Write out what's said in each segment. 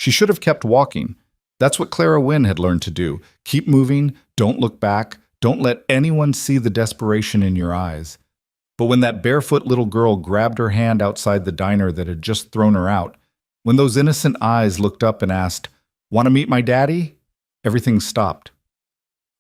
She should have kept walking. That's what Clara Wynne had learned to do. Keep moving, don't look back, don't let anyone see the desperation in your eyes. But when that barefoot little girl grabbed her hand outside the diner that had just thrown her out, when those innocent eyes looked up and asked, "Want to meet my daddy?" everything stopped.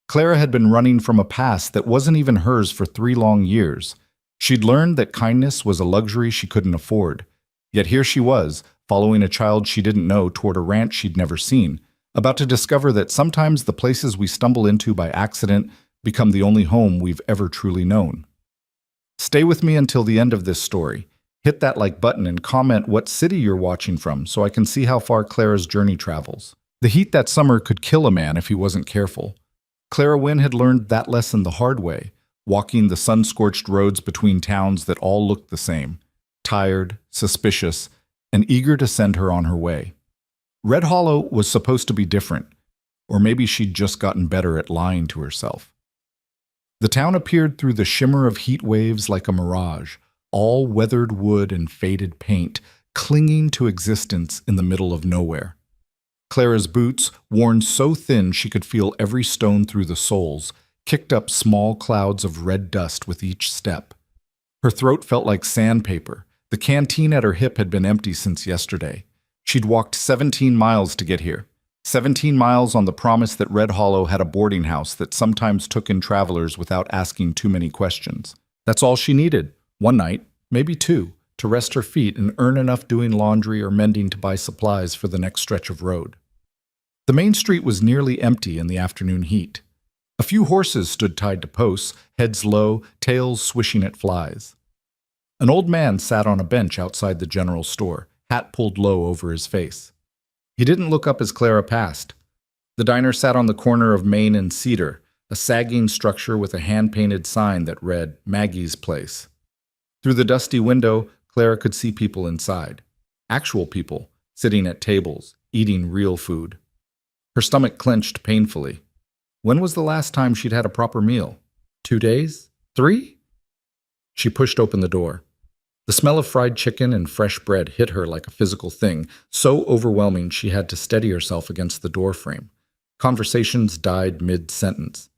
Clara had been running from a past that wasn't even hers for 3 long years. She'd learned that kindness was a luxury she couldn't afford. Yet here she was, following a child she didn't know toward a ranch she'd never seen, about to discover that sometimes the places we stumble into by accident become the only home we've ever truly known. Stay with me until the end of this story. Hit that like button and comment what city you're watching from so I can see how far Clara's journey travels. The heat that summer could kill a man if he wasn't careful. Clara Wynne had learned that lesson the hard way, walking the sun-scorched roads between towns that all looked the same, tired, suspicious, and eager to send her on her way. Red Hollow was supposed to be different, or maybe she'd just gotten better at lying to herself. The town appeared through the shimmer of heat waves like a mirage, all weathered wood and faded paint, clinging to existence in the middle of nowhere. Clara's boots, worn so thin she could feel every stone through the soles, kicked up small clouds of red dust with each step. Her throat felt like sandpaper. The canteen at her hip had been empty since yesterday. She'd walked 17 miles to get here. 17 miles on the promise that Red Hollow had a boarding house that sometimes took in travelers without asking too many questions. That's all she needed. 1 night, maybe 2, to rest her feet and earn enough doing laundry or mending to buy supplies for the next stretch of road. The main street was nearly empty in the afternoon heat. A few horses stood tied to posts, heads low, tails swishing at flies. An old man sat on a bench outside the general store, hat pulled low over his face. He didn't look up as Clara passed. The diner sat on the corner of Main and Cedar, a sagging structure with a hand-painted sign that read, "Maggie's Place." Through the dusty window, Clara could see people inside. Actual people, sitting at tables, eating real food. Her stomach clenched painfully. When was the last time she'd had a proper meal? 2 days? 3? She pushed open the door. The smell of fried chicken and fresh bread hit her like a physical thing, so overwhelming she had to steady herself against the door frame. Conversations died mid-sentence.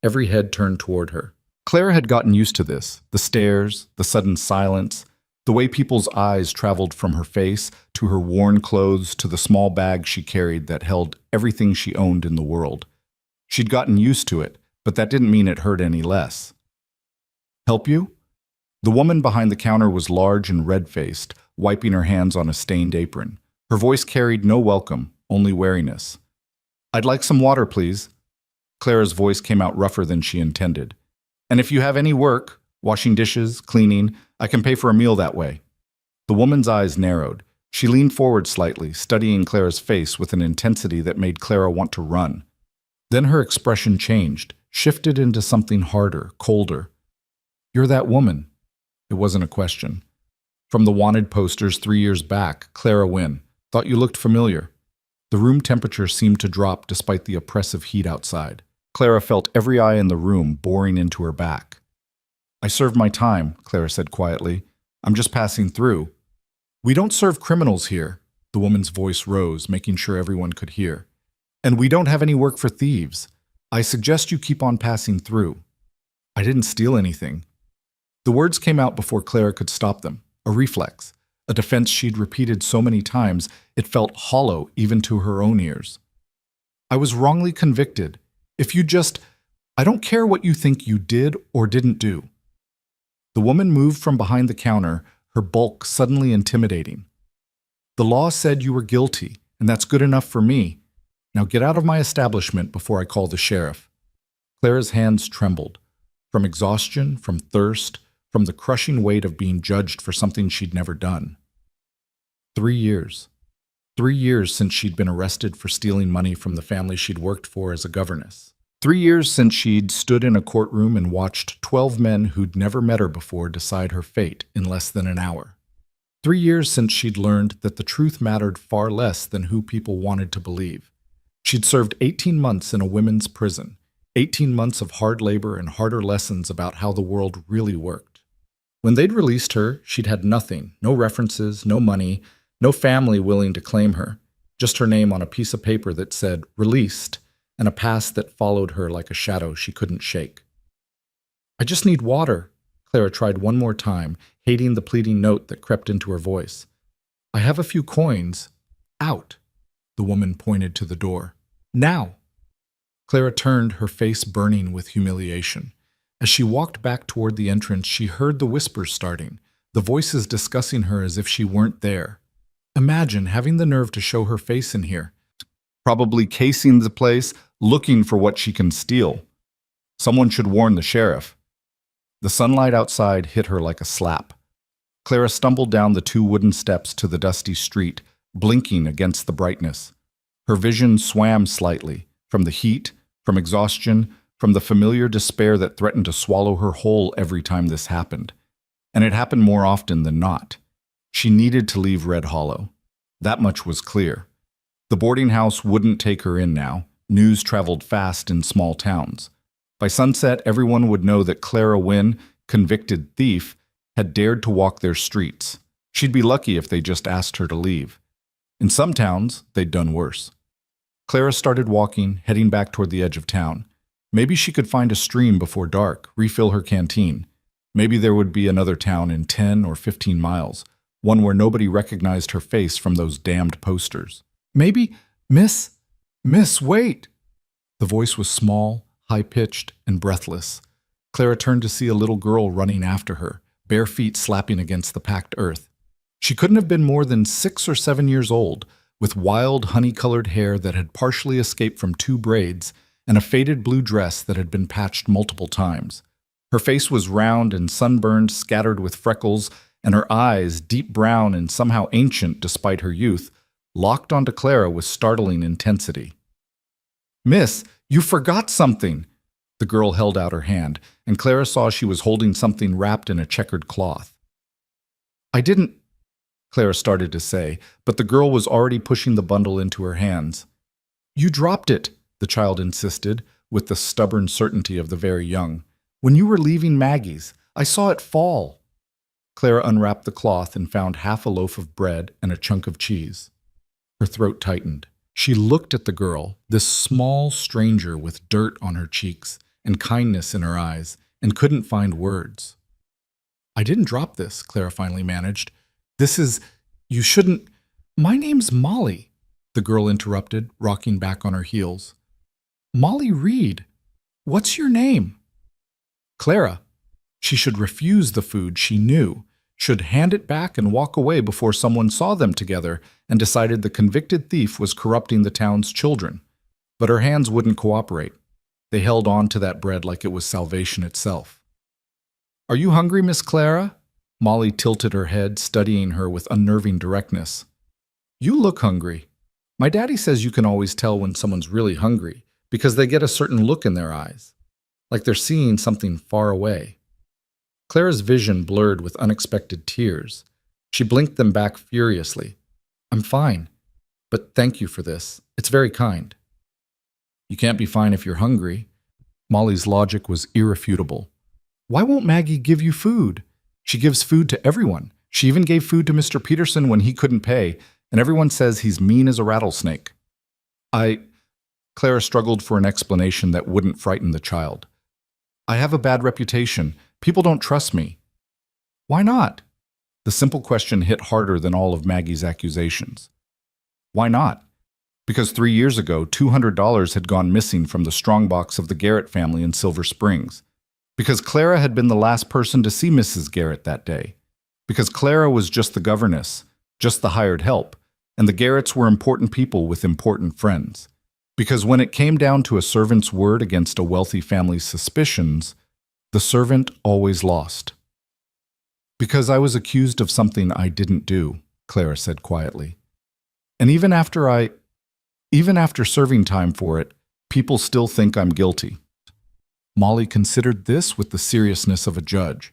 Every head turned toward her. Clara had gotten used to this, the stares, the sudden silence, the way people's eyes traveled from her face to her worn clothes to the small bag she carried that held everything she owned in the world. She'd gotten used to it, but that didn't mean it hurt any less. "Help you?" The woman behind the counter was large and red-faced, wiping her hands on a stained apron. Her voice carried no welcome, only wariness. "I'd like some water, please." Clara's voice came out rougher than she intended. "And if you have any work, washing dishes, cleaning, I can pay for a meal that way." The woman's eyes narrowed. She leaned forward slightly, studying Clara's face with an intensity that made Clara want to run. Then her expression changed, shifted into something harder, colder. "You're that woman." It wasn't a question. "From the wanted posters 3 years back, Clara Wynne. Thought you looked familiar." The room temperature seemed to drop despite the oppressive heat outside. Clara felt every eye in the room boring into her back. "I served my time," Clara said quietly. "I'm just passing through." "We don't serve criminals here." The woman's voice rose, making sure everyone could hear. "And we don't have any work for thieves. I suggest you keep on passing through." "I didn't steal anything." The words came out before Clara could stop them, a reflex, a defense she'd repeated so many times it felt hollow even to her own ears. "I was wrongly convicted. If you just, I don't care what you think you did or didn't do." The woman moved from behind the counter, her bulk suddenly intimidating. "The law said you were guilty, and that's good enough for me. Now get out of my establishment before I call the sheriff." Clara's hands trembled, from exhaustion, from thirst, from the crushing weight of being judged for something she'd never done. 3 years. 3 years since she'd been arrested for stealing money from the family she'd worked for as a governess. 3 years since she'd stood in a courtroom and watched 12 men who'd never met her before decide her fate in less than an hour. 3 years since she'd learned that the truth mattered far less than who people wanted to believe. She'd served 18 months in a women's prison, 18 months of hard labor and harder lessons about how the world really worked. When they'd released her, she'd had nothing, no references, no money, no family willing to claim her. just her name on a piece of paper that said, "Released," and a past that followed her like a shadow she couldn't shake. "I just need water," Clara tried one more time, hating the pleading note that crept into her voice. "I have a few coins." "Out," the woman pointed to the door. "Now." Clara turned, her face burning with humiliation. As she walked back toward the entrance, she heard the whispers starting, the voices discussing her as if she weren't there. Imagine having the nerve to show her face in here. Probably casing the place, looking for what she can steal. Someone should warn the sheriff. The sunlight outside hit her like a slap. Clara stumbled down the 2 wooden steps to the dusty street, blinking against the brightness. Her vision swam slightly, from the heat, from exhaustion, from the familiar despair that threatened to swallow her whole every time this happened. And it happened more often than not. She needed to leave Red Hollow. That much was clear. The boarding house wouldn't take her in now. News traveled fast in small towns. By sunset, everyone would know that Clara Wynne, convicted thief, had dared to walk their streets. She'd be lucky if they just asked her to leave. In some towns, they'd done worse. Clara started walking, heading back toward the edge of town. Maybe she could find a stream before dark, refill her canteen. Maybe there would be another town in 10 or 15 miles, one where nobody recognized her face from those damned posters. Maybe, Miss, wait! The voice was small, high-pitched, and breathless. Clara turned to see a little girl running after her, bare feet slapping against the packed earth. She couldn't have been more than 6 or 7 years old, with wild, honey-colored hair that had partially escaped from 2 braids and a faded blue dress that had been patched multiple times. Her face was round and sunburned, scattered with freckles, and her eyes, deep brown and somehow ancient despite her youth, locked onto Clara with startling intensity. "Miss, you forgot something!" The girl held out her hand, and Clara saw she was holding something wrapped in a checkered cloth. "I didn't," Clara started to say, but the girl was already pushing the bundle into her hands. "You dropped it," the child insisted, with the stubborn certainty of the very young. "When you were leaving Maggie's, I saw it fall." Clara unwrapped the cloth and found half a loaf of bread and a chunk of cheese. Her throat tightened. She looked at the girl, this small stranger with dirt on her cheeks and kindness in her eyes, and couldn't find words. "I didn't drop this," Clara finally managed. You shouldn't—" "My name's Molly," the girl interrupted, rocking back on her heels. "Molly Reed. What's your name?" "Clara." She should refuse the food she knew, should hand it back and walk away before someone saw them together and decided the convicted thief was corrupting the town's children. But her hands wouldn't cooperate. They held on to that bread like it was salvation itself. "Are you hungry, Miss Clara?" Molly tilted her head, studying her with unnerving directness. "You look hungry. My daddy says you can always tell when someone's really hungry because they get a certain look in their eyes, like they're seeing something far away." Clara's vision blurred with unexpected tears. She blinked them back furiously. "I'm fine, but thank you for this. It's very kind." "You can't be fine if you're hungry." Molly's logic was irrefutable. "Why won't Maggie give you food? She gives food to everyone. She even gave food to Mr. Peterson when he couldn't pay, and everyone says he's mean as a rattlesnake." Clara struggled for an explanation that wouldn't frighten the child. "I have a bad reputation. People don't trust me." "Why not?" The simple question hit harder than all of Maggie's accusations. Why not? Because 3 years ago, $200 had gone missing from the strongbox of the Garrett family in Silver Springs. Because Clara had been the last person to see Mrs. Garrett that day. Because Clara was just the governess, just the hired help, and the Garretts were important people with important friends. Because when it came down to a servant's word against a wealthy family's suspicions, the servant always lost. "Because I was accused of something I didn't do," Clara said quietly. "And even after serving time for it, people still think I'm guilty." Molly considered this with the seriousness of a judge.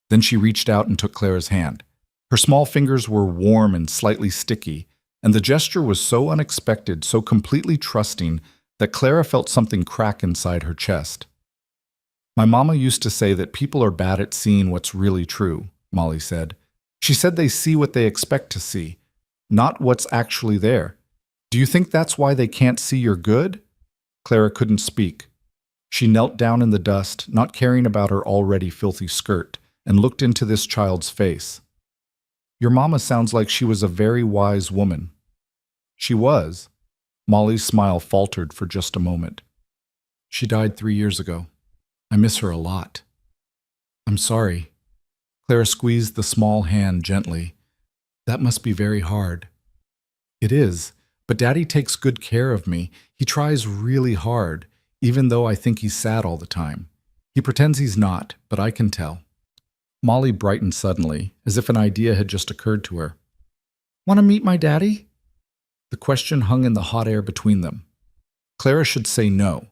Then she reached out and took Clara's hand. Her small fingers were warm and slightly sticky, and the gesture was so unexpected, so completely trusting, that Clara felt something crack inside her chest. "My mama used to say that people are bad at seeing what's really true," Molly said. "She said they see what they expect to see, not what's actually there. Do you think that's why they can't see you're good? Clara couldn't speak. She knelt down in the dust, not caring about her already filthy skirt, and looked into this child's face. Your mama sounds like she was a very wise woman. She was. Molly's smile faltered for just a moment. She died 3 years ago. I miss her a lot. I'm sorry. Clara squeezed the small hand gently. That must be very hard. It is, but Daddy takes good care of me. He tries really hard, even though I think he's sad all the time. He pretends he's not, but I can tell. Molly brightened suddenly, as if an idea had just occurred to her. Want to meet my daddy? The question hung in the hot air between them. Clara should say no.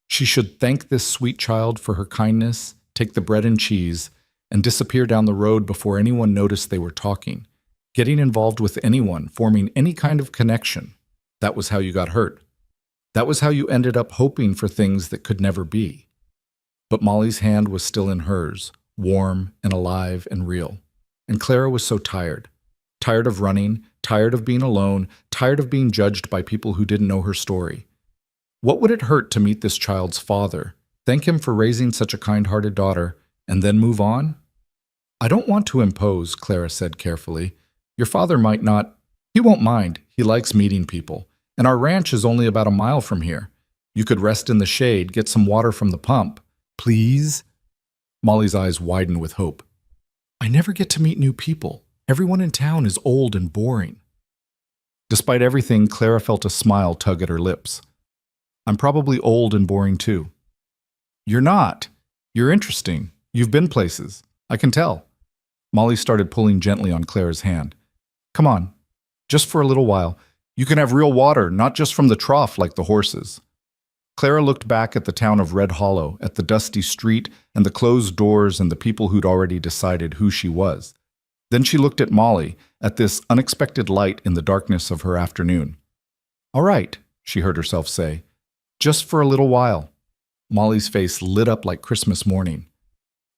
She should thank this sweet child for her kindness, take the bread and cheese, and disappear down the road before anyone noticed they were talking. Getting involved with anyone, forming any kind of connection, that was how you got hurt. That was how you ended up hoping for things that could never be. But Molly's hand was still in hers, warm and alive and real. And Clara was so tired. Tired of running, tired of being alone, tired of being judged by people who didn't know her story. What would it hurt to meet this child's father, thank him for raising such a kind-hearted daughter, and then move on? I don't want to impose, Clara said carefully. Your father might not. He won't mind. He likes meeting people. And our ranch is only about a mile from here. You could rest in the shade, get some water from the pump. Please? Molly's eyes widened with hope. I never get to meet new people. Everyone in town is old and boring. Despite everything, Clara felt a smile tug at her lips. I'm probably old and boring too. You're not. You're interesting. You've been places. I can tell. Molly started pulling gently on Clara's hand. Come on, just for a little while. You can have real water, not just from the trough like the horses. Clara looked back at the town of Red Hollow, at the dusty street and the closed doors and the people who'd already decided who she was. Then she looked at Molly, at this unexpected light in the darkness of her afternoon. All right, she heard herself say, just for a little while. Molly's face lit up like Christmas morning.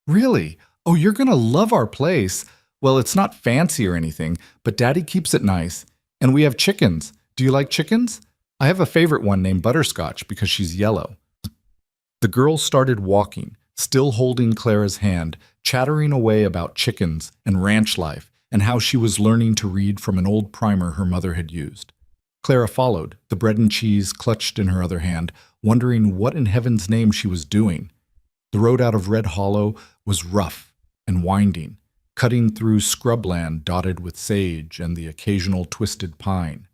Really? Oh, you're going to love our place. Well, it's not fancy or anything, but Daddy keeps it nice. And we have chickens. Do you like chickens? I have a favorite one named Butterscotch because she's yellow. The girl started walking, still holding Clara's hand, chattering away about chickens and ranch life and how she was learning to read from an old primer her mother had used. Clara followed, the bread and cheese clutched in her other hand, wondering what in heaven's name she was doing. The road out of Red Hollow was rough and winding, cutting through scrubland dotted with sage and the occasional twisted pine.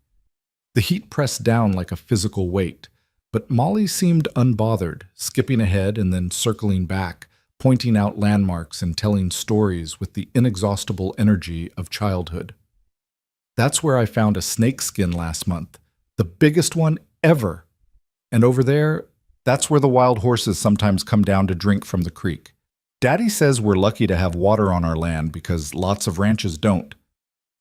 The heat pressed down like a physical weight, but Molly seemed unbothered, skipping ahead and then circling back, pointing out landmarks and telling stories with the inexhaustible energy of childhood. That's where I found a snakeskin last month, the biggest one ever. And over there, that's where the wild horses sometimes come down to drink from the creek. Daddy says we're lucky to have water on our land because lots of ranches don't.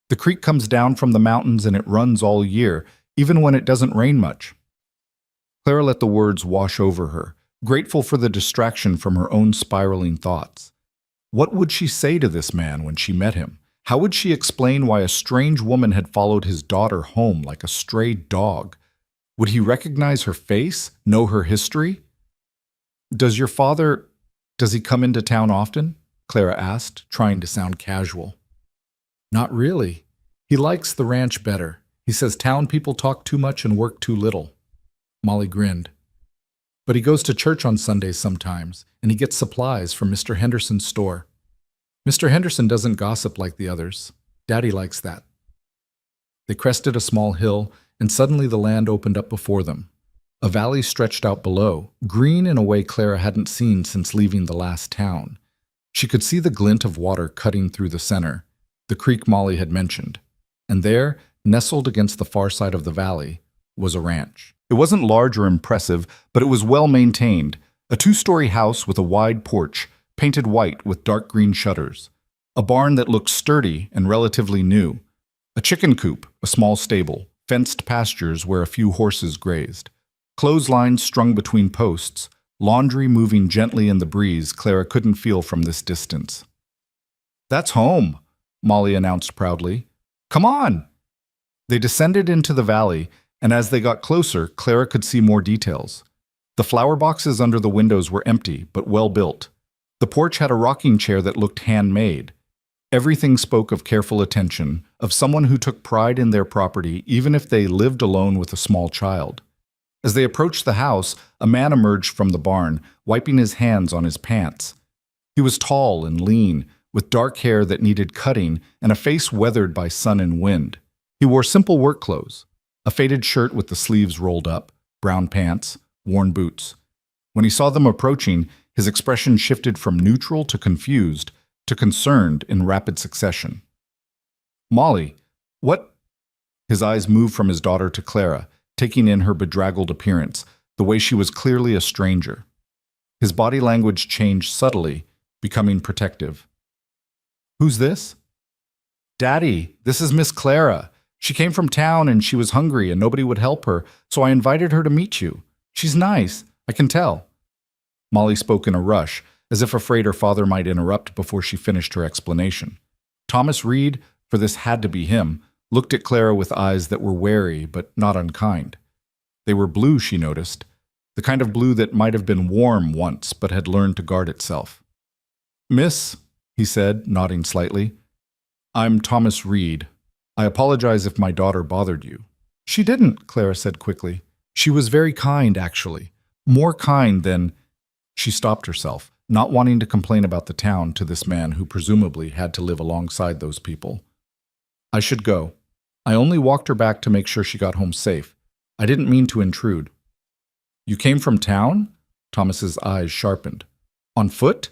The creek comes down from the mountains and it runs all year, even when it doesn't rain much. Clara let the words wash over her, grateful for the distraction from her own spiraling thoughts. What would she say to this man when she met him? How would she explain why a strange woman had followed his daughter home like a stray dog? Would he recognize her face, know her history? Does he come into town often? Clara asked, trying to sound casual. Not really. He likes the ranch better. He says town people talk too much and work too little. Molly grinned. But he goes to church on Sundays sometimes, and he gets supplies from Mr. Henderson's store. Mr. Henderson doesn't gossip like the others. Daddy likes that. They crested a small hill, and suddenly the land opened up before them. A valley stretched out below, green in a way Clara hadn't seen since leaving the last town. She could see the glint of water cutting through the center, the creek Molly had mentioned. And there, nestled against the far side of the valley, was a ranch. It wasn't large or impressive, but it was well maintained, a 2-story house with a wide porch, painted white with dark green shutters, a barn that looked sturdy and relatively new, a chicken coop, a small stable, fenced pastures where a few horses grazed, clotheslines strung between posts, laundry moving gently in the breeze Clara couldn't feel from this distance. That's home, Molly announced proudly. Come on! They descended into the valley, And as they got closer, Clara could see more details. The flower boxes under the windows were empty, but well built. The porch had a rocking chair that looked handmade. Everything spoke of careful attention, of someone who took pride in their property even if they lived alone with a small child. As they approached the house, a man emerged from the barn, wiping his hands on his pants. He was tall and lean, with dark hair that needed cutting and a face weathered by sun and wind. He wore simple work clothes, a faded shirt with the sleeves rolled up, brown pants, worn boots. When he saw them approaching, his expression shifted from neutral to confused to concerned in rapid succession. "Molly, what?" His eyes moved from his daughter to Clara, taking in her bedraggled appearance, the way she was clearly a stranger. His body language changed subtly, becoming protective. "Who's this?" "Daddy, this is Miss Clara. She came from town and she was hungry and nobody would help her, so I invited her to meet you. She's nice, I can tell." Molly spoke in a rush, as if afraid her father might interrupt before she finished her explanation. Thomas Reed, for this had to be him, looked at Clara with eyes that were wary but not unkind. They were blue, she noticed, the kind of blue that might have been warm once but had learned to guard itself. "Miss," he said, nodding slightly, "I'm Thomas Reed. I apologize if my daughter bothered you." "She didn't," Clara said quickly. "She was very kind, actually. More kind than—" She stopped herself, not wanting to complain about the town to this man who presumably had to live alongside those people. "I should go. I only walked her back to make sure she got home safe. I didn't mean to intrude." "You came from town?" Thomas's eyes sharpened. "On foot?"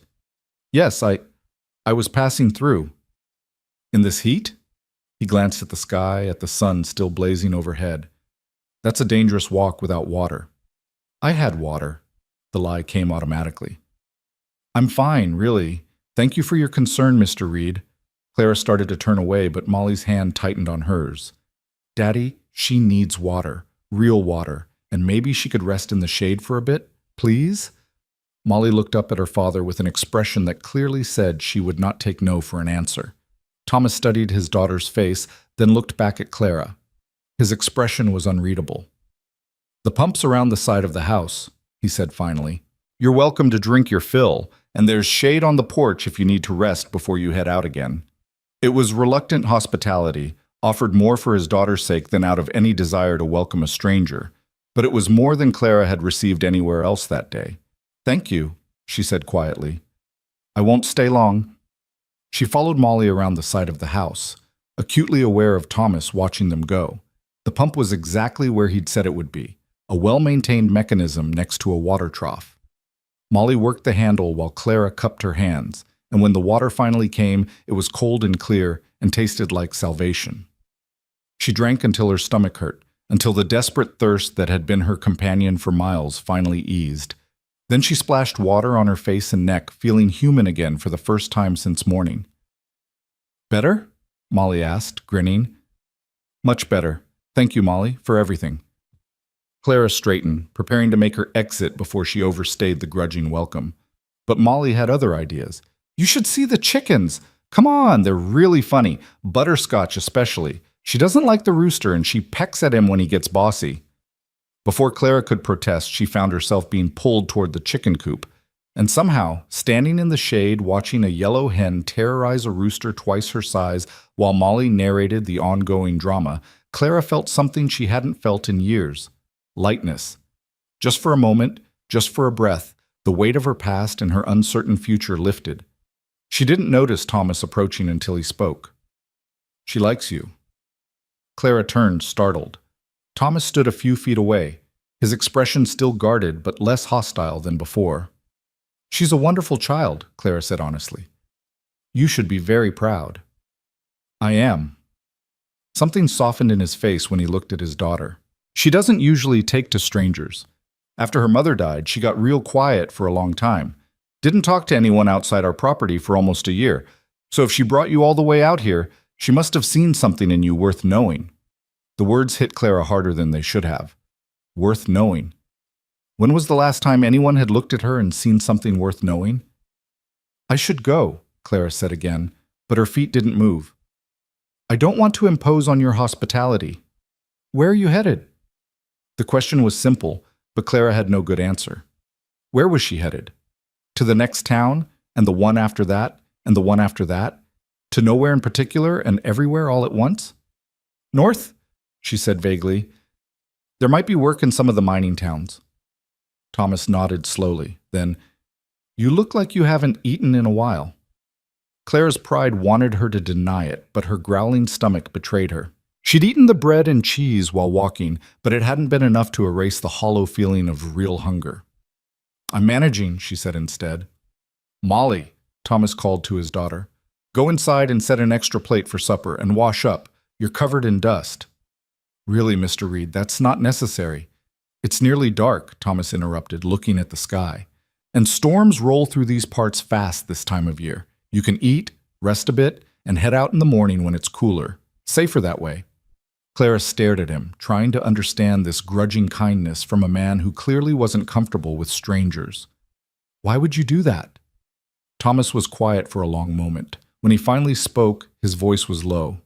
"Yes, I was passing through." "In this heat?" He glanced at the sky, at the sun still blazing overhead. "That's a dangerous walk without water." "I had water." The lie came automatically. "I'm fine, really. Thank you for your concern, Mr. Reed." Clara started to turn away, but Molly's hand tightened on hers. "Daddy, she needs water, real water, and maybe she could rest in the shade for a bit, please?" Molly looked up at her father with an expression that clearly said she would not take no for an answer. Thomas studied his daughter's face, then looked back at Clara. His expression was unreadable. "The pump's around the side of the house," he said finally. "You're welcome to drink your fill, and there's shade on the porch if you need to rest before you head out again." It was reluctant hospitality, offered more for his daughter's sake than out of any desire to welcome a stranger, but it was more than Clara had received anywhere else that day. "Thank you," she said quietly. "I won't stay long." She followed Molly around the side of the house, acutely aware of Thomas watching them go. The pump was exactly where he'd said it would be, a well-maintained mechanism next to a water trough. Molly worked the handle while Clara cupped her hands, and when the water finally came, it was cold and clear and tasted like salvation. She drank until her stomach hurt, until the desperate thirst that had been her companion for miles finally eased. Then she splashed water on her face and neck, feeling human again for the first time since morning. "Better?" Molly asked, grinning. "Much better. Thank you, Molly, for everything." Clara straightened, preparing to make her exit before she overstayed the grudging welcome. But Molly had other ideas. "You should see the chickens. Come on, they're really funny. Butterscotch especially. She doesn't like the rooster and she pecks at him when he gets bossy." Before Clara could protest, she found herself being pulled toward the chicken coop. And somehow, standing in the shade watching a yellow hen terrorize a rooster twice her size while Molly narrated the ongoing drama, Clara felt something she hadn't felt in years. Lightness. Just for a moment, just for a breath, the weight of her past and her uncertain future lifted. She didn't notice Thomas approaching until he spoke. "She likes you." Clara turned, startled. Thomas stood a few feet away, his expression still guarded but less hostile than before. "She's a wonderful child," Clara said honestly. "You should be very proud." "I am." Something softened in his face when he looked at his daughter. She doesn't usually take to strangers. After her mother died, she got real quiet for a long time. Didn't talk to anyone outside our property for almost a year. So if she brought you all the way out here, she must have seen something in you worth knowing. The words hit Clara harder than they should have. Worth knowing. When was the last time anyone had looked at her and seen something worth knowing? "I should go," Clara said again, but her feet didn't move. "I don't want to impose on your hospitality." "Where are you headed?" The question was simple, but Clara had no good answer. Where was she headed? To the next town, and the one after that, and the one after that? To nowhere in particular, and everywhere all at once? North, she said vaguely. There might be work in some of the mining towns. Thomas nodded slowly. Then, you look like you haven't eaten in a while. Clara's pride wanted her to deny it, but her growling stomach betrayed her. She'd eaten the bread and cheese while walking, but it hadn't been enough to erase the hollow feeling of real hunger. I'm managing, she said instead. Molly, Thomas called to his daughter. Go inside and set an extra plate for supper and wash up. You're covered in dust. Really, Mr. Reed, that's not necessary. It's nearly dark, Thomas interrupted, looking at the sky. And storms roll through these parts fast this time of year. You can eat, rest a bit, and head out in the morning when it's cooler. Safer that way. Clara stared at him, trying to understand this grudging kindness from a man who clearly wasn't comfortable with strangers. Why would you do that? Thomas was quiet for a long moment. When he finally spoke, his voice was low.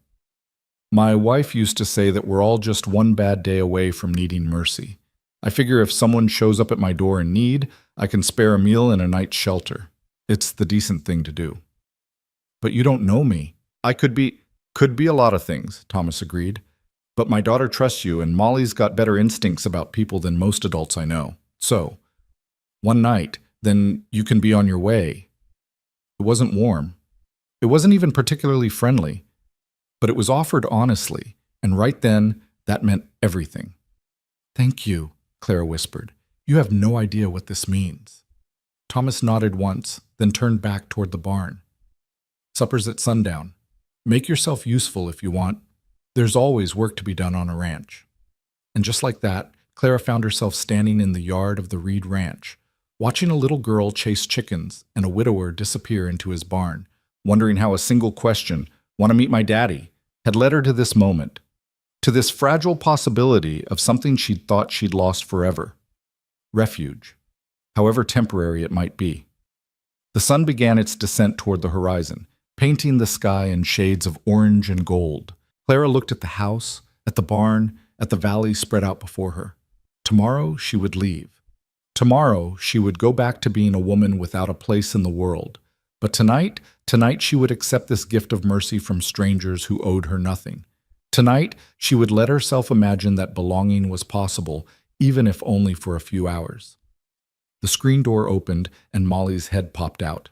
My wife used to say that we're all just one bad day away from needing mercy. I figure if someone shows up at my door in need, I can spare a meal and a night's shelter. It's the decent thing to do. But you don't know me. I could be a lot of things, Thomas agreed. But my daughter trusts you, and Molly's got better instincts about people than most adults I know. So, one night, then you can be on your way. It wasn't warm. It wasn't even particularly friendly. But it was offered honestly, and right then, that meant everything. Thank you, Clara whispered. You have no idea what this means. Thomas nodded once, then turned back toward the barn. Supper's at sundown. Make yourself useful if you want. There's always work to be done on a ranch. And just like that, Clara found herself standing in the yard of the Reed Ranch, watching a little girl chase chickens and a widower disappear into his barn, wondering how a single question, "Want to meet my daddy?" had led her to this moment, to this fragile possibility of something she'd thought she'd lost forever. Refuge, however temporary it might be. The sun began its descent toward the horizon, painting the sky in shades of orange and gold. Clara looked at the house, at the barn, at the valley spread out before her. Tomorrow she would leave. Tomorrow she would go back to being a woman without a place in the world. But tonight she would accept this gift of mercy from strangers who owed her nothing. Tonight she would let herself imagine that belonging was possible, even if only for a few hours. The screen door opened and Molly's head popped out.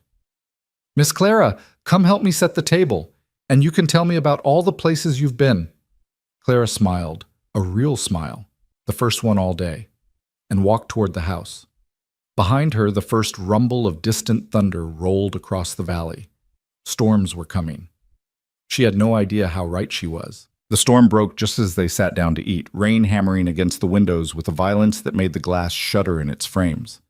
Miss Clara, come help me set the table. And you can tell me about all the places you've been. Clara smiled, a real smile, the first one all day, and walked toward the house. Behind her, the first rumble of distant thunder rolled across the valley. Storms were coming. She had no idea how right she was. The storm broke just as they sat down to eat, rain hammering against the windows with a violence that made the glass shudder in its frames.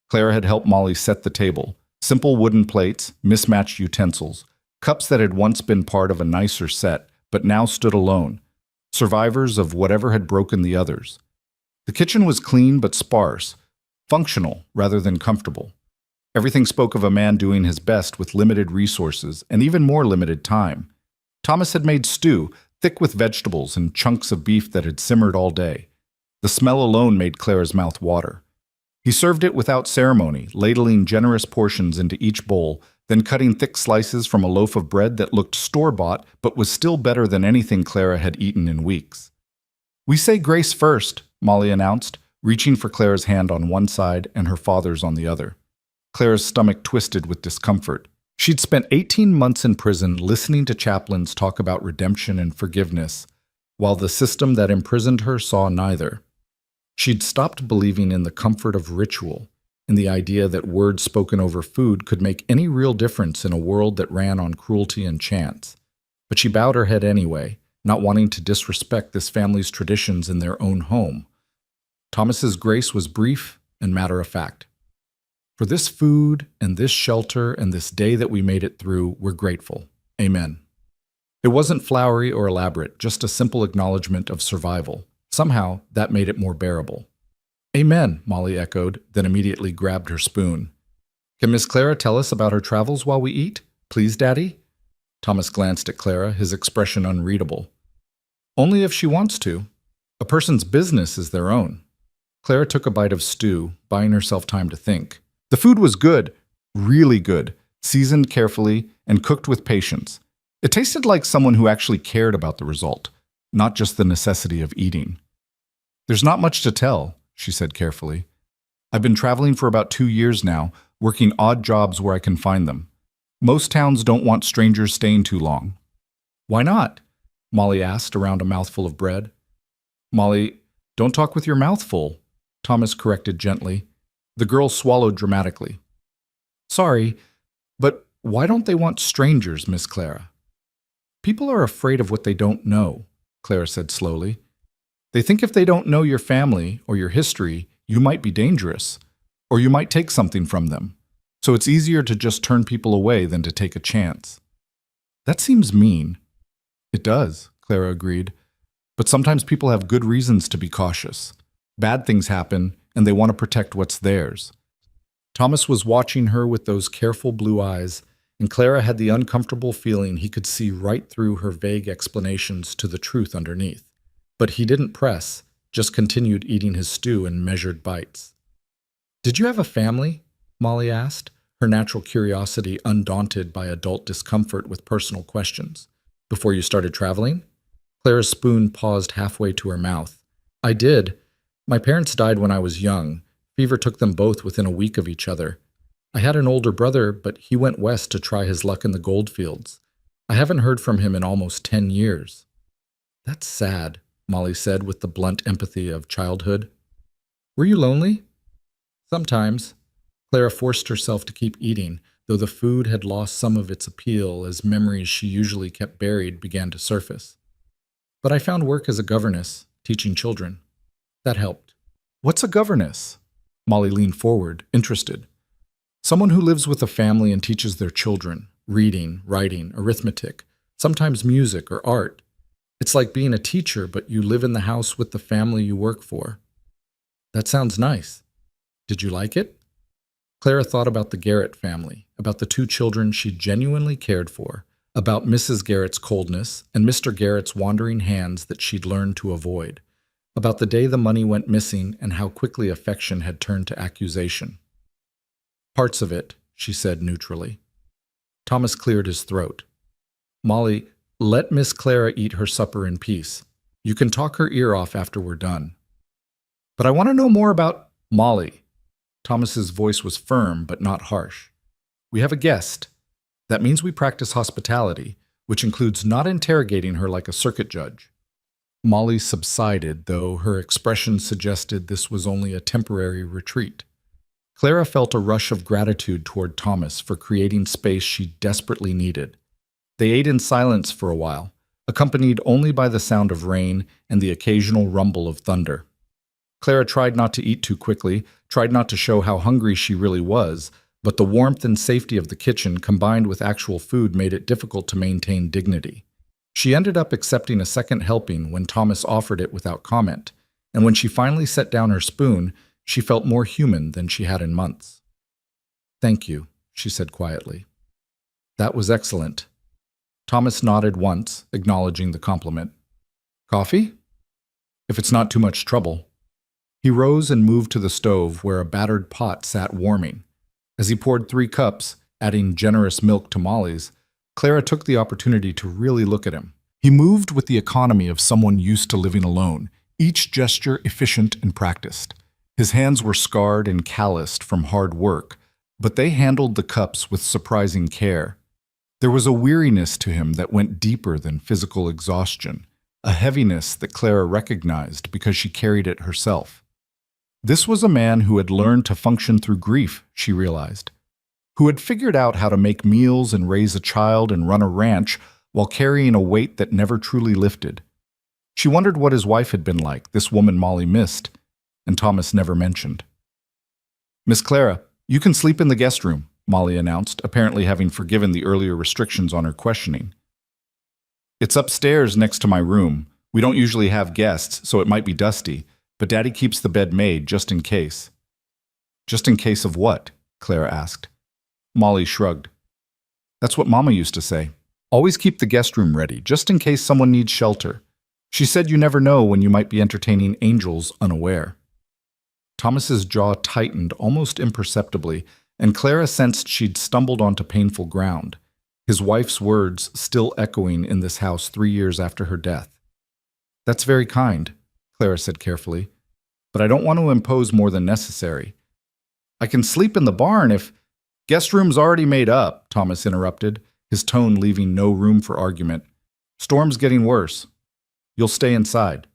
Clara had helped Molly set the table. Simple wooden plates, mismatched utensils, cups that had once been part of a nicer set, but now stood alone, survivors of whatever had broken the others. The kitchen was clean but sparse, functional rather than comfortable. Everything spoke of a man doing his best with limited resources and even more limited time. Thomas had made stew, thick with vegetables and chunks of beef that had simmered all day. The smell alone made Clara's mouth water. He served it without ceremony, ladling generous portions into each bowl, then cutting thick slices from a loaf of bread that looked store-bought but was still better than anything Clara had eaten in weeks. We say grace first, Molly announced, reaching for Clara's hand on one side and her father's on the other. Clara's stomach twisted with discomfort. She'd spent 18 months in prison listening to chaplains talk about redemption and forgiveness, while the system that imprisoned her saw neither. She'd stopped believing in the comfort of ritual, in the idea that words spoken over food could make any real difference in a world that ran on cruelty and chance. But she bowed her head anyway, not wanting to disrespect this family's traditions in their own home. Thomas's grace was brief and matter-of-fact. For this food and this shelter and this day that we made it through, we're grateful. Amen. It wasn't flowery or elaborate, just a simple acknowledgement of survival. Somehow, that made it more bearable. Amen, Molly echoed, then immediately grabbed her spoon. Can Miss Clara tell us about her travels while we eat? Please, Daddy? Thomas glanced at Clara, his expression unreadable. Only if she wants to. A person's business is their own. Clara took a bite of stew, buying herself time to think. The food was good, really good, seasoned carefully and cooked with patience. It tasted like someone who actually cared about the result, not just the necessity of eating. There's not much to tell, she said carefully. I've been traveling for about 2 years now, working odd jobs where I can find them. Most towns don't want strangers staying too long. Why not? Molly asked around a mouthful of bread. Molly, don't talk with your mouth full, Thomas corrected gently. The girl swallowed dramatically. Sorry, but why don't they want strangers, Miss Clara? People are afraid of what they don't know, Clara said slowly. They think if they don't know your family or your history, you might be dangerous, or you might take something from them. So it's easier to just turn people away than to take a chance. That seems mean. It does, Clara agreed. But sometimes people have good reasons to be cautious. Bad things happen, and they want to protect what's theirs. Thomas was watching her with those careful blue eyes, and Clara had the uncomfortable feeling he could see right through her vague explanations to the truth underneath. But he didn't press, just continued eating his stew in measured bites. Did you have a family? Molly asked, her natural curiosity undaunted by adult discomfort with personal questions. Before you started traveling? Clara's spoon paused halfway to her mouth. I did. My parents died when I was young. Fever took them both within a week of each other. I had an older brother, but he went west to try his luck in the gold fields. I haven't heard from him in almost 10 years. That's sad, Molly said with the blunt empathy of childhood. Were you lonely? Sometimes. Clara forced herself to keep eating, though the food had lost some of its appeal as memories she usually kept buried began to surface. But I found work as a governess, teaching children. That helped. What's a governess? Molly leaned forward, interested. Someone who lives with a family and teaches their children, reading, writing, arithmetic, sometimes music or art. It's like being a teacher, but you live in the house with the family you work for. That sounds nice. Did you like it? Clara thought about the Garrett family, about the 2 children she genuinely cared for, about Mrs. Garrett's coldness and Mr. Garrett's wandering hands that she'd learned to avoid, about the day the money went missing and how quickly affection had turned to accusation. Parts of it, she said neutrally. Thomas cleared his throat. Molly, let Miss Clara eat her supper in peace. You can talk her ear off after we're done. But I want to know more about Molly. Thomas's voice was firm but not harsh. We have a guest. That means we practice hospitality, which includes not interrogating her like a circuit judge. Molly subsided, though her expression suggested this was only a temporary retreat. Clara felt a rush of gratitude toward Thomas for creating space she desperately needed. They ate in silence for a while, accompanied only by the sound of rain and the occasional rumble of thunder. Clara tried not to eat too quickly, tried not to show how hungry she really was, but the warmth and safety of the kitchen combined with actual food made it difficult to maintain dignity. She ended up accepting a second helping when Thomas offered it without comment, and when she finally set down her spoon, she felt more human than she had in months. Thank you, she said quietly. That was excellent. Thomas nodded once, acknowledging the compliment. Coffee? If it's not too much trouble. He rose and moved to the stove where a battered pot sat warming. As he poured 3 cups, adding generous milk to Molly's, Clara took the opportunity to really look at him. He moved with the economy of someone used to living alone, each gesture efficient and practiced. His hands were scarred and calloused from hard work, but they handled the cups with surprising care. There was a weariness to him that went deeper than physical exhaustion, a heaviness that Clara recognized because she carried it herself. This was a man who had learned to function through grief, she realized, who had figured out how to make meals and raise a child and run a ranch while carrying a weight that never truly lifted. She wondered what his wife had been like, this woman Molly missed, and Thomas never mentioned. Miss Clara, you can sleep in the guest room, Molly announced, apparently having forgiven the earlier restrictions on her questioning. It's upstairs next to my room. We don't usually have guests, so it might be dusty, but Daddy keeps the bed made just in case. Just in case of what? Clara asked. Molly shrugged. That's what Mama used to say. Always keep the guest room ready, just in case someone needs shelter. She said you never know when you might be entertaining angels unaware. Thomas's jaw tightened almost imperceptibly, and Clara sensed she'd stumbled onto painful ground, his wife's words still echoing in this house 3 years after her death. "That's very kind," Clara said carefully, "but I don't want to impose more than necessary. I can sleep in the barn if—" "Guest room's already made up," Thomas interrupted, his tone leaving no room for argument. "Storm's getting worse. You'll stay inside."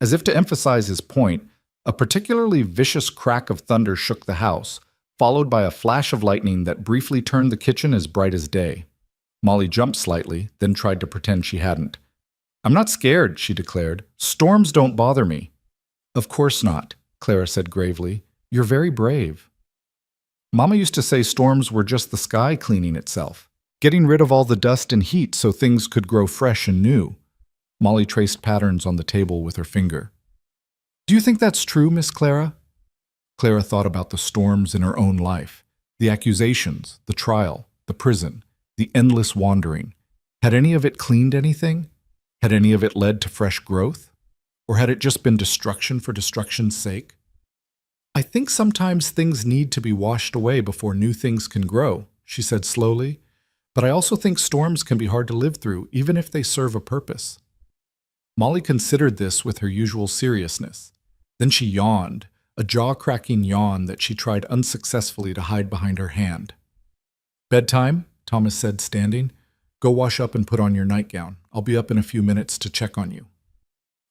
As if to emphasize his point, a particularly vicious crack of thunder shook the house, followed by a flash of lightning that briefly turned the kitchen as bright as day. Molly jumped slightly, then tried to pretend she hadn't. "I'm not scared," she declared. "Storms don't bother me." "Of course not," Clara said gravely. "You're very brave." Mama used to say storms were just the sky cleaning itself, getting rid of all the dust and heat so things could grow fresh and new. Molly traced patterns on the table with her finger. "Do you think that's true, Miss Clara?" Clara thought about the storms in her own life, the accusations, the trial, the prison, the endless wandering. Had any of it cleaned anything? Had any of it led to fresh growth? Or had it just been destruction for destruction's sake? "I think sometimes things need to be washed away before new things can grow," she said slowly. "But I also think storms can be hard to live through, even if they serve a purpose." Molly considered this with her usual seriousness. Then she yawned, a jaw-cracking yawn that she tried unsuccessfully to hide behind her hand. "Bedtime?" Thomas said, standing. "Go wash up and put on your nightgown. I'll be up in a few minutes to check on you."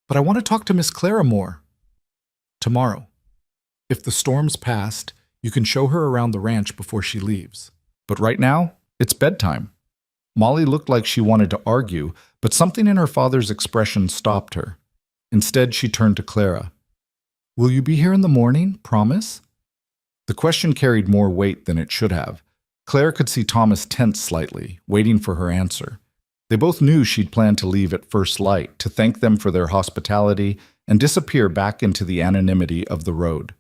"But I want to talk to Miss Clara more." "Tomorrow. If the storm's passed, you can show her around the ranch before she leaves. But right now, it's bedtime." Molly looked like she wanted to argue, but something in her father's expression stopped her. Instead, she turned to Clara. "Will you be here in the morning? Promise?" The question carried more weight than it should have. Claire could see Thomas tense slightly, waiting for her answer. They both knew she'd planned to leave at first light, to thank them for their hospitality and disappear back into the anonymity of the road.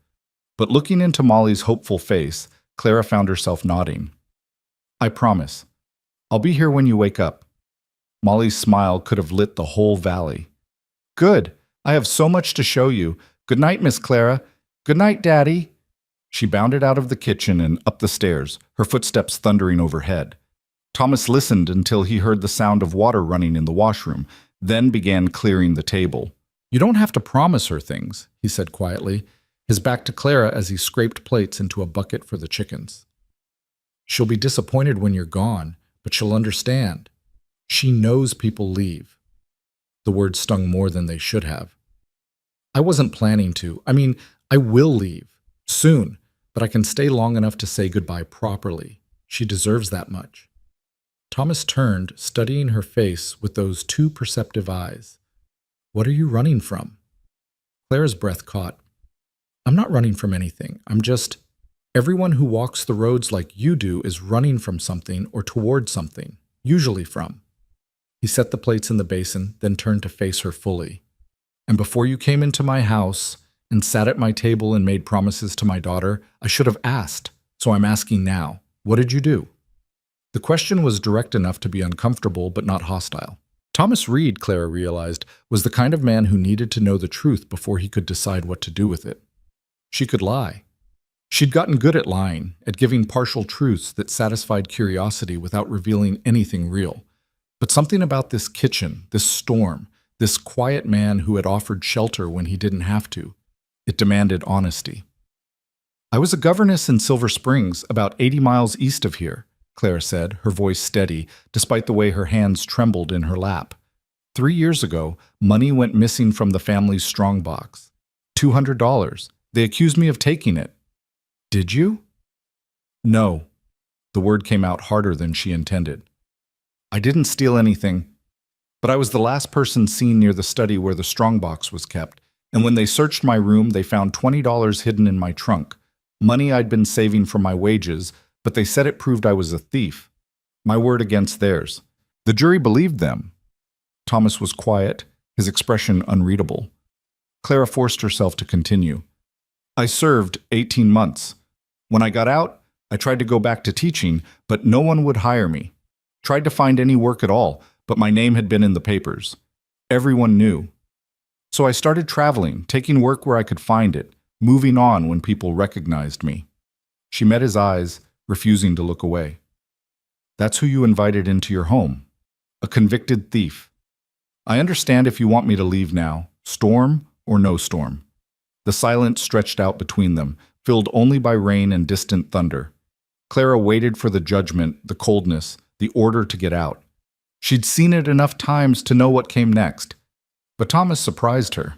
But looking into Molly's hopeful face, Clara found herself nodding. "I promise. I'll be here when you wake up." Molly's smile could have lit the whole valley. "Good. I have so much to show you. Good night, Miss Clara. Good night, Daddy." She bounded out of the kitchen and up the stairs, her footsteps thundering overhead. Thomas listened until he heard the sound of water running in the washroom, then began clearing the table. "You don't have to promise her things," he said quietly, his back to Clara as he scraped plates into a bucket for the chickens. "She'll be disappointed when you're gone, but she'll understand. She knows people leave." The words stung more than they should have. "I wasn't planning to. I will leave. Soon. But I can stay long enough to say goodbye properly. She deserves that much." Thomas turned, studying her face with those two perceptive eyes. "What are you running from?" Clara's breath caught. "I'm not running from anything. Everyone who walks the roads like you do is running from something or toward something, usually from." He set the plates in the basin, then turned to face her fully. "And before you came into my house and sat at my table and made promises to my daughter, I should have asked. So I'm asking now, what did you do?" The question was direct enough to be uncomfortable but not hostile. Thomas Reed, Clara realized, was the kind of man who needed to know the truth before he could decide what to do with it. She could lie. She'd gotten good at lying, at giving partial truths that satisfied curiosity without revealing anything real. But something about this kitchen, this storm, this quiet man who had offered shelter when he didn't have to, it demanded honesty. "I was a governess in Silver Springs, about 80 miles east of here," Clara said, her voice steady, despite the way her hands trembled in her lap. 3 years ago, money went missing from the family's strongbox. $200. They accused me of taking it." "Did you?" "No." The word came out harder than she intended. "I didn't steal anything, but I was the last person seen near the study where the strongbox was kept, and when they searched my room, they found $20 hidden in my trunk, money I'd been saving from my wages, but they said it proved I was a thief. My word against theirs. The jury believed them." Thomas was quiet, his expression unreadable. Clara forced herself to continue. "I served 18 months. When I got out, I tried to go back to teaching, but no one would hire me. Tried to find any work at all, but my name had been in the papers. Everyone knew. So I started traveling, taking work where I could find it, moving on when people recognized me. She met his eyes, refusing to look away. That's who you invited into your home. A convicted thief. I understand if you want me to leave now, storm or no storm. The silence stretched out between them, filled only by rain and distant thunder. Clara waited for the judgment, the coldness, the order to get out. She'd seen it enough times to know what came next. But Thomas surprised her.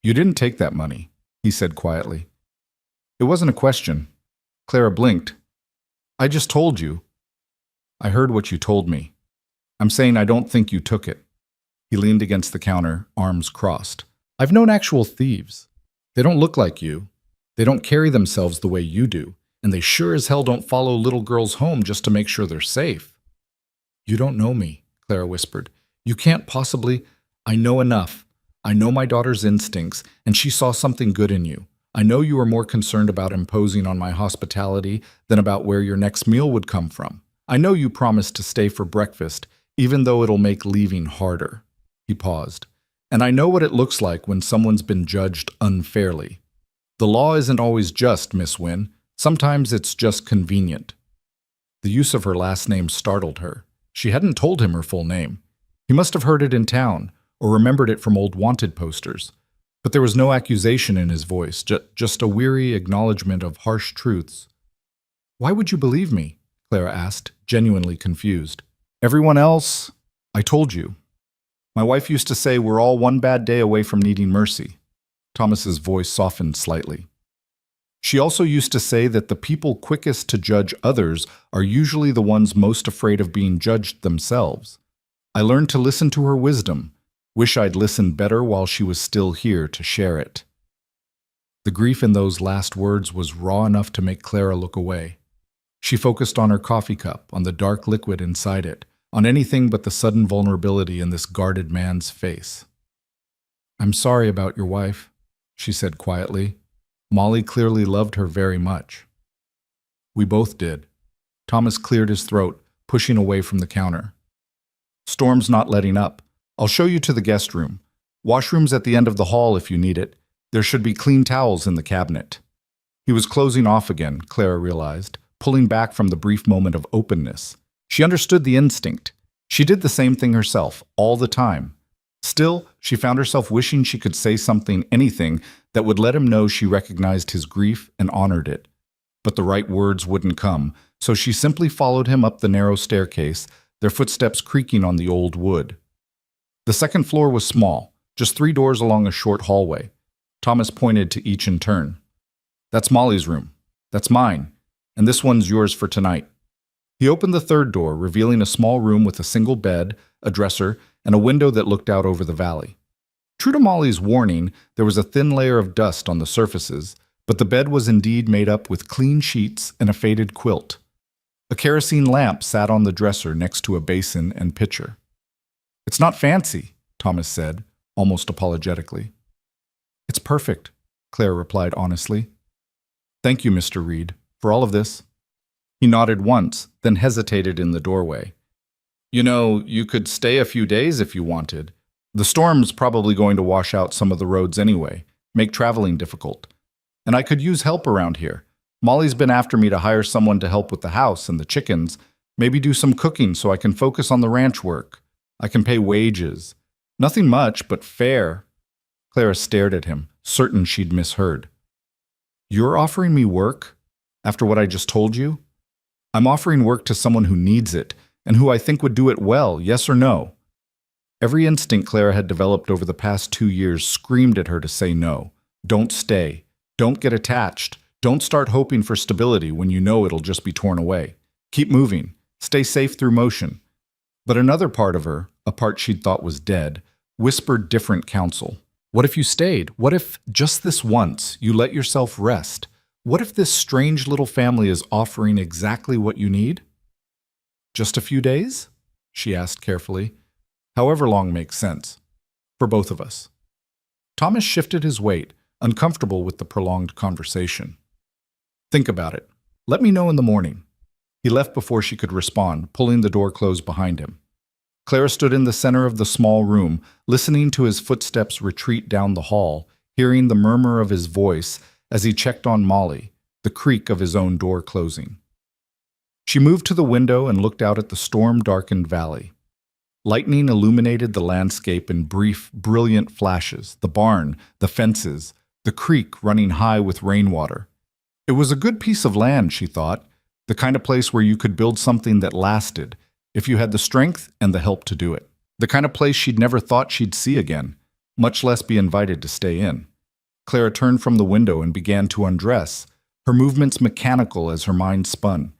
You didn't take that money, he said quietly. It wasn't a question. Clara blinked. I just told you. I heard what you told me. I'm saying I don't think you took it. He leaned against the counter, arms crossed. I've known actual thieves. They don't look like you. They don't carry themselves the way you do. And they sure as hell don't follow little girls home just to make sure they're safe. You don't know me, Clara whispered. You can't possibly. I know enough. I know my daughter's instincts, and she saw something good in you. I know you are more concerned about imposing on my hospitality than about where your next meal would come from. I know you promised to stay for breakfast, even though it'll make leaving harder. He paused. And I know what it looks like when someone's been judged unfairly. The law isn't always just, Miss Wynne. Sometimes it's just convenient. The use of her last name startled her. She hadn't told him her full name. He must have heard it in town, or remembered it from old wanted posters. But there was no accusation in his voice, just a weary acknowledgement of harsh truths. Why would you believe me? Clara asked, genuinely confused. Everyone else, I told you. My wife used to say we're all one bad day away from needing mercy. Thomas's voice softened slightly. She also used to say that the people quickest to judge others are usually the ones most afraid of being judged themselves. I learned to listen to her wisdom. Wish I'd listened better while she was still here to share it. The grief in those last words was raw enough to make Clara look away. She focused on her coffee cup, on the dark liquid inside it, on anything but the sudden vulnerability in this guarded man's face. I'm sorry about your wife, she said quietly. Molly clearly loved her very much. We both did. Thomas cleared his throat, pushing away from the counter. Storm's not letting up. I'll show you to the guest room. Washroom's at the end of the hall if you need it. There should be clean towels in the cabinet. He was closing off again, Clara realized, pulling back from the brief moment of openness. She understood the instinct. She did the same thing herself, all the time. Still, she found herself wishing she could say something, anything, that would let him know she recognized his grief and honored it. But the right words wouldn't come, so she simply followed him up the narrow staircase, their footsteps creaking on the old wood. The second floor was small, just 3 doors along a short hallway. Thomas pointed to each in turn. That's Molly's room. That's mine. And this one's yours for tonight. He opened the third door, revealing a small room with a single bed, a dresser, and a window that looked out over the valley. True to Molly's warning, there was a thin layer of dust on the surfaces, but the bed was indeed made up with clean sheets and a faded quilt. A kerosene lamp sat on the dresser next to a basin and pitcher. It's not fancy, Thomas said, almost apologetically. It's perfect, Claire replied honestly. Thank you, Mr. Reed, for all of this. He nodded once, then hesitated in the doorway. You know, you could stay a few days if you wanted. The storm's probably going to wash out some of the roads anyway, make traveling difficult. And I could use help around here. Molly's been after me to hire someone to help with the house and the chickens, maybe do some cooking so I can focus on the ranch work. I can pay wages. Nothing much, but fair. Clara stared at him, certain she'd misheard. You're offering me work? After what I just told you? I'm offering work to someone who needs it, and who I think would do it well, yes or no? Every instinct Clara had developed over the past 2 years screamed at her to say no. Don't stay. Don't get attached. Don't start hoping for stability when you know it'll just be torn away. Keep moving. Stay safe through motion. But another part of her, a part she'd thought was dead, whispered different counsel. What if you stayed? What if, just this once, you let yourself rest? What if this strange little family is offering exactly what you need? Just a few days? She asked carefully. However long makes sense. For both of us. Thomas shifted his weight, uncomfortable with the prolonged conversation. Think about it. Let me know in the morning. He left before she could respond, pulling the door closed behind him. Clara stood in the center of the small room, listening to his footsteps retreat down the hall, hearing the murmur of his voice as he checked on Molly, the creak of his own door closing. She moved to the window and looked out at the storm-darkened valley. Lightning illuminated the landscape in brief, brilliant flashes, the barn, the fences, the creek running high with rainwater. It was a good piece of land, she thought, the kind of place where you could build something that lasted, if you had the strength and the help to do it. The kind of place she'd never thought she'd see again, much less be invited to stay in. Clara turned from the window and began to undress, her movements mechanical as her mind spun.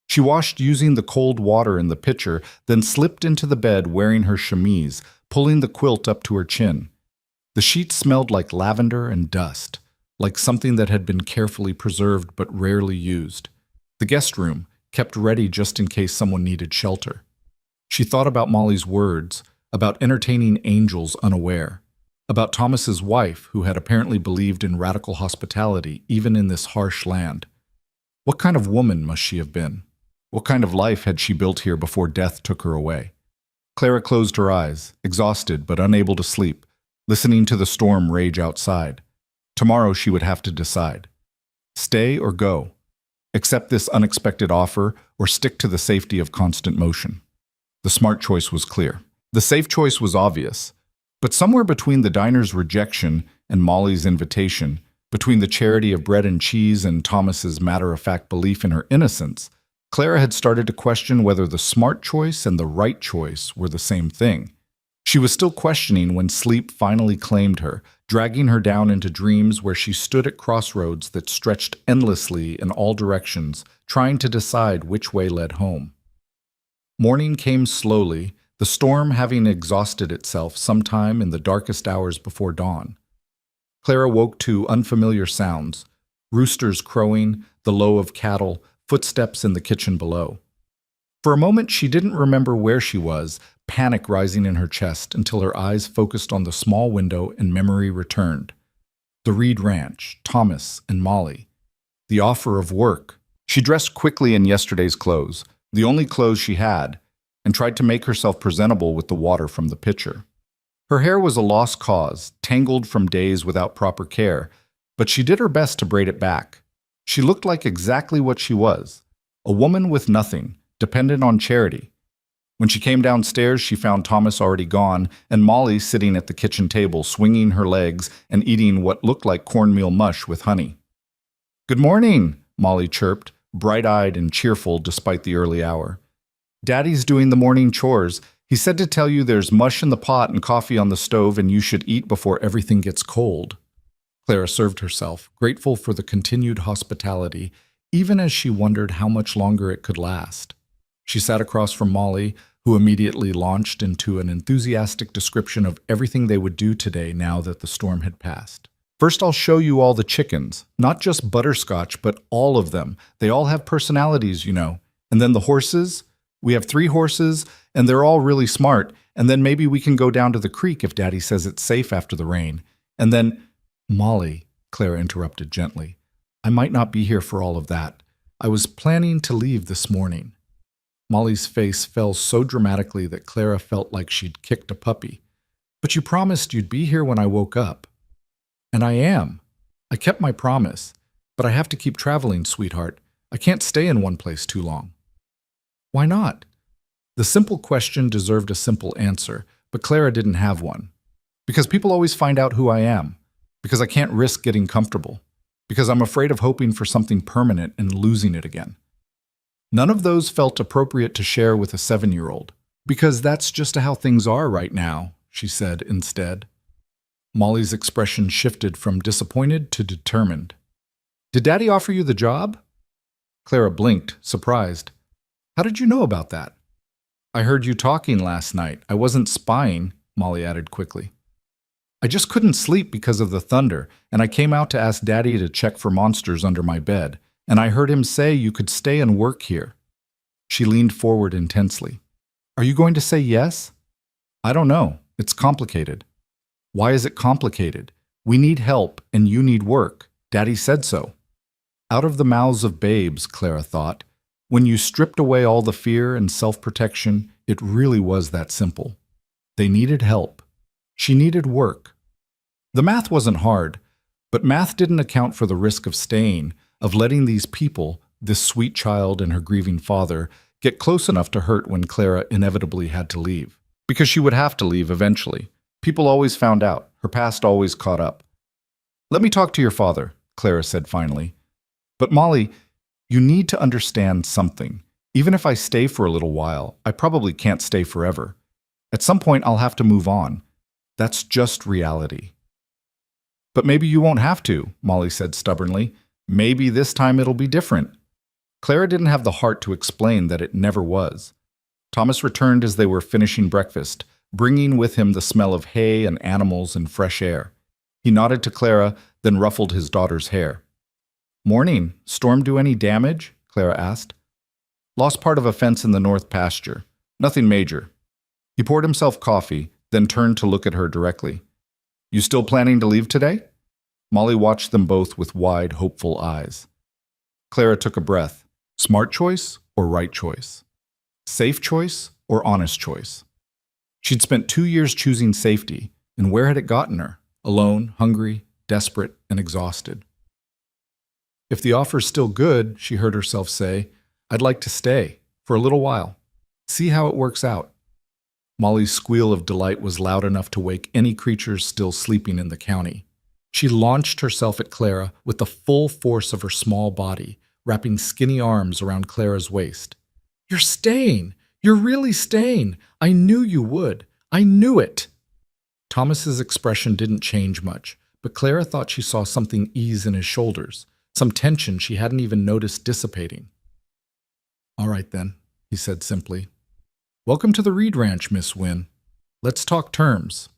She washed using the cold water in the pitcher, then slipped into the bed wearing her chemise, pulling the quilt up to her chin. The sheets smelled like lavender and dust, like something that had been carefully preserved but rarely used. The guest room, kept ready just in case someone needed shelter. She thought about Molly's words, about entertaining angels unaware, about Thomas's wife who had apparently believed in radical hospitality even in this harsh land. What kind of woman must she have been? What kind of life had she built here before death took her away? Clara closed her eyes, exhausted but unable to sleep, listening to the storm rage outside. Tomorrow she would have to decide. Stay or go? Accept this unexpected offer or stick to the safety of constant motion? The smart choice was clear. The safe choice was obvious. But somewhere between the diner's rejection and Molly's invitation, between the charity of bread and cheese and Thomas's matter-of-fact belief in her innocence, Clara had started to question whether the smart choice and the right choice were the same thing. She was still questioning when sleep finally claimed her, dragging her down into dreams where she stood at crossroads that stretched endlessly in all directions, trying to decide which way led home. Morning came slowly, the storm having exhausted itself sometime in the darkest hours before dawn. Clara woke to unfamiliar sounds, roosters crowing, the low of cattle, footsteps in the kitchen below. For a moment she didn't remember where she was, panic rising in her chest until her eyes focused on the small window and memory returned. The Reed Ranch, Thomas, and Molly. The offer of work. She dressed quickly in yesterday's clothes, the only clothes she had, and tried to make herself presentable with the water from the pitcher. Her hair was a lost cause, tangled from days without proper care, but she did her best to braid it back. She looked like exactly what she was, a woman with nothing, dependent on charity. When she came downstairs, she found Thomas already gone and Molly sitting at the kitchen table, swinging her legs and eating what looked like cornmeal mush with honey. "Good morning," Molly chirped, bright-eyed and cheerful despite the early hour. "Daddy's doing the morning chores. He said to tell you there's mush in the pot and coffee on the stove and you should eat before everything gets cold." Clara served herself, grateful for the continued hospitality, even as she wondered how much longer it could last. She sat across from Molly, who immediately launched into an enthusiastic description of everything they would do today now that the storm had passed. "First, I'll show you all the chickens. Not just Butterscotch, but all of them. They all have personalities, you know. And then the horses. We have 3 horses, and they're all really smart. And then maybe we can go down to the creek if Daddy says it's safe after the rain. And then—" "Molly," Clara interrupted gently, "I might not be here for all of that. I was planning to leave this morning." Molly's face fell so dramatically that Clara felt like she'd kicked a puppy. "But you promised you'd be here when I woke up." "And I am. I kept my promise. But I have to keep traveling, sweetheart. I can't stay in one place too long." "Why not?" The simple question deserved a simple answer, but Clara didn't have one. "Because people always find out who I am. Because I can't risk getting comfortable. Because I'm afraid of hoping for something permanent and losing it again." None of those felt appropriate to share with a 7-year-old. "Because that's just how things are right now," she said instead. Molly's expression shifted from disappointed to determined. "Did Daddy offer you the job?" Clara blinked, surprised. "How did you know about that?" "I heard you talking last night. I wasn't spying," Molly added quickly. "I just couldn't sleep because of the thunder, and I came out to ask Daddy to check for monsters under my bed, and I heard him say you could stay and work here." She leaned forward intensely. "Are you going to say yes?" "I don't know. It's complicated." "Why is it complicated? We need help, and you need work. Daddy said so." Out of the mouths of babes, Clara thought. When you stripped away all the fear and self-protection, it really was that simple. They needed help. She needed work. The math wasn't hard, but math didn't account for the risk of staying, of letting these people, this sweet child and her grieving father, get close enough to hurt when Clara inevitably had to leave. Because she would have to leave eventually. People always found out. Her past always caught up. "Let me talk to your father," Clara said finally. "But Molly, you need to understand something. Even if I stay for a little while, I probably can't stay forever. At some point, I'll have to move on. That's just reality." "But maybe you won't have to," Molly said stubbornly. "Maybe this time it'll be different." Clara didn't have the heart to explain that it never was. Thomas returned as they were finishing breakfast, bringing with him the smell of hay and animals and fresh air. He nodded to Clara, then ruffled his daughter's hair. "Morning. Storm do any damage?" Clara asked. "Lost part of a fence in the north pasture. Nothing major." He poured himself coffee, then turned to look at her directly. "You still planning to leave today?" Molly watched them both with wide, hopeful eyes. Clara took a breath. Smart choice or right choice? Safe choice or honest choice? She'd spent 2 years choosing safety, and where had it gotten her? Alone, hungry, desperate, and exhausted. "If the offer's still good," she heard herself say, "I'd like to stay, for a little while. See how it works out." Molly's squeal of delight was loud enough to wake any creatures still sleeping in the county. She launched herself at Clara with the full force of her small body, wrapping skinny arms around Clara's waist. "You're staying! You're really staying! I knew you would! I knew it!" Thomas's expression didn't change much, but Clara thought she saw something ease in his shoulders, some tension she hadn't even noticed dissipating. "All right then," he said simply. "Welcome to the Reed Ranch, Miss Wynne. Let's talk terms."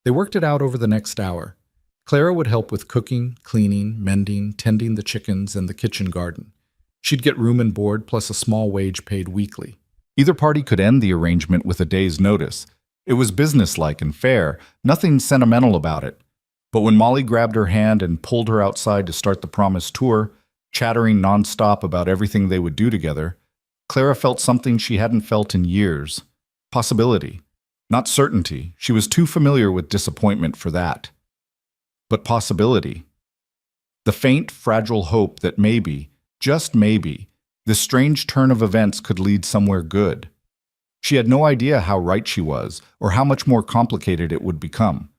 They worked it out over the next hour. Clara would help with cooking, cleaning, mending, tending the chickens and the kitchen garden. She'd get room and board plus a small wage paid weekly. Either party could end the arrangement with a day's notice. It was businesslike and fair, nothing sentimental about it. But when Molly grabbed her hand and pulled her outside to start the promised tour, chattering nonstop about everything they would do together, Clara felt something she hadn't felt in years. Possibility. Not certainty. She was too familiar with disappointment for that. But possibility. The faint, fragile hope that maybe, just maybe, this strange turn of events could lead somewhere good. She had no idea how right she was, or how much more complicated it would become.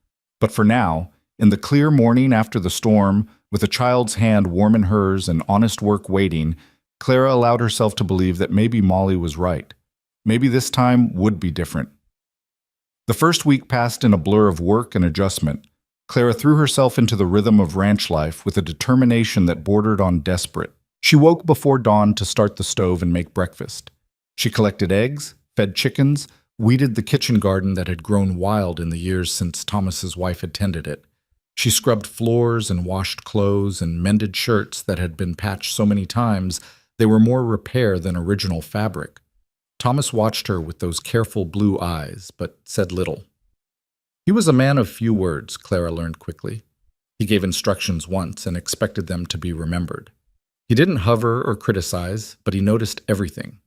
But for now, in the clear morning after the storm, with a child's hand warm in hers and honest work waiting, Clara allowed herself to believe that maybe Molly was right. Maybe this time would be different. The first week passed in a blur of work and adjustment. Clara threw herself into the rhythm of ranch life with a determination that bordered on desperate. She woke before dawn to start the stove and make breakfast. She collected eggs, fed chickens, weeded the kitchen garden that had grown wild in the years since Thomas's wife had tended it. She scrubbed floors and washed clothes and mended shirts that had been patched so many times they were more repair than original fabric. Thomas watched her with those careful blue eyes, but said little. He was a man of few words, Clara learned quickly. He gave instructions once and expected them to be remembered. He didn't hover or criticize, but he noticed everything.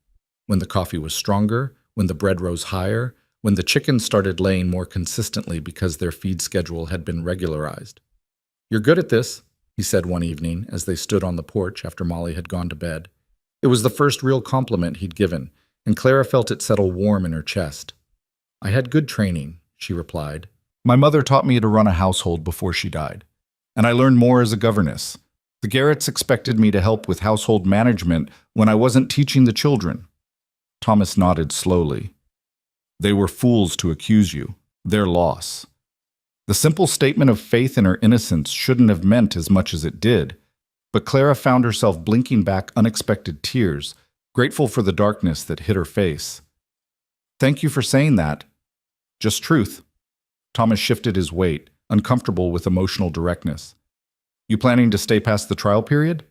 When the coffee was stronger, when the bread rose higher, when the chickens started laying more consistently because their feed schedule had been regularized. "You're good at this," he said one evening as they stood on the porch after Molly had gone to bed. It was the first real compliment he'd given, and Clara felt it settle warm in her chest. "I had good training," she replied. "My mother taught me to run a household before she died, and I learned more as a governess. The Garretts expected me to help with household management when I wasn't teaching the children." Thomas nodded slowly. "They were fools to accuse you. Their loss." The simple statement of faith in her innocence shouldn't have meant as much as it did, but Clara found herself blinking back unexpected tears, grateful for the darkness that hid her face. "Thank you for saying that. Just truth." Thomas shifted his weight, uncomfortable with emotional directness. "You planning to stay past the trial period?"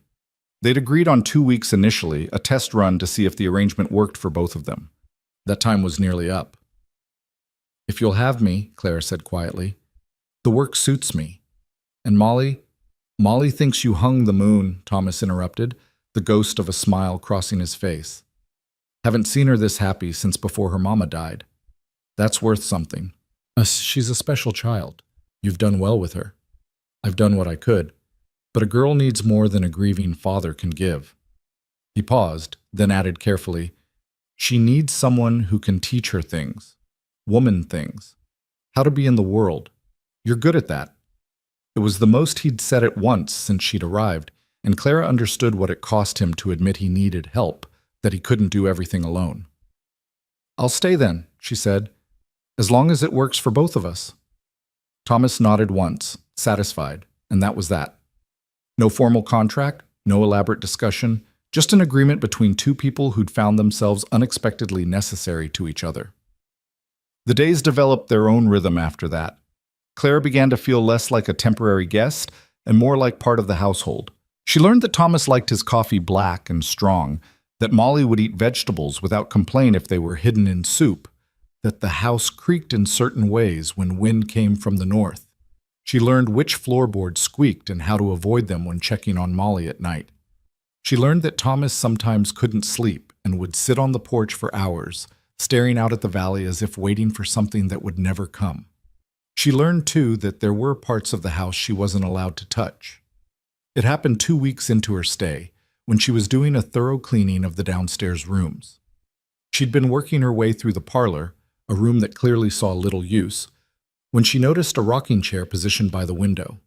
They'd agreed on 2 weeks initially, a test run to see if the arrangement worked for both of them. That time was nearly up. "If you'll have me," Clara said quietly, "the work suits me. And Molly thinks you hung the moon," Thomas interrupted, the ghost of a smile crossing his face. Haven't seen her this happy since before her mama died. That's worth something. She's a special child. You've done well with her. I've done what I could. But a girl needs more than a grieving father can give. He paused, then added carefully, she needs someone who can teach her things. Woman things. How to be in the world. You're good at that. It was the most he'd said at once since she'd arrived, and Clara understood what it cost him to admit he needed help, that he couldn't do everything alone. I'll stay then, she said, as long as it works for both of us. Thomas nodded once, satisfied, and that was that. No formal contract, no elaborate discussion, just an agreement between two people who'd found themselves unexpectedly necessary to each other. The days developed their own rhythm after that. Clara began to feel less like a temporary guest and more like part of the household. She learned that Thomas liked his coffee black and strong, that Molly would eat vegetables without complaint if they were hidden in soup, that the house creaked in certain ways when wind came from the north. She learned which floorboards squeaked and how to avoid them when checking on Molly at night. She learned that Thomas sometimes couldn't sleep and would sit on the porch for hours, staring out at the valley as if waiting for something that would never come. She learned, too, that there were parts of the house she wasn't allowed to touch. It happened 2 weeks into her stay, when she was doing a thorough cleaning of the downstairs rooms. She'd been working her way through the parlor, a room that clearly saw little use, when she noticed a rocking chair positioned by the window.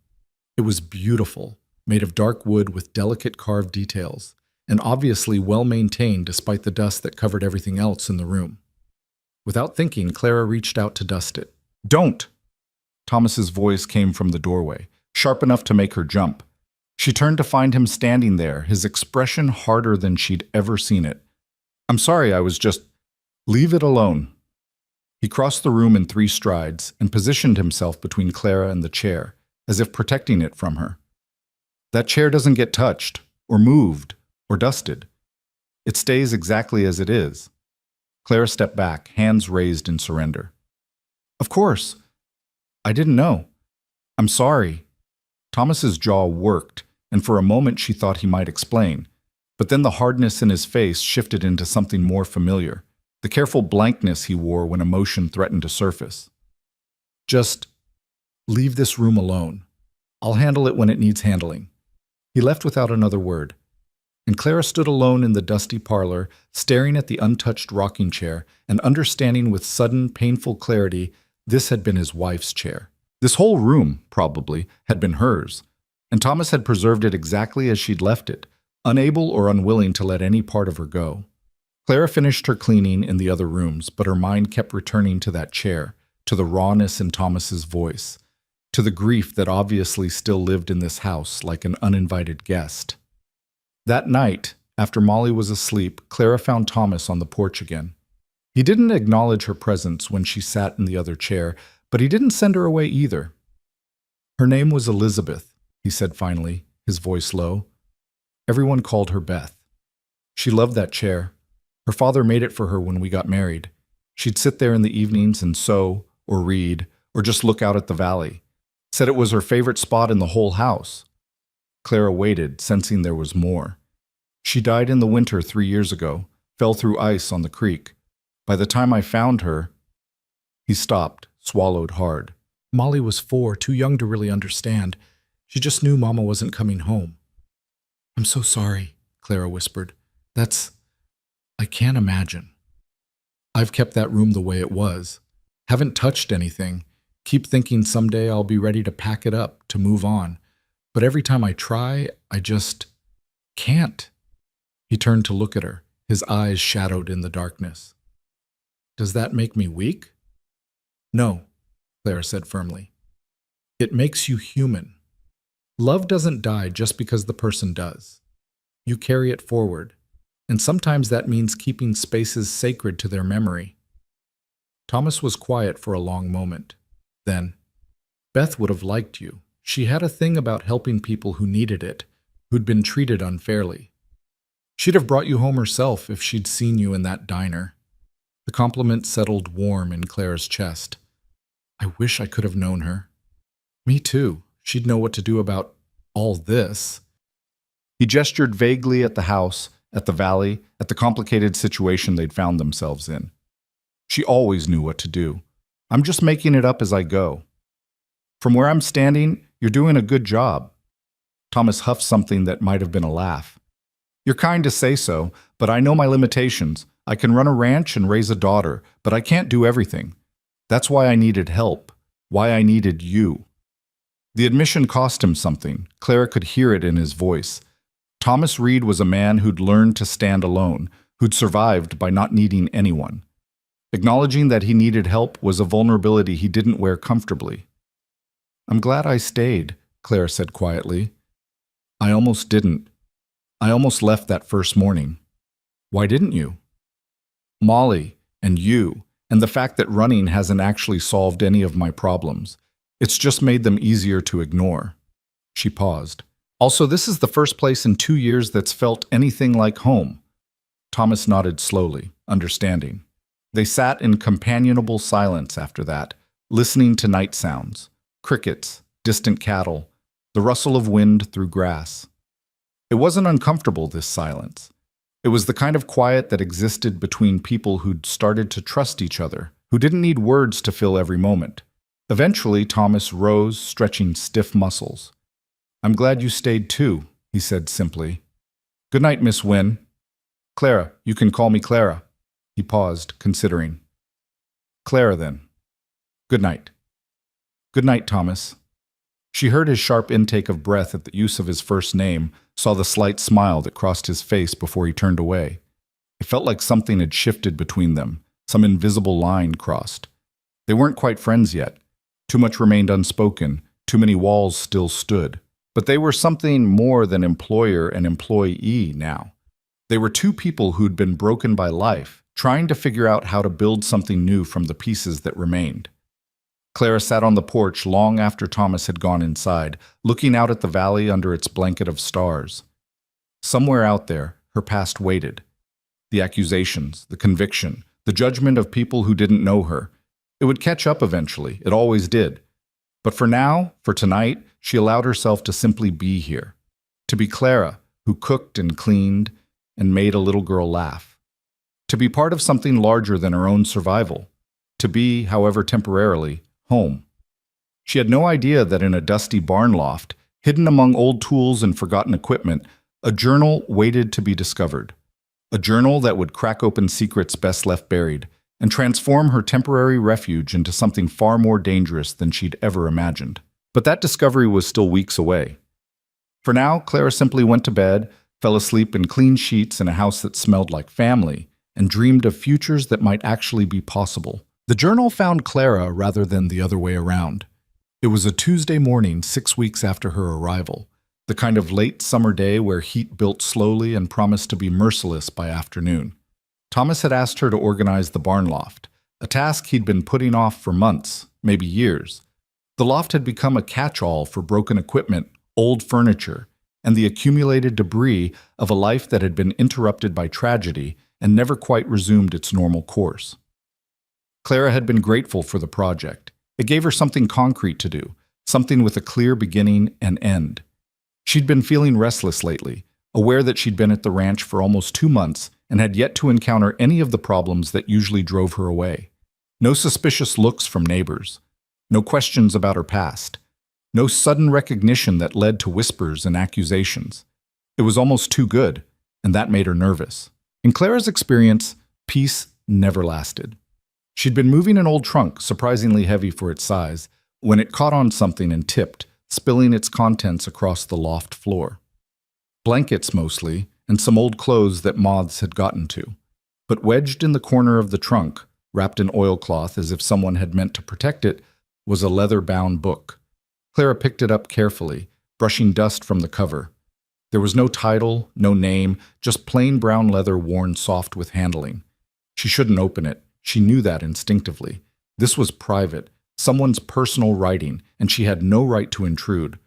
It was beautiful, made of dark wood with delicate carved details, and obviously well-maintained despite the dust that covered everything else in the room. Without thinking, Clara reached out to dust it. "Don't!" Thomas's voice came from the doorway, sharp enough to make her jump. She turned to find him standing there, his expression harder than she'd ever seen it. "I'm sorry, I was just... Leave it alone." He crossed the room in 3 strides and positioned himself between Clara and the chair, as if protecting it from her. "That chair doesn't get touched, or moved, or dusted. It stays exactly as it is." Clara stepped back, hands raised in surrender. "Of course. I didn't know. I'm sorry." Thomas's jaw worked, and for a moment she thought he might explain. But then the hardness in his face shifted into something more familiar, the careful blankness he wore when emotion threatened to surface. "Just leave this room alone. I'll handle it when it needs handling." He left without another word, and Clara stood alone in the dusty parlor, staring at the untouched rocking chair and understanding with sudden, painful clarity this had been his wife's chair. This whole room, probably, had been hers, and Thomas had preserved it exactly as she'd left it, unable or unwilling to let any part of her go. Clara finished her cleaning in the other rooms, but her mind kept returning to that chair, to the rawness in Thomas's voice, to the grief that obviously still lived in this house like an uninvited guest. That night, after Molly was asleep, Clara found Thomas on the porch again. He didn't acknowledge her presence when she sat in the other chair, but he didn't send her away either. "Her name was Elizabeth," he said finally, his voice low. "Everyone called her Beth. She loved that chair. Her father made it for her when we got married. She'd sit there in the evenings and sew, or read, or just look out at the valley. Said it was her favorite spot in the whole house." Clara waited, sensing there was more. "She died in the winter 3 years ago, fell through ice on the creek. By the time I found her..." He stopped, swallowed hard. "Molly was 4, too young to really understand. She just knew Mama wasn't coming home." "I'm so sorry," Clara whispered. I can't imagine. I've kept that room the way it was. Haven't touched anything. Keep thinking someday I'll be ready to pack it up, to move on. But every time I try, I just can't." He turned to look at her, his eyes shadowed in the darkness. "Does that make me weak?" "No," Clara said firmly. "It makes you human. Love doesn't die just because the person does. You carry it forward, and sometimes that means keeping spaces sacred to their memory." Thomas was quiet for a long moment. Then, "Beth would have liked you. She had a thing about helping people who needed it, who'd been treated unfairly. She'd have brought you home herself if she'd seen you in that diner." The compliment settled warm in Clara's chest. "I wish I could have known her." "Me too. She'd know what to do about all this." He gestured vaguely at the house, at the valley, at the complicated situation they'd found themselves in. She always knew what to do. I'm just making it up as I go. From where I'm standing, you're doing a good job. Thomas huffed something that might have been a laugh. You're kind to say so, but I know my limitations. I can run a ranch and raise a daughter, but I can't do everything. That's why I needed help, why I needed you. The admission cost him something. Clara could hear it in his voice. Thomas Reed was a man who'd learned to stand alone, who'd survived by not needing anyone. Acknowledging that he needed help was a vulnerability he didn't wear comfortably. I'm glad I stayed, Clara said quietly. I almost didn't. I almost left that first morning. Why didn't you? Molly, and you, and the fact that running hasn't actually solved any of my problems. It's just made them easier to ignore. She paused. Also, this is the first place in 2 years that's felt anything like home. Thomas nodded slowly, understanding. They sat in companionable silence after that, listening to night sounds, crickets, distant cattle, the rustle of wind through grass. It wasn't uncomfortable, this silence. It was the kind of quiet that existed between people who'd started to trust each other, who didn't need words to fill every moment. Eventually, Thomas rose, stretching stiff muscles. I'm glad you stayed too, he said simply. Good night, Miss Wynne. Clara, you can call me Clara. He paused, considering. Clara, then. Good night. Good night, Thomas. She heard his sharp intake of breath at the use of his first name, saw the slight smile that crossed his face before he turned away. It felt like something had shifted between them, some invisible line crossed. They weren't quite friends yet. Too much remained unspoken, too many walls still stood. But they were something more than employer and employee now. They were two people who'd been broken by life, trying to figure out how to build something new from the pieces that remained. Clara sat on the porch long after Thomas had gone inside, looking out at the valley under its blanket of stars. Somewhere out there, her past waited. The accusations, the conviction, the judgment of people who didn't know her. It would catch up eventually, it always did. But for now, for tonight, she allowed herself to simply be here. To be Clara, who cooked and cleaned and made a little girl laugh. To be part of something larger than her own survival. To be, however temporarily, home. She had no idea that in a dusty barn loft, hidden among old tools and forgotten equipment, a journal waited to be discovered. A journal that would crack open secrets best left buried, and transform her temporary refuge into something far more dangerous than she'd ever imagined. But that discovery was still weeks away. For now, Clara simply went to bed, fell asleep in clean sheets in a house that smelled like family, and dreamed of futures that might actually be possible. The journal found Clara rather than the other way around. It was a Tuesday morning 6 weeks after her arrival, the kind of late summer day where heat built slowly and promised to be merciless by afternoon. Thomas had asked her to organize the barn loft, a task he'd been putting off for months, maybe years. The loft had become a catch-all for broken equipment, old furniture, and the accumulated debris of a life that had been interrupted by tragedy and never quite resumed its normal course. Clara had been grateful for the project. It gave her something concrete to do, something with a clear beginning and end. She'd been feeling restless lately, aware that she'd been at the ranch for almost 2 months and had yet to encounter any of the problems that usually drove her away. No suspicious looks from neighbors. No questions about her past. No sudden recognition that led to whispers and accusations. It was almost too good, and that made her nervous. In Clara's experience, peace never lasted. She'd been moving an old trunk, surprisingly heavy for its size, when it caught on something and tipped, spilling its contents across the loft floor. Blankets mostly, and some old clothes that moths had gotten to. But wedged in the corner of the trunk, wrapped in oilcloth as if someone had meant to protect it, was a leather-bound book. Clara picked it up carefully, brushing dust from the cover. There was no title, no name, just plain brown leather worn soft with handling. She shouldn't open it. She knew that instinctively. This was private, someone's personal writing, and she had no right to intrude.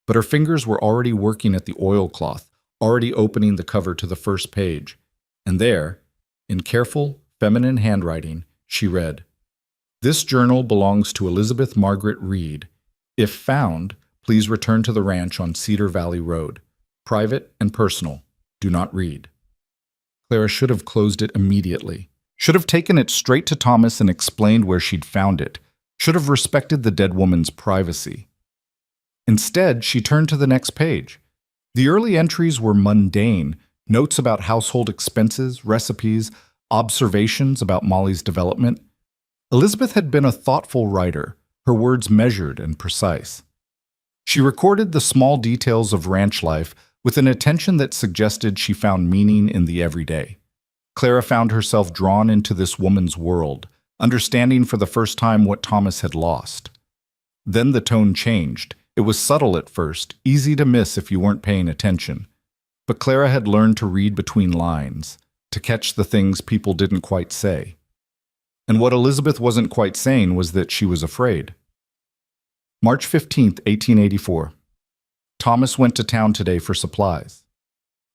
But her fingers were already working at the oilcloth, already opening the cover to the first page. And there, in careful, feminine handwriting, she read, "This journal belongs to Elizabeth Margaret Reed. If found, please return to the ranch on Cedar Valley Road. Private and personal. Do not read. Clara should have closed it immediately. Should have taken it straight to Thomas and explained where she'd found it. Should have respected the dead woman's privacy. Instead, she turned to the next page. The early entries were mundane, notes about household expenses, recipes, observations about Molly's development. Elizabeth had been a thoughtful writer, her words measured and precise. She recorded the small details of ranch life with an attention that suggested she found meaning in the everyday. Clara found herself drawn into this woman's world, understanding for the first time what Thomas had lost. Then the tone changed. It was subtle at first, easy to miss if you weren't paying attention. But Clara had learned to read between lines, to catch the things people didn't quite say. And what Elizabeth wasn't quite saying was that she was afraid. March 15th, 1884. Thomas went to town today for supplies.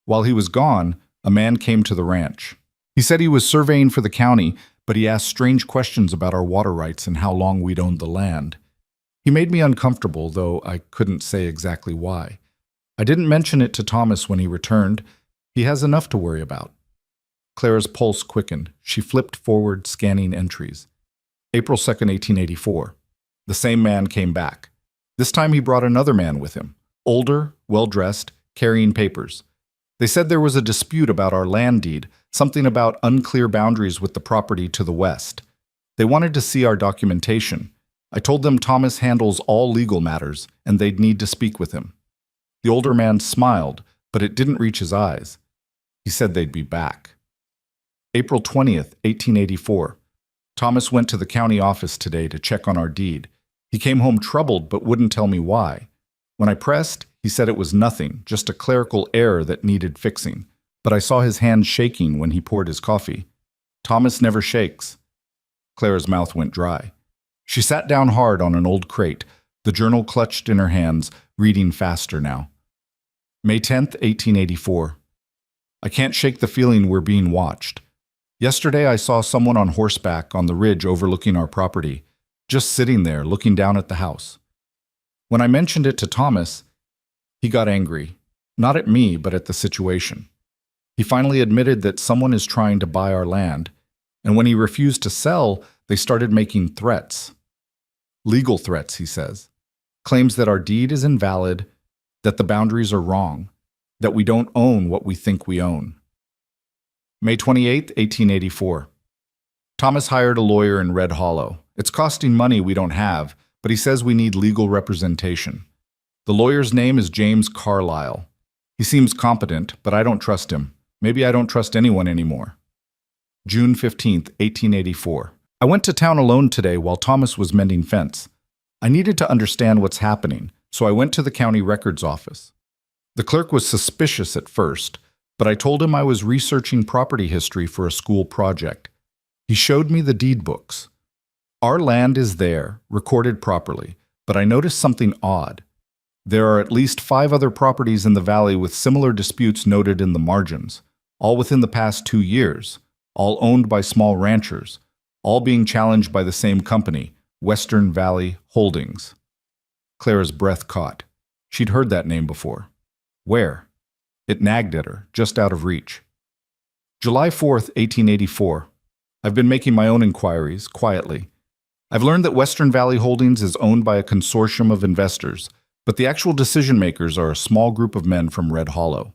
While he was gone, a man came to the ranch. He said he was surveying for the county, but he asked strange questions about our water rights and how long we'd owned the land. He made me uncomfortable, though I couldn't say exactly why. I didn't mention it to Thomas when he returned. He has enough to worry about. Clara's pulse quickened. She flipped forward, scanning entries. April 2nd, 1884. The same man came back. This time he brought another man with him. Older, well-dressed, carrying papers. They said there was a dispute about our land deed, something about unclear boundaries with the property to the west. They wanted to see our documentation. I told them Thomas handles all legal matters, and they'd need to speak with him. The older man smiled, but it didn't reach his eyes. He said they'd be back. April 20th, 1884. Thomas went to the county office today to check on our deed. He came home troubled but wouldn't tell me why. When I pressed, he said it was nothing, just a clerical error that needed fixing. But I saw his hand shaking when he poured his coffee. Thomas never shakes. Clara's mouth went dry. She sat down hard on an old crate, the journal clutched in her hands, reading faster now. May 10th, 1884. I can't shake the feeling we're being watched. Yesterday I saw someone on horseback on the ridge overlooking our property, just sitting there looking down at the house. When I mentioned it to Thomas, he got angry, not at me, but at the situation. He finally admitted that someone is trying to buy our land, and when he refused to sell, they started making threats. Legal threats, he says. Claims that our deed is invalid, that the boundaries are wrong, that we don't own what we think we own. May 28, 1884. Thomas hired a lawyer in Red Hollow. It's costing money we don't have, but he says we need legal representation. The lawyer's name is James Carlyle. He seems competent, but I don't trust him. Maybe I don't trust anyone anymore. June 15th, 1884. I went to town alone today while Thomas was mending fence. I needed to understand what's happening, so I went to the county records office. The clerk was suspicious at first, but I told him I was researching property history for a school project. He showed me the deed books. Our land is there, recorded properly, but I noticed something odd. There are at least 5 other properties in the valley with similar disputes noted in the margins, all within the past 2 years, all owned by small ranchers, all being challenged by the same company, Western Valley Holdings. Clara's breath caught. She'd heard that name before. Where? It nagged at her, just out of reach. July 4th, 1884. I've been making my own inquiries, quietly. I've learned that Western Valley Holdings is owned by a consortium of investors, but the actual decision-makers are a small group of men from Red Hollow.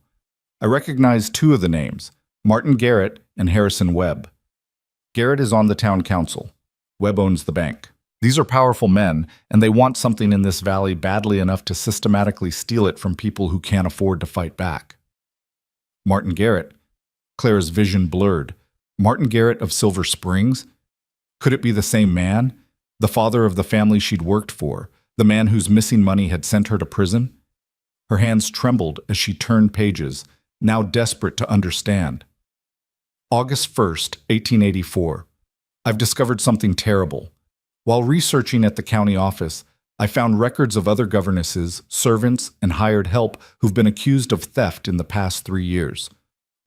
I recognize 2 of the names, Martin Garrett and Harrison Webb. Garrett is on the town council. Webb owns the bank. These are powerful men, and they want something in this valley badly enough to systematically steal it from people who can't afford to fight back. Martin Garrett. Clara's vision blurred. Martin Garrett of Silver Springs? Could it be the same man? The father of the family she'd worked for, the man whose missing money had sent her to prison? Her hands trembled as she turned pages, now desperate to understand. August 1st, 1884. I've discovered something terrible. While researching at the county office, I found records of other governesses, servants, and hired help who've been accused of theft in the past 3 years.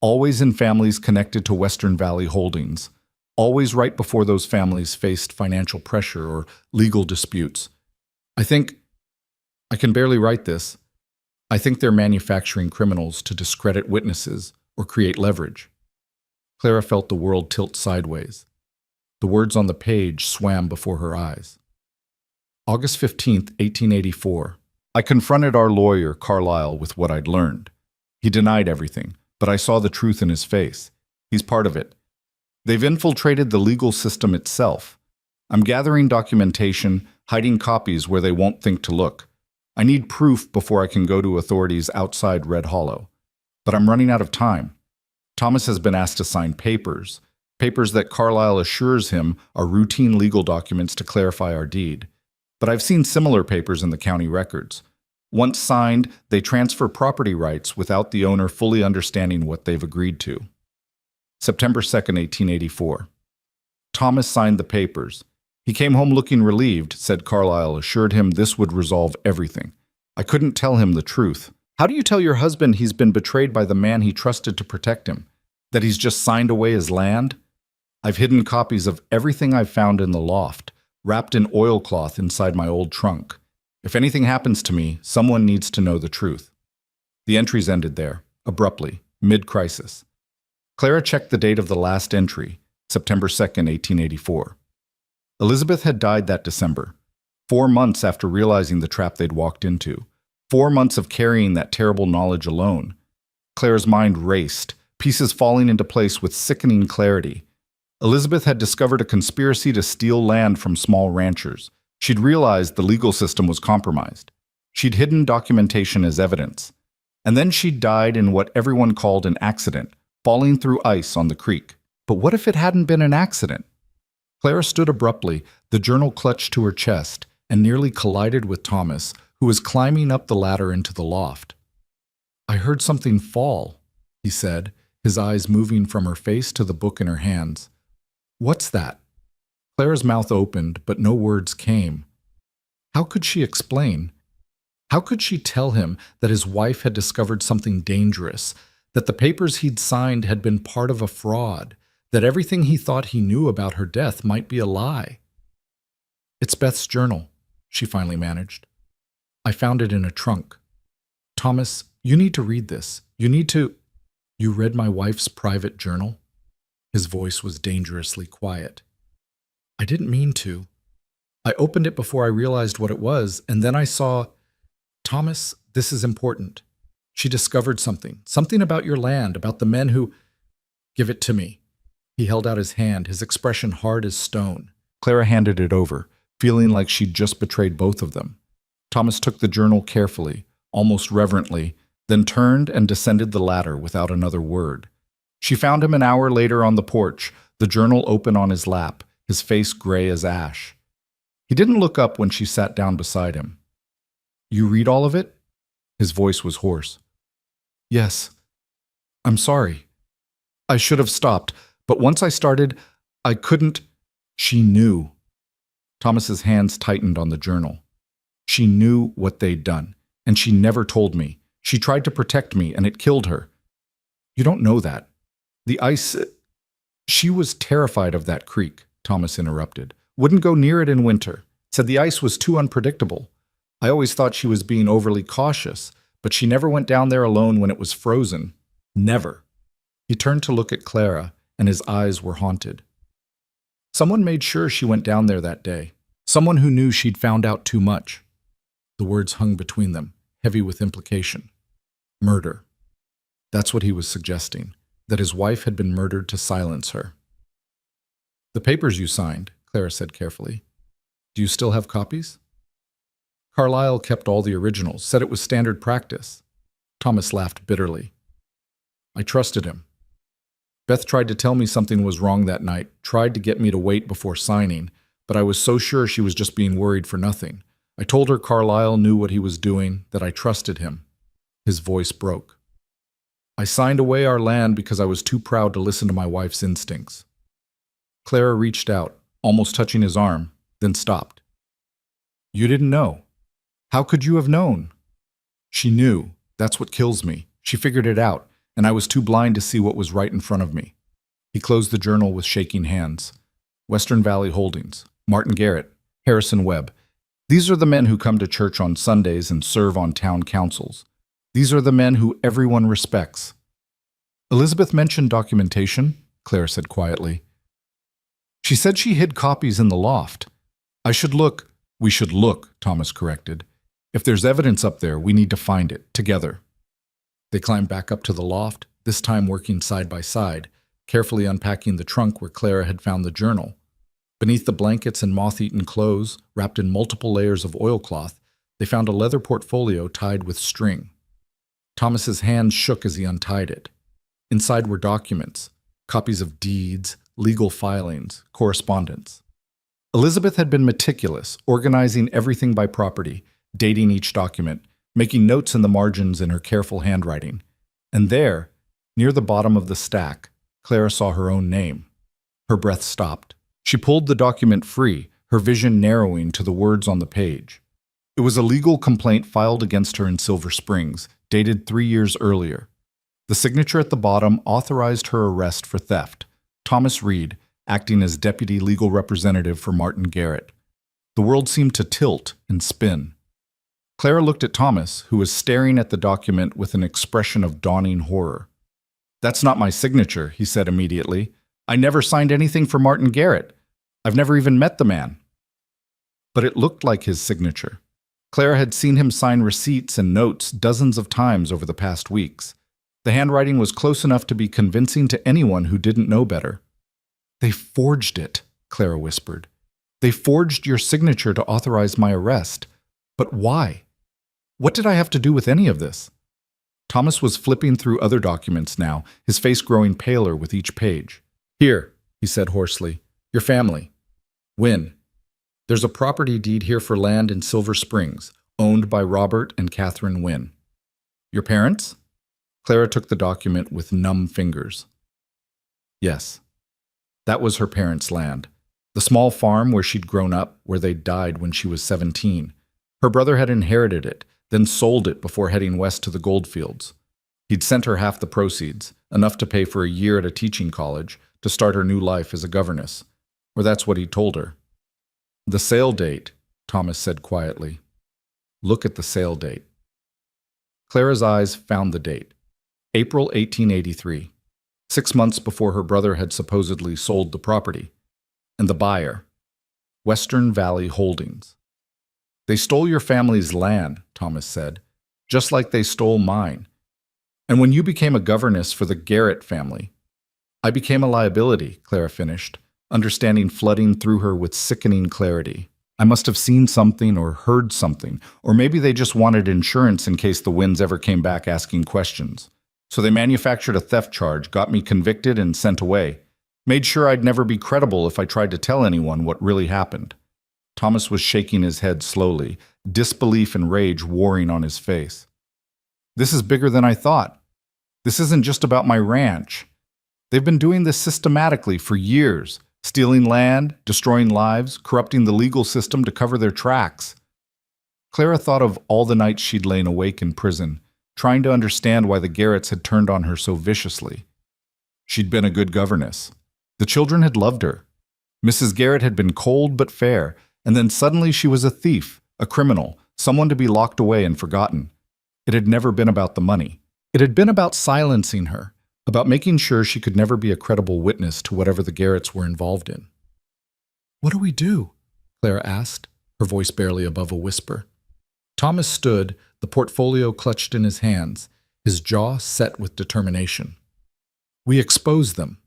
Always in families connected to Western Valley Holdings. Always right before those families faced financial pressure or legal disputes. I think I can barely write this. I think they're manufacturing criminals to discredit witnesses or create leverage. Clara felt the world tilt sideways. The words on the page swam before her eyes. August 15th, 1884. I confronted our lawyer, Carlyle, with what I'd learned. He denied everything, but I saw the truth in his face. He's part of it. They've infiltrated the legal system itself. I'm gathering documentation, hiding copies where they won't think to look. I need proof before I can go to authorities outside Red Hollow. But I'm running out of time. Thomas has been asked to sign papers that Carlyle assures him are routine legal documents to clarify our deed. But I've seen similar papers in the county records. Once signed, they transfer property rights without the owner fully understanding what they've agreed to. September 2nd, 1884. Thomas signed the papers. He came home looking relieved, said Carlyle assured him this would resolve everything. I couldn't tell him the truth. How do you tell your husband he's been betrayed by the man he trusted to protect him? That he's just signed away his land? I've hidden copies of everything I've found in the loft, wrapped in oilcloth inside my old trunk. If anything happens to me, someone needs to know the truth. The entries ended there, abruptly, mid-crisis. Clara checked the date of the last entry, September 2nd, 1884. Elizabeth had died that December, 4 months after realizing the trap they'd walked into, 4 months of carrying that terrible knowledge alone. Clara's mind raced, pieces falling into place with sickening clarity. Elizabeth had discovered a conspiracy to steal land from small ranchers. She'd realized the legal system was compromised. She'd hidden documentation as evidence. And then she'd died in what everyone called an accident, falling through ice on the creek. But what if it hadn't been an accident? Clara stood abruptly, the journal clutched to her chest, and nearly collided with Thomas, who was climbing up the ladder into the loft. I heard something fall, he said, his eyes moving from her face to the book in her hands. What's that? Clara's mouth opened, but no words came. How could she explain? How could she tell him that his wife had discovered something dangerous, that the papers he'd signed had been part of a fraud, that everything he thought he knew about her death might be a lie? It's Beth's journal, she finally managed. I found it in a trunk. Thomas, you need to read this. You need to... You read my wife's private journal? His voice was dangerously quiet. I didn't mean to. I opened it before I realized what it was, and then I saw... Thomas, this is important. She discovered something about your land, about the men who... Give it to me. He held out his hand, his expression hard as stone. Clara handed it over, feeling like she'd just betrayed both of them. Thomas took the journal carefully, almost reverently, then turned and descended the ladder without another word. She found him an hour later on the porch, the journal open on his lap, his face gray as ash. He didn't look up when she sat down beside him. You read all of it? His voice was hoarse. Yes. I'm sorry. I should have stopped, but once I started, I couldn't. She knew. Thomas's hands tightened on the journal. She knew what they'd done, and she never told me. She tried to protect me, and it killed her. You don't know that. The ice... She was terrified of that creek, Thomas interrupted. Wouldn't go near it in winter. Said the ice was too unpredictable. I always thought she was being overly cautious, but she never went down there alone when it was frozen. Never. He turned to look at Clara, and his eyes were haunted. Someone made sure she went down there that day. Someone who knew she'd found out too much. The words hung between them, heavy with implication. Murder. That's what he was suggesting, that his wife had been murdered to silence her. The papers you signed, Clara said carefully. Do you still have copies? Carlyle kept all the originals, said it was standard practice. Thomas laughed bitterly. I trusted him. Beth tried to tell me something was wrong that night, tried to get me to wait before signing, but I was so sure she was just being worried for nothing. I told her Carlyle knew what he was doing, that I trusted him. His voice broke. I signed away our land because I was too proud to listen to my wife's instincts. Clara reached out, almost touching his arm, then stopped. You didn't know. How could you have known? She knew. That's what kills me. She figured it out, and I was too blind to see what was right in front of me. He closed the journal with shaking hands. Western Valley Holdings, Martin Garrett, Harrison Webb. These are the men who come to church on Sundays and serve on town councils. These are the men who everyone respects. Elizabeth mentioned documentation, Claire said quietly. She said she hid copies in the loft. We should look, Thomas corrected. If there's evidence up there, we need to find it, together. They climbed back up to the loft, this time working side by side, carefully unpacking the trunk where Clara had found the journal. Beneath the blankets and moth-eaten clothes, wrapped in multiple layers of oilcloth, they found a leather portfolio tied with string. Thomas's hands shook as he untied it. Inside were documents, copies of deeds, legal filings, correspondence. Elizabeth had been meticulous, organizing everything by property, dating each document, making notes in the margins in her careful handwriting. And there, near the bottom of the stack, Clara saw her own name. Her breath stopped. She pulled the document free, her vision narrowing to the words on the page. It was a legal complaint filed against her in Silver Springs, dated 3 years earlier. The signature at the bottom authorized her arrest for theft. Thomas Reed, acting as deputy legal representative for Martin Garrett. The world seemed to tilt and spin. Clara looked at Thomas, who was staring at the document with an expression of dawning horror. "That's not my signature," he said immediately. "I never signed anything for Martin Garrett. I've never even met the man." But it looked like his signature. Clara had seen him sign receipts and notes dozens of times over the past weeks. The handwriting was close enough to be convincing to anyone who didn't know better. "They forged it," Clara whispered. "They forged your signature to authorize my arrest. But why? What did I have to do with any of this?" Thomas was flipping through other documents now, his face growing paler with each page. "Here," he said hoarsely, "your family. Wynn. There's a property deed here for land in Silver Springs, owned by Robert and Catherine Wynn. Your parents?" Clara took the document with numb fingers. Yes. That was her parents' land. The small farm where she'd grown up, where they'd died when she was 17. Her brother had inherited it, then sold it before heading west to the goldfields. He'd sent her half the proceeds, enough to pay for a year at a teaching college, to start her new life as a governess. Or that's what he'd told her. "The sale date," Thomas said quietly. "Look at the sale date." Clara's eyes found the date. April 1883, 6 months before her brother had supposedly sold the property. And the buyer, Western Valley Holdings. "They stole your family's land," Thomas said, "just like they stole mine. And when you became a governess for the Garrett family, I became a liability," Clara finished, understanding flooding through her with sickening clarity. "I must have seen something or heard something, or maybe they just wanted insurance in case the Winds ever came back asking questions. So they manufactured a theft charge, got me convicted and sent away. Made sure I'd never be credible if I tried to tell anyone what really happened." Thomas was shaking his head slowly, disbelief and rage warring on his face. "This is bigger than I thought. This isn't just about my ranch. They've been doing this systematically for years, stealing land, destroying lives, corrupting the legal system to cover their tracks." Clara thought of all the nights she'd lain awake in prison, trying to understand why the Garretts had turned on her so viciously. She'd been a good governess. The children had loved her. Mrs. Garrett had been cold but fair, and then suddenly she was a thief, a criminal, someone to be locked away and forgotten. It had never been about the money. It had been about silencing her, about making sure she could never be a credible witness to whatever the Garretts were involved in. "What do we do?" Clara asked, her voice barely above a whisper. Thomas stood, the portfolio clutched in his hands, his jaw set with determination. "We expose them.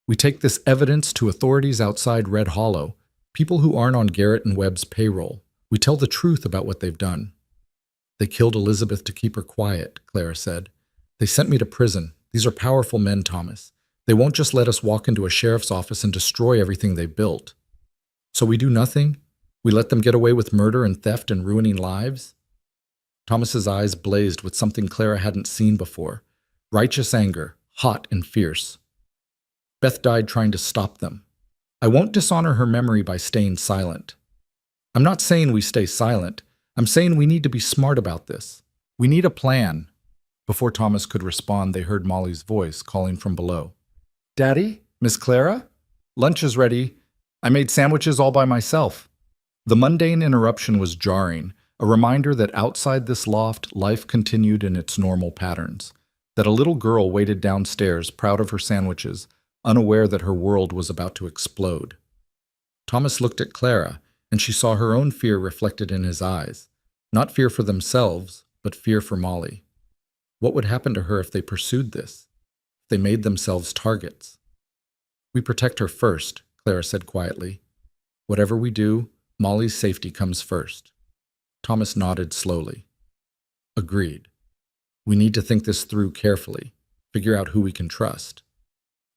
We take this evidence to authorities outside Red Hollow, people who aren't on Garrett and Webb's payroll. We tell the truth about what they've done." "They killed Elizabeth to keep her quiet," Clara said. "They sent me to prison. These are powerful men, Thomas. They won't just let us walk into a sheriff's office and destroy everything they built. So we do nothing? We let them get away with murder and theft and ruining lives?" Thomas's eyes blazed with something Clara hadn't seen before. Righteous anger, hot and fierce. "Beth died trying to stop them. I won't dishonor her memory by staying silent. I'm not saying we stay silent. I'm saying we need to be smart about this. We need a plan." Before Thomas could respond, they heard Molly's voice calling from below. "Daddy? Miss Clara? Lunch is ready. I made sandwiches all by myself." The mundane interruption was jarring, a reminder that outside this loft, life continued in its normal patterns, that a little girl waited downstairs, proud of her sandwiches, unaware that her world was about to explode. Thomas looked at Clara, and she saw her own fear reflected in his eyes. Not fear for themselves, but fear for Molly. What would happen to her if they pursued this? If they made themselves targets? "We protect her first," Clara said quietly. "Whatever we do, Molly's safety comes first." Thomas nodded slowly. "Agreed. We need to think this through carefully, figure out who we can trust."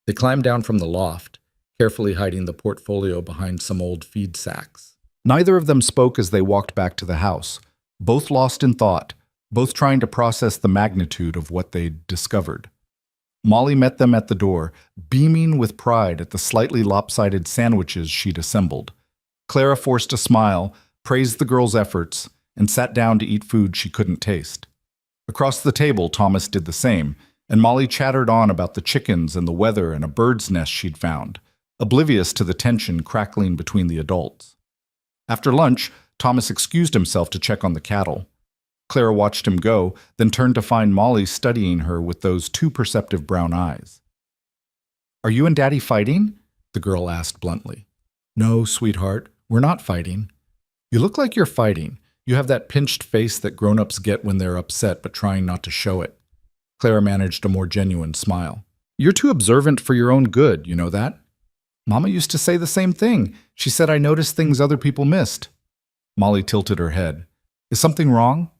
They climbed down from the loft, carefully hiding the portfolio behind some old feed sacks. Neither of them spoke as they walked back to the house, both lost in thought, both trying to process the magnitude of what they'd discovered. Molly met them at the door, beaming with pride at the slightly lopsided sandwiches she'd assembled. Clara forced a smile, praised the girl's efforts, and sat down to eat food she couldn't taste. Across the table, Thomas did the same, and Molly chattered on about the chickens and the weather and a bird's nest she'd found, oblivious to the tension crackling between the adults. After lunch, Thomas excused himself to check on the cattle. Clara watched him go, then turned to find Molly studying her with those too perceptive brown eyes. "Are you and Daddy fighting?" the girl asked bluntly. "No, sweetheart, we're not fighting." "You look like you're fighting. You have that pinched face that grown-ups get when they're upset but trying not to show it." Clara managed a more genuine smile. "You're too observant for your own good, you know that?" "Mama used to say the same thing. She said I noticed things other people missed." Molly tilted her head. "Is something wrong?"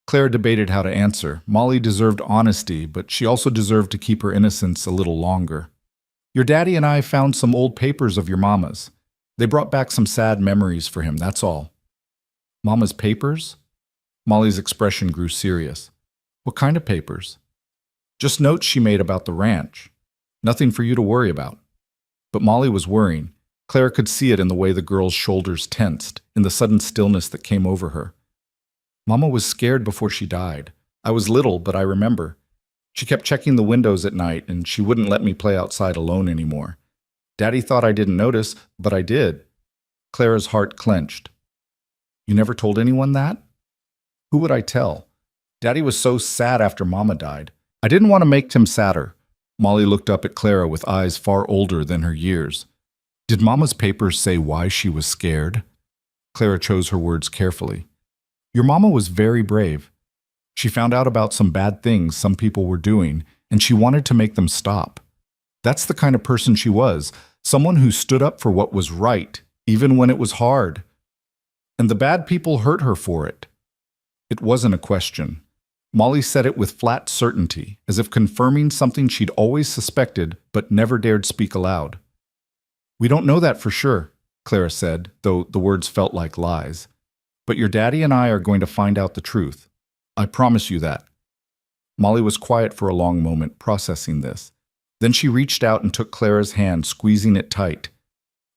Clara debated how to answer. Molly deserved honesty, but she also deserved to keep her innocence a little longer. "Your daddy and I found some old papers of your mama's. They brought back some sad memories for him, that's all." "Mama's papers?" Molly's expression grew serious. "What kind of papers?" "Just notes she made about the ranch. Nothing for you to worry about." But Molly was worrying. Clara could see it in the way the girl's shoulders tensed, in the sudden stillness that came over her. "Mama was scared before she died. I was little, but I remember. She kept checking the windows at night, and she wouldn't let me play outside alone anymore. Daddy thought I didn't notice, but I did." Clara's heart clenched. "You never told anyone that?" "Who would I tell? Daddy was so sad after Mama died. I didn't want to make him sadder." Molly looked up at Clara with eyes far older than her years. "Did Mama's papers say why she was scared?" Clara chose her words carefully. "Your mama was very brave. She found out about some bad things some people were doing, and she wanted to make them stop. That's the kind of person she was, someone who stood up for what was right, even when it was hard. And the bad people hurt her for it." It wasn't a question. Molly said it with flat certainty, as if confirming something she'd always suspected but never dared speak aloud. "We don't know that for sure," Clara said, though the words felt like lies. "But your daddy and I are going to find out the truth. I promise you that." Molly was quiet for a long moment, processing this. Then she reached out and took Clara's hand, squeezing it tight.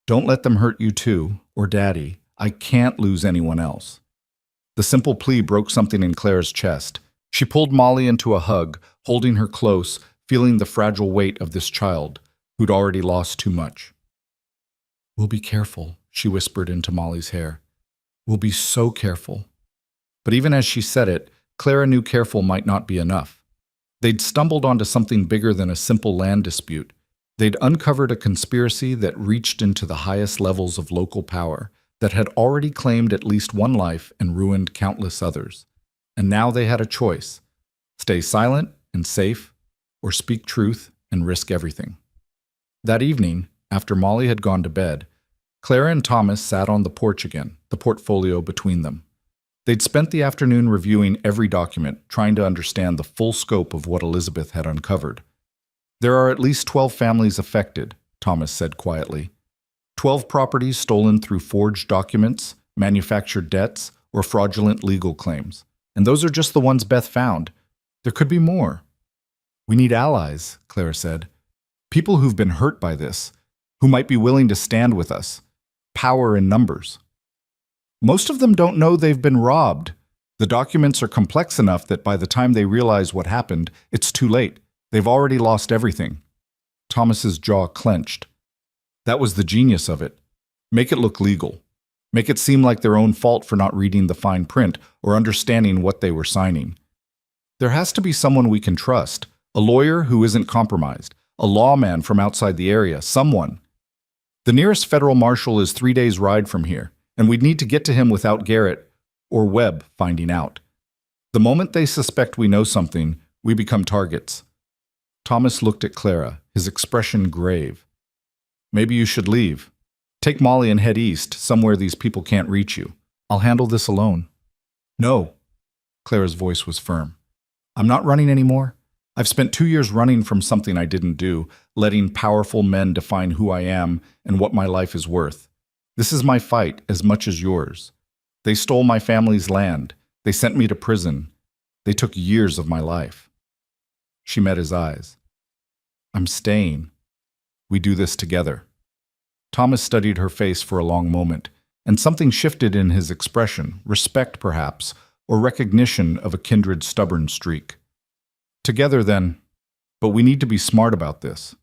"Don't let them hurt you too, or Daddy. I can't lose anyone else." The simple plea broke something in Clara's chest. She pulled Molly into a hug, holding her close, feeling the fragile weight of this child, who'd already lost too much. "We'll be careful," she whispered into Molly's hair. "We'll be so careful." But even as she said it, Clara knew careful might not be enough. They'd stumbled onto something bigger than a simple land dispute. They'd uncovered a conspiracy that reached into the highest levels of local power, that had already claimed at least one life and ruined countless others. And now they had a choice: stay silent and safe, or speak truth and risk everything. That evening, after Molly had gone to bed, Clara and Thomas sat on the porch again, the portfolio between them. They'd spent the afternoon reviewing every document, trying to understand the full scope of what Elizabeth had uncovered. "There are at least 12 families affected," Thomas said quietly. 12 properties stolen through forged documents, manufactured debts, or fraudulent legal claims. And those are just the ones Beth found. There could be more. "We need allies," Clara said. "People who've been hurt by this, who might be willing to stand with us. Power in numbers." "Most of them don't know they've been robbed. The documents are complex enough that by the time they realize what happened, it's too late. They've already lost everything." Thomas's jaw clenched. That was the genius of it. Make it look legal. make it seem like their own fault for not reading the fine print or understanding what they were signing. There has to be someone we can trust, a lawyer who isn't compromised, a lawman from outside the area, someone. The nearest federal marshal is 3 days' ride from here, and we'd need to get to him without Garrett or Webb finding out. The moment they suspect we know something, we become targets. Thomas looked at Clara, his expression grave. Maybe you should leave. Take Molly and head east, somewhere these people can't reach you. I'll handle this alone. No. Clara's voice was firm. I'm not running anymore. I've spent 2 years running from something I didn't do, letting powerful men define who I am and what my life is worth. This is my fight as much as yours. They stole my family's land. They sent me to prison. They took years of my life. She met his eyes. I'm staying. We do this together. Thomas studied her face for a long moment, and something shifted in his expression, respect perhaps, or recognition of a kindred stubborn streak. Together then, but we need to be smart about this.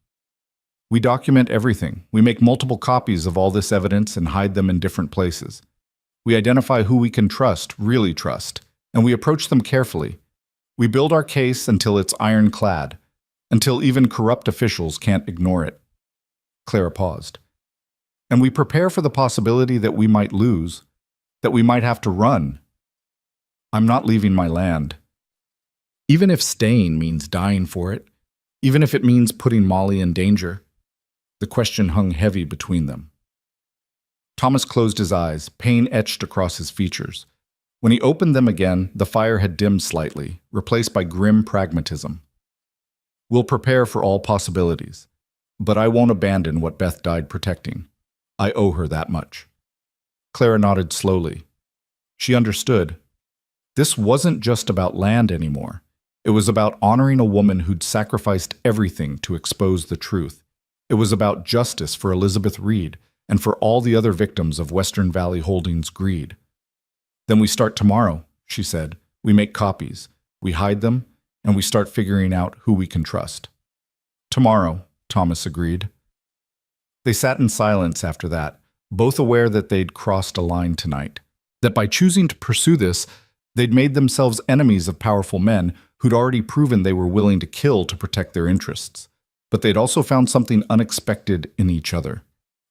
We document everything. We make multiple copies of all this evidence and hide them in different places. We identify who we can trust, really trust, and we approach them carefully. We build our case until it's ironclad, until even corrupt officials can't ignore it. Clara paused. And we prepare for the possibility that we might lose, that we might have to run. I'm not leaving my land. Even if staying means dying for it, even if it means putting Molly in danger. The question hung heavy between them. Thomas closed his eyes, pain etched across his features. When he opened them again, the fire had dimmed slightly, replaced by grim pragmatism. We'll prepare for all possibilities, but I won't abandon what Beth died protecting. I owe her that much. Clara nodded slowly. She understood. This wasn't just about land anymore. It was about honoring a woman who'd sacrificed everything to expose the truth. It was about justice for Elizabeth Reed and for all the other victims of Western Valley Holdings' greed. Then we start tomorrow, she said. We make copies, we hide them, and we start figuring out who we can trust. Tomorrow, Thomas agreed. They sat in silence after that, both aware that they'd crossed a line tonight, that by choosing to pursue this, they'd made themselves enemies of powerful men who'd already proven they were willing to kill to protect their interests. But they'd also found something unexpected in each other.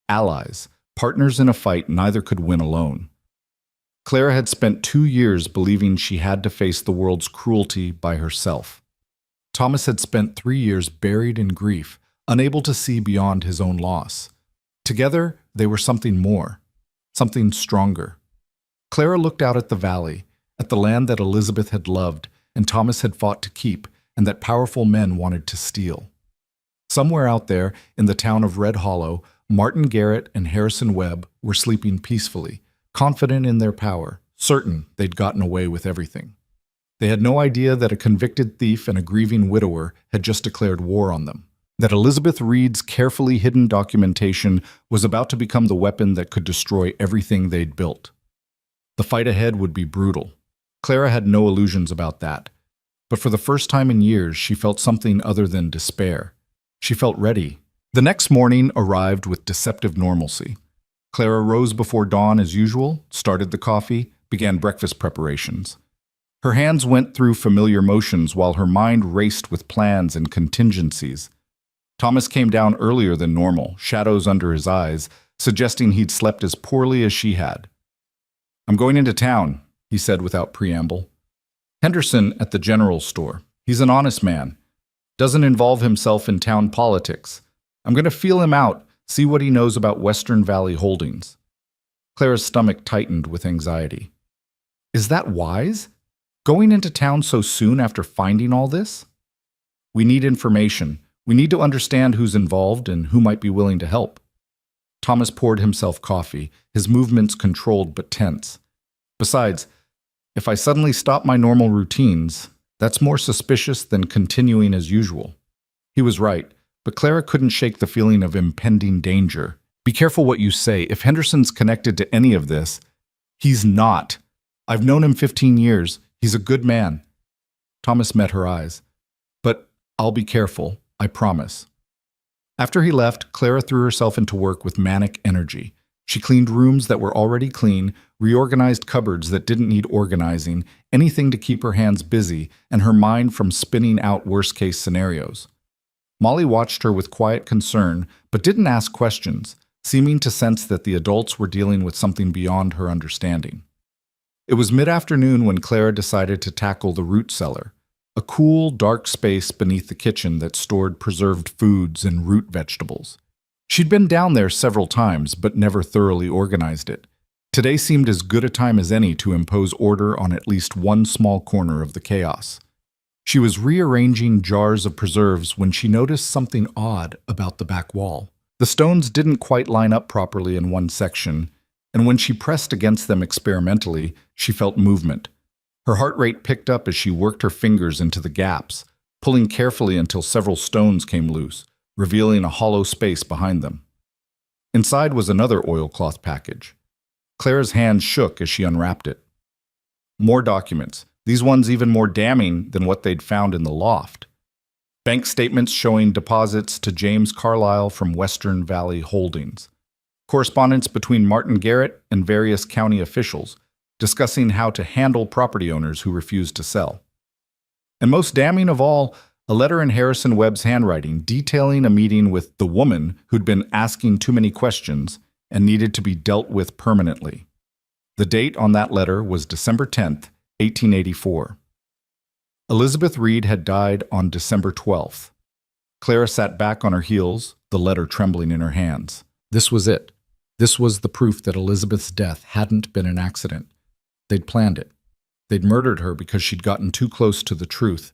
Allies, partners in a fight neither could win alone. Clara had spent 2 years believing she had to face the world's cruelty by herself. Thomas had spent 3 years buried in grief, unable to see beyond his own loss. Together, they were something more, something stronger. Clara looked out at the valley, at the land that Elizabeth had loved and Thomas had fought to keep, and that powerful men wanted to steal. Somewhere out there, in the town of Red Hollow, Martin Garrett and Harrison Webb were sleeping peacefully, confident in their power, certain they'd gotten away with everything. They had no idea that a convicted thief and a grieving widower had just declared war on them, that Elizabeth Reed's carefully hidden documentation was about to become the weapon that could destroy everything they'd built. The fight ahead would be brutal. Clara had no illusions about that, but for the first time in years she felt something other than despair. She felt ready. The next morning arrived with deceptive normalcy. Clara rose before dawn as usual, started the coffee, began breakfast preparations. Her hands went through familiar motions while her mind raced with plans and contingencies. Thomas came down earlier than normal, shadows under his eyes, suggesting he'd slept as poorly as she had. I'm going into town, he said without preamble. Henderson at the general store. He's an honest man. Doesn't involve himself in town politics. I'm going to feel him out, see what he knows about Western Valley Holdings. Clara's stomach tightened with anxiety. Is that wise? Going into town so soon after finding all this? We need information. We need to understand who's involved and who might be willing to help. Thomas poured himself coffee, his movements controlled but tense. Besides, if I suddenly stop my normal routines, that's more suspicious than continuing as usual. He was right, but Clara couldn't shake the feeling of impending danger. Be careful what you say. If Henderson's connected to any of this, he's not. I've known him 15 years. He's a good man. Thomas met her eyes. But I'll be careful, I promise. After he left, Clara threw herself into work with manic energy. She cleaned rooms that were already clean, reorganized cupboards that didn't need organizing, anything to keep her hands busy and her mind from spinning out worst-case scenarios. Molly watched her with quiet concern, but didn't ask questions, seeming to sense that the adults were dealing with something beyond her understanding. It was mid-afternoon when Clara decided to tackle the root cellar, a cool, dark space beneath the kitchen that stored preserved foods and root vegetables. She'd been down there several times, but never thoroughly organized it. Today seemed as good a time as any to impose order on at least one small corner of the chaos. She was rearranging jars of preserves when she noticed something odd about the back wall. The stones didn't quite line up properly in one section, and when she pressed against them experimentally, she felt movement. Her heart rate picked up as she worked her fingers into the gaps, pulling carefully until several stones came loose, revealing a hollow space behind them. Inside was another oilcloth package. Clara's hand shook as she unwrapped it. More documents, these ones even more damning than what they'd found in the loft. Bank statements showing deposits to James Carlisle from Western Valley Holdings. Correspondence between Martin Garrett and various county officials, discussing how to handle property owners who refused to sell. And most damning of all, a letter in Harrison Webb's handwriting detailing a meeting with the woman who'd been asking too many questions and needed to be dealt with permanently. The date on that letter was December 10th, 1884. Elizabeth Reed had died on December 12th. Clara sat back on her heels, the letter trembling in her hands. This was it. This was the proof that Elizabeth's death hadn't been an accident. They'd planned it. They'd murdered her because she'd gotten too close to the truth.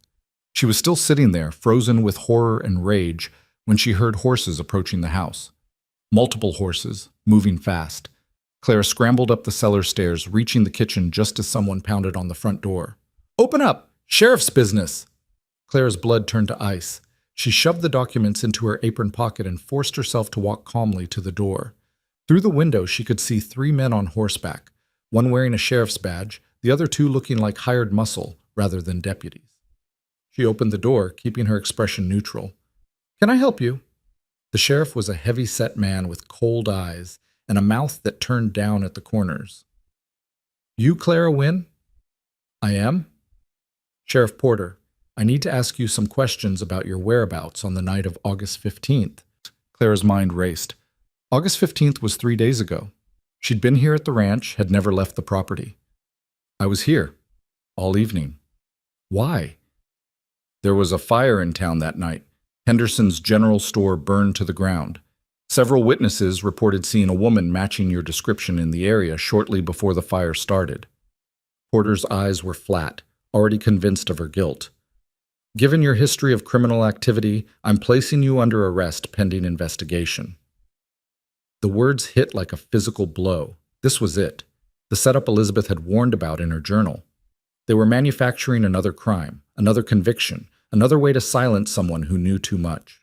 She was still sitting there, frozen with horror and rage, when she heard horses approaching the house. Multiple horses, moving fast. Clara scrambled up the cellar stairs, reaching the kitchen just as someone pounded on the front door. "Open up! Sheriff's business!" Clara's blood turned to ice. She shoved the documents into her apron pocket and forced herself to walk calmly to the door. Through the window, she could see 3 men on horseback, one wearing a sheriff's badge, the other 2 looking like hired muscle rather than deputies. She opened the door, keeping her expression neutral. "Can I help you?" The sheriff was a heavy-set man with cold eyes and a mouth that turned down at the corners. "You Clara Wynne?" "I am." "Sheriff Porter, I need to ask you some questions about your whereabouts on the night of August 15th. Clara's mind raced. August 15th was 3 days ago. She'd been here at the ranch, had never left the property. "I was here. All evening." "Why?" "There was a fire in town that night. Henderson's general store burned to the ground. Several witnesses reported seeing a woman matching your description in the area shortly before the fire started." Porter's eyes were flat, already convinced of her guilt. "Given your history of criminal activity, I'm placing you under arrest pending investigation." The words hit like a physical blow. This was it. The setup Elizabeth had warned about in her journal. They were manufacturing another crime, another conviction, another way to silence someone who knew too much.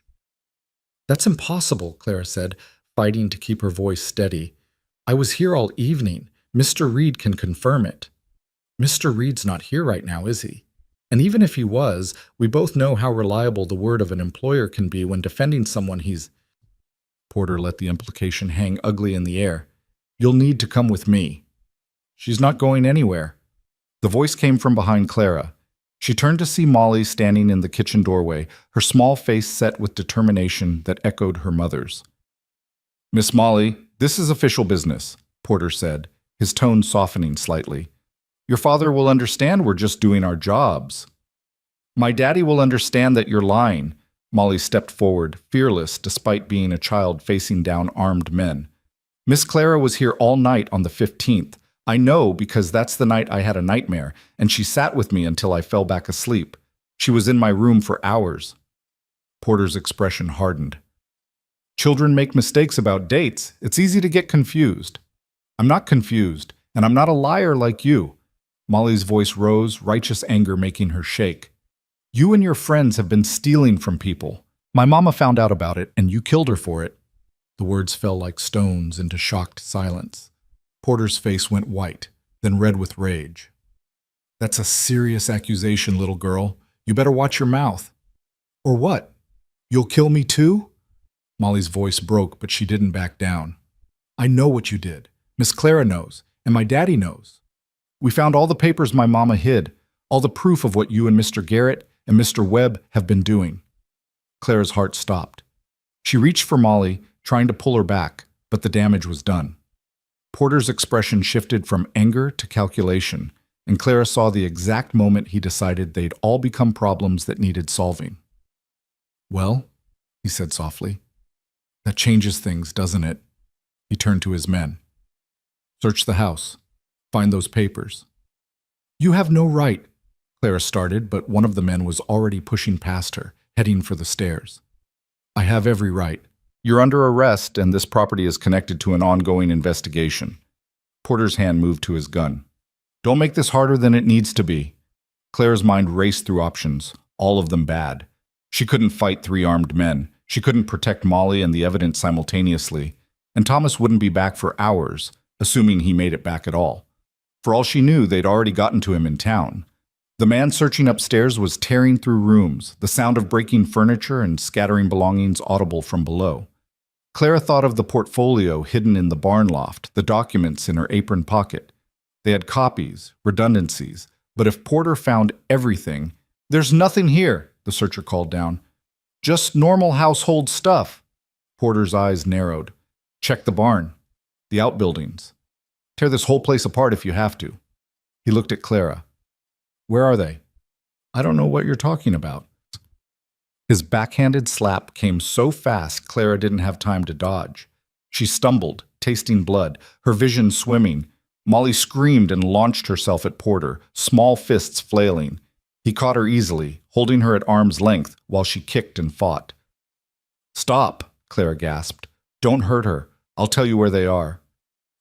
"That's impossible," Clara said, fighting to keep her voice steady. "I was here all evening. Mr. Reed can confirm it." "Mr. Reed's not here right now, is he? And even if he was, we both know how reliable the word of an employer can be when defending someone he's—" Porter let the implication hang ugly in the air. "You'll need to come with me." "She's not going anywhere." The voice came from behind Clara. She turned to see Molly standing in the kitchen doorway, her small face set with determination that echoed her mother's. "Miss Molly, this is official business," Porter said, his tone softening slightly. "Your father will understand we're just doing our jobs." "My daddy will understand that you're lying." Molly stepped forward, fearless despite being a child facing down armed men. "Miss Clara was here all night on the 15th. I know because that's the night I had a nightmare, and she sat with me until I fell back asleep. She was in my room for hours." Porter's expression hardened. "Children make mistakes about dates. It's easy to get confused." "I'm not confused, and I'm not a liar like you." Molly's voice rose, righteous anger making her shake. "You and your friends have been stealing from people. My mama found out about it, and you killed her for it." The words fell like stones into shocked silence. Porter's face went white, then red with rage. "That's a serious accusation, little girl. You better watch your mouth." "Or what? You'll kill me too?" Molly's voice broke, but she didn't back down. I know what you did. Miss Clara knows, and my daddy knows. We found all the papers my mama hid, all the proof of what you and Mr. Garrett and Mr. Webb have been doing. Clara's heart stopped. She reached for Molly, trying to pull her back, but the damage was done. Porter's expression shifted from anger to calculation, and Clara saw the exact moment he decided they'd all become problems that needed solving. "Well," he said softly, "that changes things, doesn't it?" He turned to his men. "Search the house. Find those papers." "You have no right," Clara started, but one of the men was already pushing past her, heading for the stairs. "I have every right. You're under arrest, and this property is connected to an ongoing investigation." Porter's hand moved to his gun. "Don't make this harder than it needs to be." Clara's mind raced through options, all of them bad. She couldn't fight 3 armed men. She couldn't protect Molly and the evidence simultaneously. And Thomas wouldn't be back for hours, assuming he made it back at all. For all she knew, they'd already gotten to him in town. The man searching upstairs was tearing through rooms, the sound of breaking furniture and scattering belongings audible from below. Clara thought of the portfolio hidden in the barn loft, the documents in her apron pocket. They had copies, redundancies, but if Porter found everything— "There's nothing here," the searcher called down. "Just normal household stuff." Porter's eyes narrowed. "Check the barn, the outbuildings. Tear this whole place apart if you have to." He looked at Clara. "Where are they?" "I don't know what you're talking about." His backhanded slap came so fast Clara didn't have time to dodge. She stumbled, tasting blood, her vision swimming. Molly screamed and launched herself at Porter, small fists flailing. He caught her easily, holding her at arm's length while she kicked and fought. "Stop," Clara gasped. "Don't hurt her. I'll tell you where they are."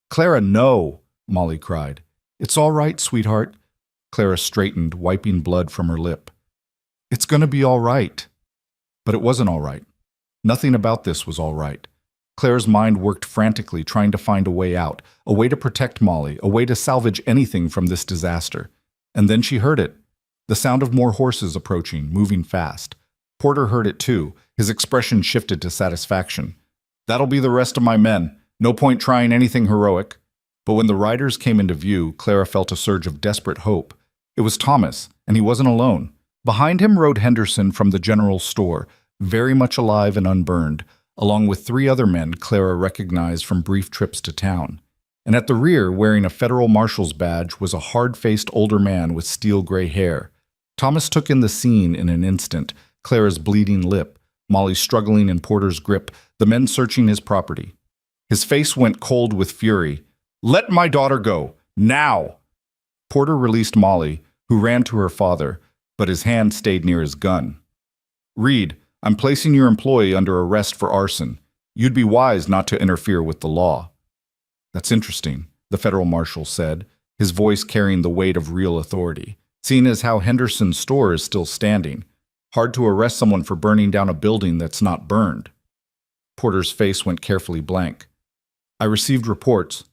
"Clara, no," Molly cried. "It's all right, sweetheart." Clara straightened, wiping blood from her lip. "It's going to be all right." But it wasn't all right. Nothing about this was all right. Clara's mind worked frantically, trying to find a way out, a way to protect Molly, a way to salvage anything from this disaster. And then she heard it. The sound of more horses approaching, moving fast. Porter heard it too. His expression shifted to satisfaction. "That'll be the rest of my men. No point trying anything heroic." But when the riders came into view, Clara felt a surge of desperate hope. It was Thomas, and he wasn't alone. Behind him rode Henderson from the general store, very much alive and unburned, along with 3 other men Clara recognized from brief trips to town. And at the rear, wearing a federal marshal's badge, was a hard-faced older man with steel-gray hair. Thomas took in the scene in an instant, Clara's bleeding lip, Molly struggling in Porter's grip, the men searching his property. His face went cold with fury. "Let my daughter go, now!" Porter released Molly, who ran to her father, but his hand stayed near his gun. "Reed, I'm placing your employee under arrest for arson. You'd be wise not to interfere with the law." "That's interesting," the federal marshal said, his voice carrying the weight of real authority. "Seeing as how Henderson's store is still standing, hard to arrest someone for burning down a building that's not burned." Porter's face went carefully blank. "I received reports."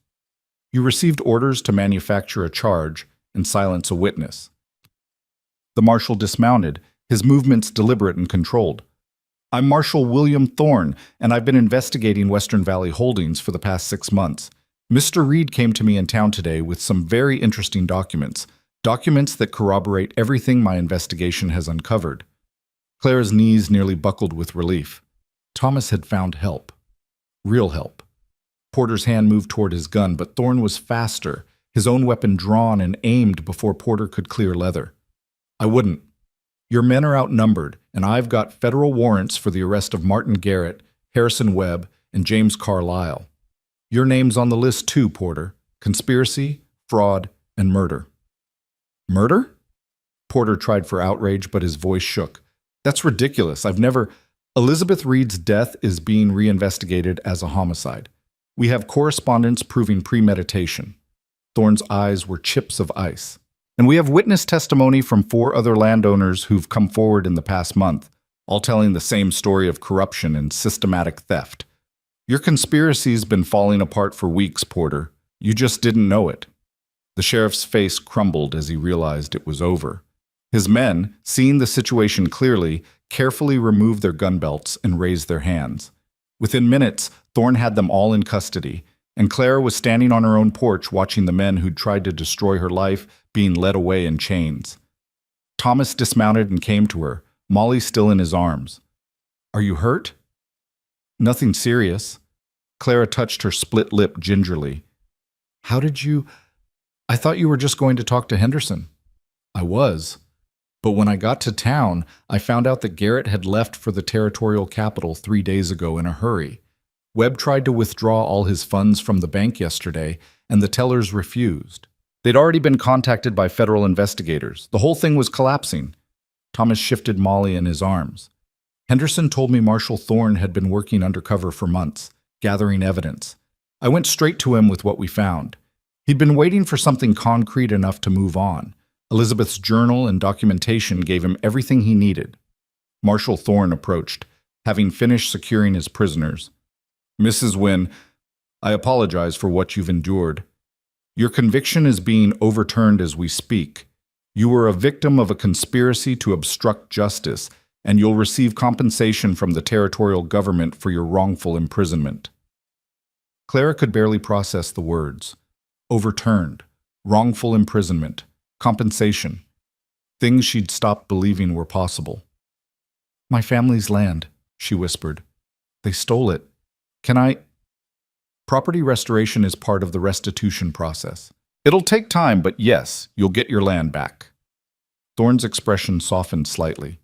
"You received orders to manufacture a charge and silence a witness." The marshal dismounted, his movements deliberate and controlled. "I'm Marshal William Thorne, and I've been investigating Western Valley Holdings for the past 6 months. Mr. Reed came to me in town today with some very interesting documents that corroborate everything my investigation has uncovered." Clara's knees nearly buckled with relief. Thomas had found help. Real help. Porter's hand moved toward his gun, but Thorne was faster, his own weapon drawn and aimed before Porter could clear leather. "I wouldn't. Your men are outnumbered, and I've got federal warrants for the arrest of Martin Garrett, Harrison Webb, and James Carlisle. Your name's on the list too, Porter. Conspiracy, fraud, and murder." "Murder?" Porter tried for outrage, but his voice shook. "That's ridiculous. Elizabeth Reed's death is being reinvestigated as a homicide. We have correspondence proving premeditation." Thorne's eyes were chips of ice. "And we have witness testimony from 4 other landowners who've come forward in the past month, all telling the same story of corruption and systematic theft. Your conspiracy's been falling apart for weeks, Porter. You just didn't know it." The sheriff's face crumbled as he realized it was over. His men, seeing the situation clearly, carefully removed their gun belts and raised their hands. Within minutes, Thorne had them all in custody, and Clara was standing on her own porch watching the men who'd tried to destroy her life being led away in chains. Thomas dismounted and came to her, Molly still in his arms. "Are you hurt?" "Nothing serious." Clara touched her split lip gingerly. "How did you— I thought you were just going to talk to Henderson." "I was. But when I got to town, I found out that Garrett had left for the territorial capital 3 days ago in a hurry. Webb tried to withdraw all his funds from the bank yesterday, and the tellers refused. They'd already been contacted by federal investigators. The whole thing was collapsing." Thomas shifted Molly in his arms. "Henderson told me Marshal Thorne had been working undercover for months, gathering evidence. I went straight to him with what we found. He'd been waiting for something concrete enough to move on. Elizabeth's journal and documentation gave him everything he needed." Marshal Thorne approached, having finished securing his prisoners. "Mrs. Wynne, I apologize for what you've endured. Your conviction is being overturned as we speak. You were a victim of a conspiracy to obstruct justice, and you'll receive compensation from the territorial government for your wrongful imprisonment." Clara could barely process the words. Overturned, wrongful imprisonment, compensation. Things she'd stopped believing were possible. "My family's land," she whispered. "They stole it. Can I—" "Property restoration is part of the restitution process. It'll take time, but yes, you'll get your land back." Thorne's expression softened slightly.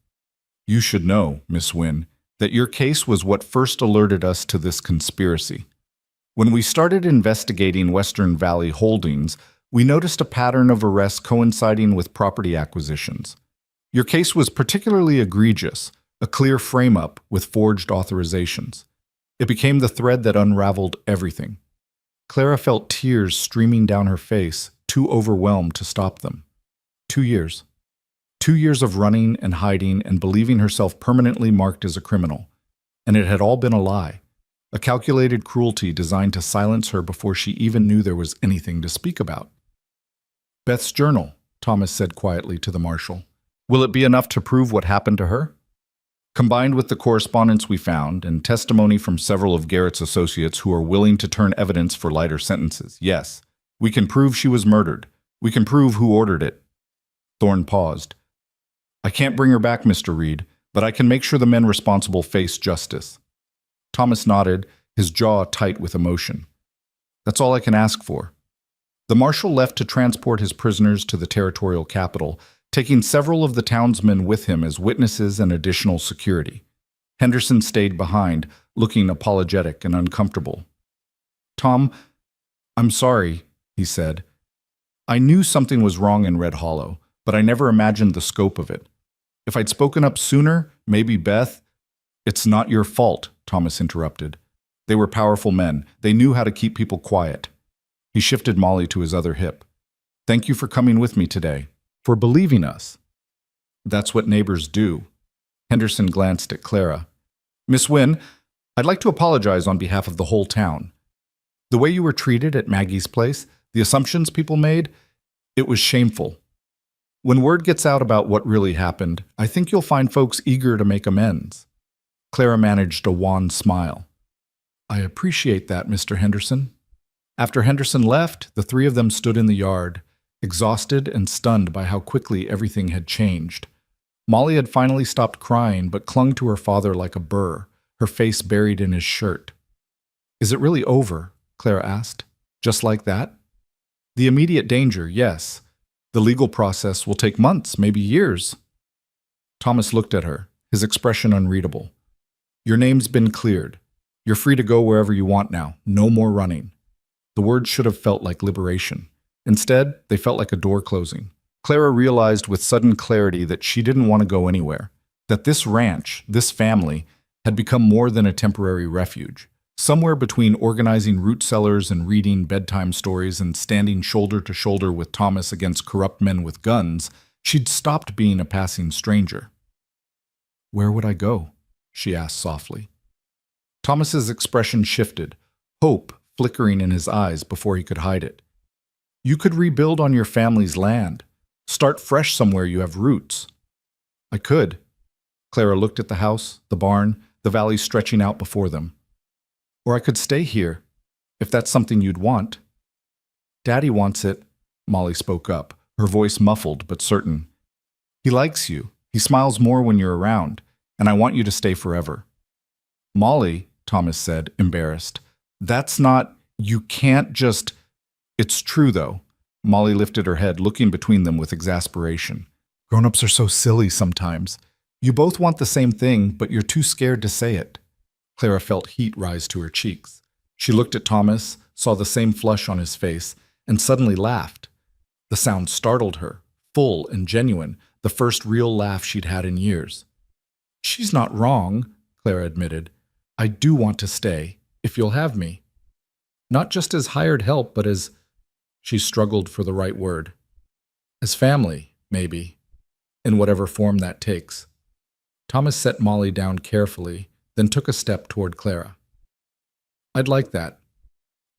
"You should know, Miss Wynne, that your case was what first alerted us to this conspiracy. When we started investigating Western Valley Holdings, we noticed a pattern of arrests coinciding with property acquisitions. Your case was particularly egregious, a clear frame-up with forged authorizations. It became the thread that unraveled everything." Clara felt tears streaming down her face, too overwhelmed to stop them. 2 years. 2 years of running and hiding and believing herself permanently marked as a criminal. And it had all been a lie. A calculated cruelty designed to silence her before she even knew there was anything to speak about. "Beth's journal," Thomas said quietly to the marshal. "Will it be enough to prove what happened to her?" "Combined with the correspondence we found and testimony from several of Garrett's associates who are willing to turn evidence for lighter sentences, yes. We can prove she was murdered. We can prove who ordered it." Thorne paused. "I can't bring her back, Mr. Reed, but I can make sure the men responsible face justice." Thomas nodded, his jaw tight with emotion. "That's all I can ask for." The marshal left to transport his prisoners to the territorial capital, taking several of the townsmen with him as witnesses and additional security. Henderson stayed behind, looking apologetic and uncomfortable. "Tom, I'm sorry," he said. "I knew something was wrong in Red Hollow, but I never imagined the scope of it. If I'd spoken up sooner, maybe Beth—" "It's not your fault," Thomas interrupted. "They were powerful men. They knew how to keep people quiet." He shifted Molly to his other hip. "Thank you for coming with me today, for believing us." "That's what neighbors do." Henderson glanced at Clara. "Miss Wynne, I'd like to apologize on behalf of the whole town. The way you were treated at Maggie's place, the assumptions people made, it was shameful. When word gets out about what really happened, I think you'll find folks eager to make amends." Clara managed a wan smile. "I appreciate that, Mr. Henderson." After Henderson left, the three of them stood in the yard, exhausted and stunned by how quickly everything had changed. Molly had finally stopped crying but clung to her father like a burr, her face buried in his shirt. "Is it really over?" Clara asked. "Just like that?" "The immediate danger, yes. The legal process will take months, maybe years." Thomas looked at her, his expression unreadable. "Your name's been cleared. You're free to go wherever you want now. No more running." The words should have felt like liberation. Instead, they felt like a door closing. Clara realized with sudden clarity that she didn't want to go anywhere, that this ranch, this family, had become more than a temporary refuge. Somewhere between organizing root cellars and reading bedtime stories and standing shoulder to shoulder with Thomas against corrupt men with guns, she'd stopped being a passing stranger. "Where would I go?" she asked softly. Thomas's expression shifted, hope flickering in his eyes before he could hide it. "You could rebuild on your family's land. Start fresh somewhere you have roots." "I could." Clara looked at the house, the barn, the valley stretching out before them. "Or I could stay here. if that's something you'd want." "Daddy wants it," Molly spoke up, her voice muffled but certain. "He likes you. He smiles more when you're around, and I want you to stay forever." "Molly," Thomas said, embarrassed, "that's not, you can't just—" "It's true, though." Molly lifted her head, looking between them with exasperation. "Grown-ups are so silly sometimes. You both want the same thing, but you're too scared to say it." Clara felt heat rise to her cheeks. She looked at Thomas, saw the same flush on his face, and suddenly laughed. The sound startled her, full and genuine, the first real laugh she'd had in years. "She's not wrong," Clara admitted. "I do want to stay, if you'll have me. Not just as hired help, but as—" she struggled for the right word. "As family, maybe, in whatever form that takes." Thomas set Molly down carefully, then took a step toward Clara. "I'd like that."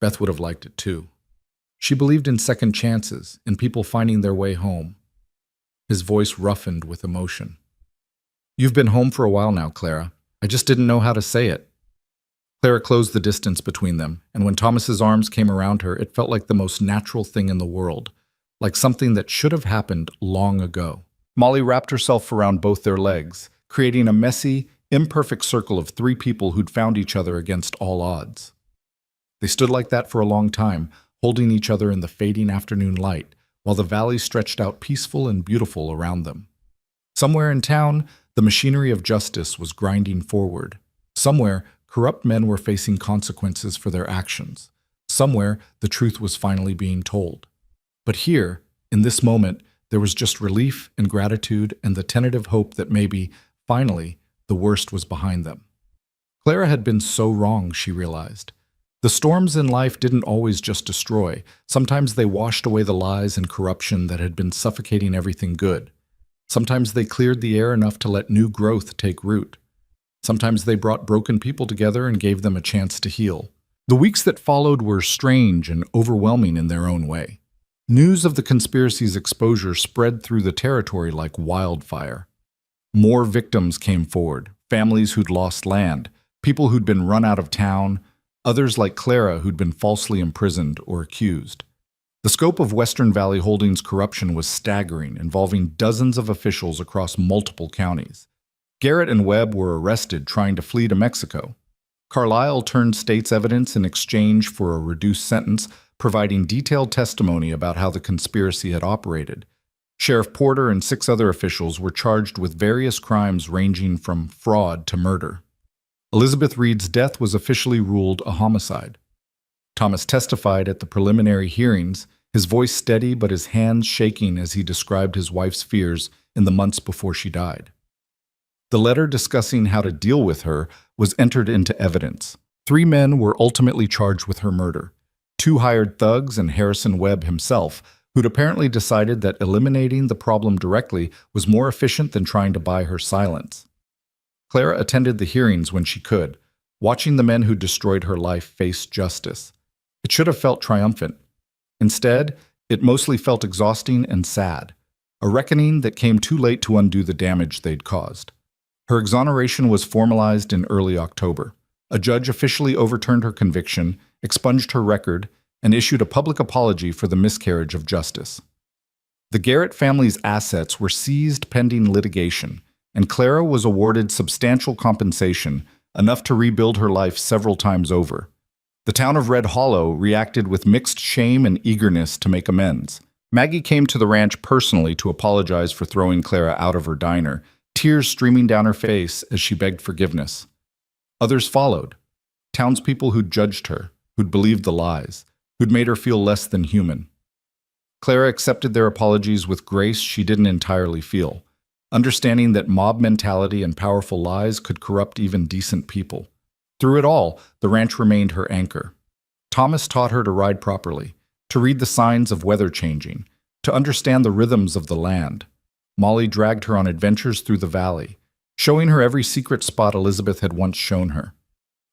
Beth would have liked it too. She believed in second chances, in people finding their way home. His voice roughened with emotion. "You've been home for a while now, Clara. I just didn't know how to say it." Clara closed the distance between them, and when Thomas's arms came around her, it felt like the most natural thing in the world, like something that should have happened long ago. Molly wrapped herself around both their legs, creating a messy, imperfect circle of three people who'd found each other against all odds. They stood like that for a long time, holding each other in the fading afternoon light, while the valley stretched out peaceful and beautiful around them. Somewhere in town, the machinery of justice was grinding forward. Somewhere, corrupt men were facing consequences for their actions. Somewhere, the truth was finally being told. But here, in this moment, there was just relief and gratitude and the tentative hope that maybe, finally, the worst was behind them. Clara had been so wrong, she realized. The storms in life didn't always just destroy. Sometimes they washed away the lies and corruption that had been suffocating everything good. Sometimes they cleared the air enough to let new growth take root. Sometimes they brought broken people together and gave them a chance to heal. The weeks that followed were strange and overwhelming in their own way. News of the conspiracy's exposure spread through the territory like wildfire. More victims came forward, families who'd lost land, people who'd been run out of town, others like Clara who'd been falsely imprisoned or accused. The scope of Western Valley Holdings' corruption was staggering, involving dozens of officials across multiple counties. Garrett and Webb were arrested trying to flee to Mexico. Carlisle turned state's evidence in exchange for a reduced sentence, providing detailed testimony about how the conspiracy had operated. Sheriff Porter and 6 other officials were charged with various crimes ranging from fraud to murder. Elizabeth Reed's death was officially ruled a homicide. Thomas testified at the preliminary hearings, his voice steady but his hands shaking as he described his wife's fears in the months before she died. The letter discussing how to deal with her was entered into evidence. 3 men were ultimately charged with her murder. 2 hired thugs and Harrison Webb himself, who'd apparently decided that eliminating the problem directly was more efficient than trying to buy her silence. Clara attended the hearings when she could, watching the men who destroyed her life face justice. It should have felt triumphant. Instead, it mostly felt exhausting and sad, a reckoning that came too late to undo the damage they'd caused. Her exoneration was formalized in early October. A judge officially overturned her conviction, expunged her record, and issued a public apology for the miscarriage of justice. The Garrett family's assets were seized pending litigation, and Clara was awarded substantial compensation, enough to rebuild her life several times over. The town of Red Hollow reacted with mixed shame and eagerness to make amends. Maggie came to the ranch personally to apologize for throwing Clara out of her diner, tears streaming down her face as she begged forgiveness. Others followed. Townspeople who'd judged her, who'd believed the lies, who'd made her feel less than human. Clara accepted their apologies with grace she didn't entirely feel, understanding that mob mentality and powerful lies could corrupt even decent people. Through it all, the ranch remained her anchor. Thomas taught her to ride properly, to read the signs of weather changing, to understand the rhythms of the land. Molly dragged her on adventures through the valley, showing her every secret spot Elizabeth had once shown her.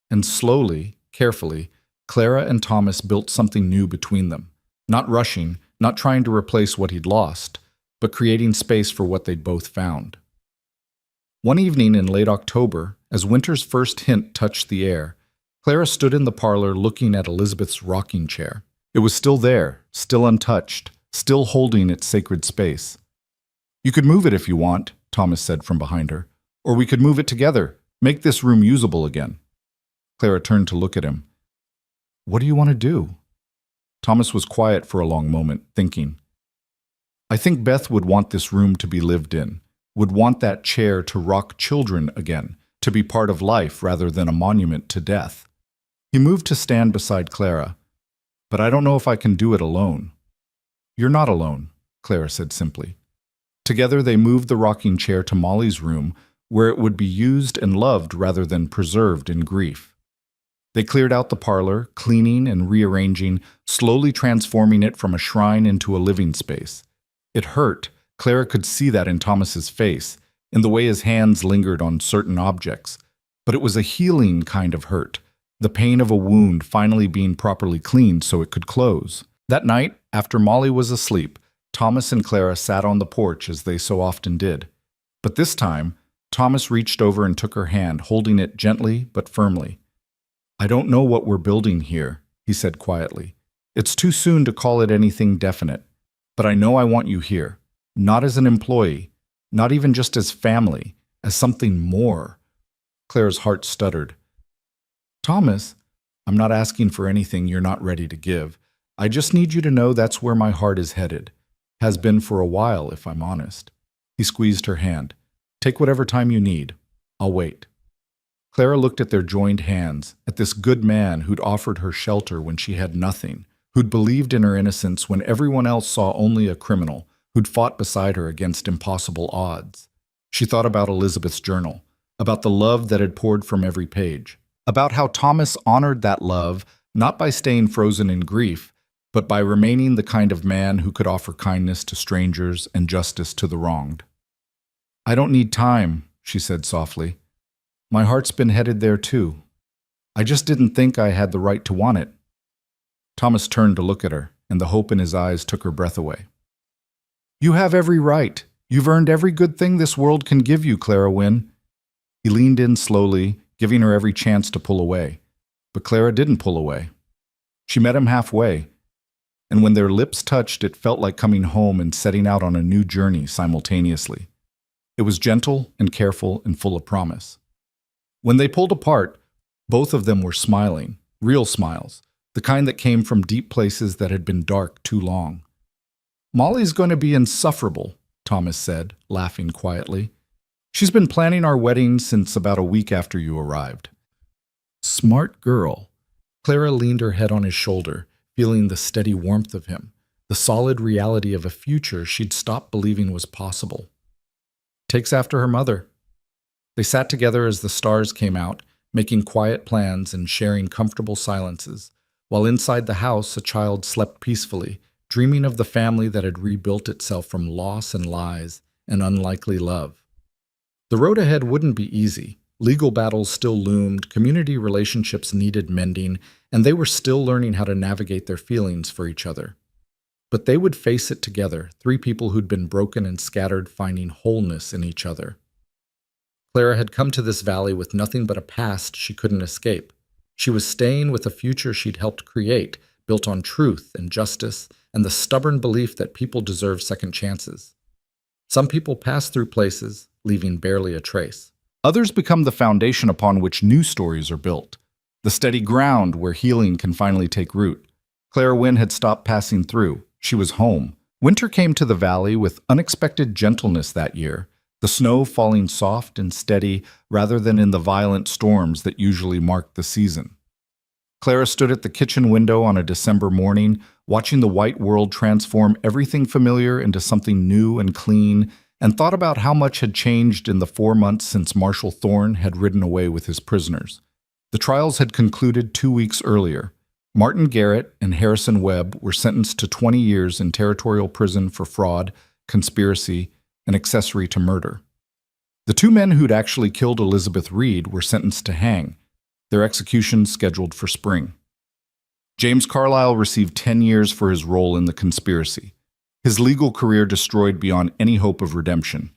And slowly, carefully, Clara and Thomas built something new between them, not rushing, not trying to replace what he'd lost, but creating space for what they'd both found. One evening in late October, as winter's first hint touched the air, Clara stood in the parlor looking at Elizabeth's rocking chair. It was still there, still untouched, still holding its sacred space. "You could move it if you want," Thomas said from behind her. "Or we could move it together, make this room usable again." Clara turned to look at him. "What do you want to do?" Thomas was quiet for a long moment, thinking. "I think Beth would want this room to be lived in, would want that chair to rock children again, to be part of life rather than a monument to death." He moved to stand beside Clara. "But I don't know if I can do it alone." "You're not alone," Clara said simply. Together they moved the rocking chair to Molly's room, where it would be used and loved rather than preserved in grief. They cleared out the parlor, cleaning and rearranging, slowly transforming it from a shrine into a living space. It hurt. Clara could see that in Thomas's face, in the way his hands lingered on certain objects. But it was a healing kind of hurt, the pain of a wound finally being properly cleaned so it could close. That night, after Molly was asleep, Thomas and Clara sat on the porch as they so often did. But this time, Thomas reached over and took her hand, holding it gently but firmly. "I don't know what we're building here," he said quietly. "It's too soon to call it anything definite. But I know I want you here, not as an employee, not even just as family, as something more." Clara's heart stuttered. "Thomas, I'm not asking for anything you're not ready to give. I just need you to know that's where my heart is headed. Has been for a while, if I'm honest." He squeezed her hand. "Take whatever time you need. I'll wait." Clara looked at their joined hands, at this good man who'd offered her shelter when she had nothing, who'd believed in her innocence when everyone else saw only a criminal, who'd fought beside her against impossible odds. She thought about Elizabeth's journal, about the love that had poured from every page, about how Thomas honored that love not by staying frozen in grief, but by remaining the kind of man who could offer kindness to strangers and justice to the wronged. "I don't need time," she said softly. "My heart's been headed there too. I just didn't think I had the right to want it." Thomas turned to look at her, and the hope in his eyes took her breath away. "You have every right. You've earned every good thing this world can give you, Clara Wynne." He leaned in slowly, giving her every chance to pull away. But Clara didn't pull away. She met him halfway, and when their lips touched, it felt like coming home and setting out on a new journey simultaneously. It was gentle and careful and full of promise. When they pulled apart, both of them were smiling, real smiles, the kind that came from deep places that had been dark too long. "Molly's going to be insufferable," Thomas said, laughing quietly. "She's been planning our wedding since about a week after you arrived." "Smart girl." Clara leaned her head on his shoulder, feeling the steady warmth of him, the solid reality of a future she'd stopped believing was possible. "Takes after her mother." They sat together as the stars came out, making quiet plans and sharing comfortable silences, while inside the house a child slept peacefully, dreaming of the family that had rebuilt itself from loss and lies and unlikely love. The road ahead wouldn't be easy. Legal battles still loomed, community relationships needed mending, and they were still learning how to navigate their feelings for each other. But they would face it together, three people who'd been broken and scattered, finding wholeness in each other. Clara had come to this valley with nothing but a past she couldn't escape. She was staying with a future she'd helped create, built on truth and justice and the stubborn belief that people deserve second chances. Some people pass through places, leaving barely a trace. Others become the foundation upon which new stories are built, the steady ground where healing can finally take root. Clara Wynne had stopped passing through. She was home. Winter came to the valley with unexpected gentleness that year, the snow falling soft and steady rather than in the violent storms that usually marked the season. Clara stood at the kitchen window on a December morning, watching the white world transform everything familiar into something new and clean, and thought about how much had changed in the 4 months since Marshal Thorne had ridden away with his prisoners. The trials had concluded 2 weeks earlier. Martin Garrett and Harrison Webb were sentenced to 20 years in territorial prison for fraud, conspiracy, and accessory to murder. The two men who'd actually killed Elizabeth Reed were sentenced to hang, their executions scheduled for spring. James Carlisle received 10 years for his role in the conspiracy, his legal career destroyed beyond any hope of redemption.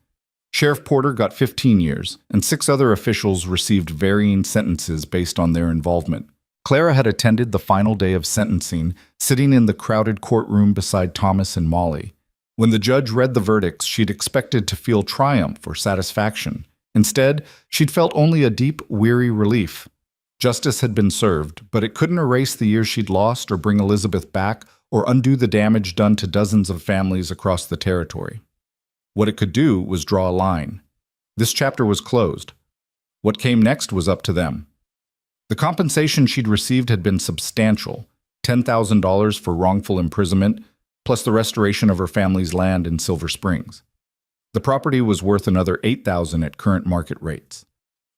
Sheriff Porter got 15 years, and 6 other officials received varying sentences based on their involvement. Clara had attended the final day of sentencing, sitting in the crowded courtroom beside Thomas and Molly. When the judge read the verdicts, she'd expected to feel triumph or satisfaction. Instead, she'd felt only a deep, weary relief. Justice had been served, but it couldn't erase the years she'd lost or bring Elizabeth back or undo the damage done to dozens of families across the territory. What it could do was draw a line. This chapter was closed. What came next was up to them. The compensation she'd received had been substantial, $10,000 for wrongful imprisonment, plus the restoration of her family's land in Silver Springs. The property was worth another $8,000 at current market rates.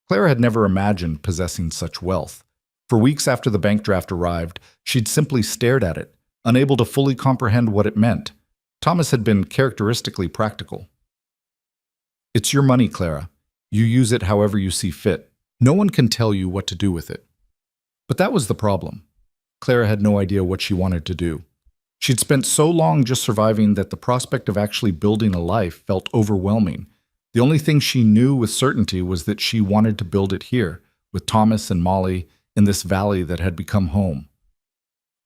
Clara had never imagined possessing such wealth. For weeks after the bank draft arrived, she'd simply stared at it, unable to fully comprehend what it meant. Thomas had been characteristically practical. "It's your money, Clara. You use it however you see fit. No one can tell you what to do with it." But that was the problem. Clara had no idea what she wanted to do. She'd spent so long just surviving that the prospect of actually building a life felt overwhelming. The only thing she knew with certainty was that she wanted to build it here, with Thomas and Molly, in this valley that had become home.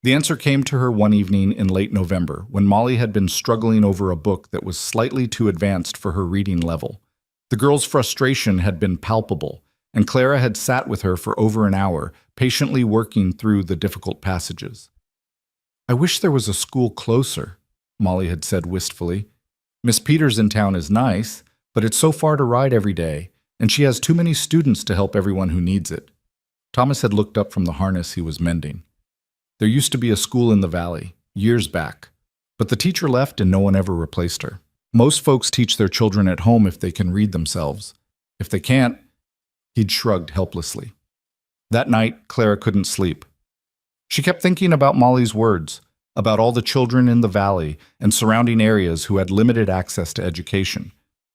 The answer came to her one evening in late November, when Molly had been struggling over a book that was slightly too advanced for her reading level. The girl's frustration had been palpable, and Clara had sat with her for over an hour, patiently working through the difficult passages. "I wish there was a school closer," Molly had said wistfully. "Miss Peters in town is nice, but it's so far to ride every day, and she has too many students to help everyone who needs it." Thomas had looked up from the harness he was mending. "There used to be a school in the valley, years back, but the teacher left and no one ever replaced her. Most folks teach their children at home if they can read themselves. If they can't," he'd shrugged helplessly. That night, Clara couldn't sleep. She kept thinking about Molly's words, about all the children in the valley and surrounding areas who had limited access to education,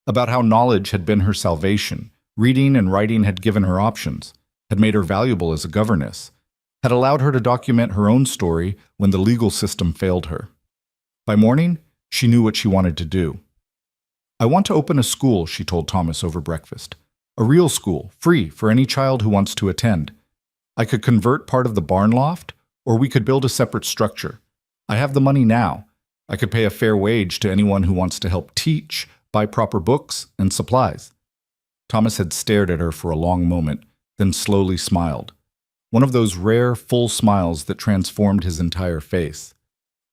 about how knowledge had been her salvation, reading and writing had given her options, had made her valuable as a governess, had allowed her to document her own story when the legal system failed her. By morning, she knew what she wanted to do. "I want to open a school," she told Thomas over breakfast. "A real school, free for any child who wants to attend. I could convert part of the barn loft, or we could build a separate structure. I have the money now. I could pay a fair wage to anyone who wants to help teach, buy proper books and supplies." Thomas had stared at her for a long moment, then slowly smiled. One of those rare, full smiles that transformed his entire face.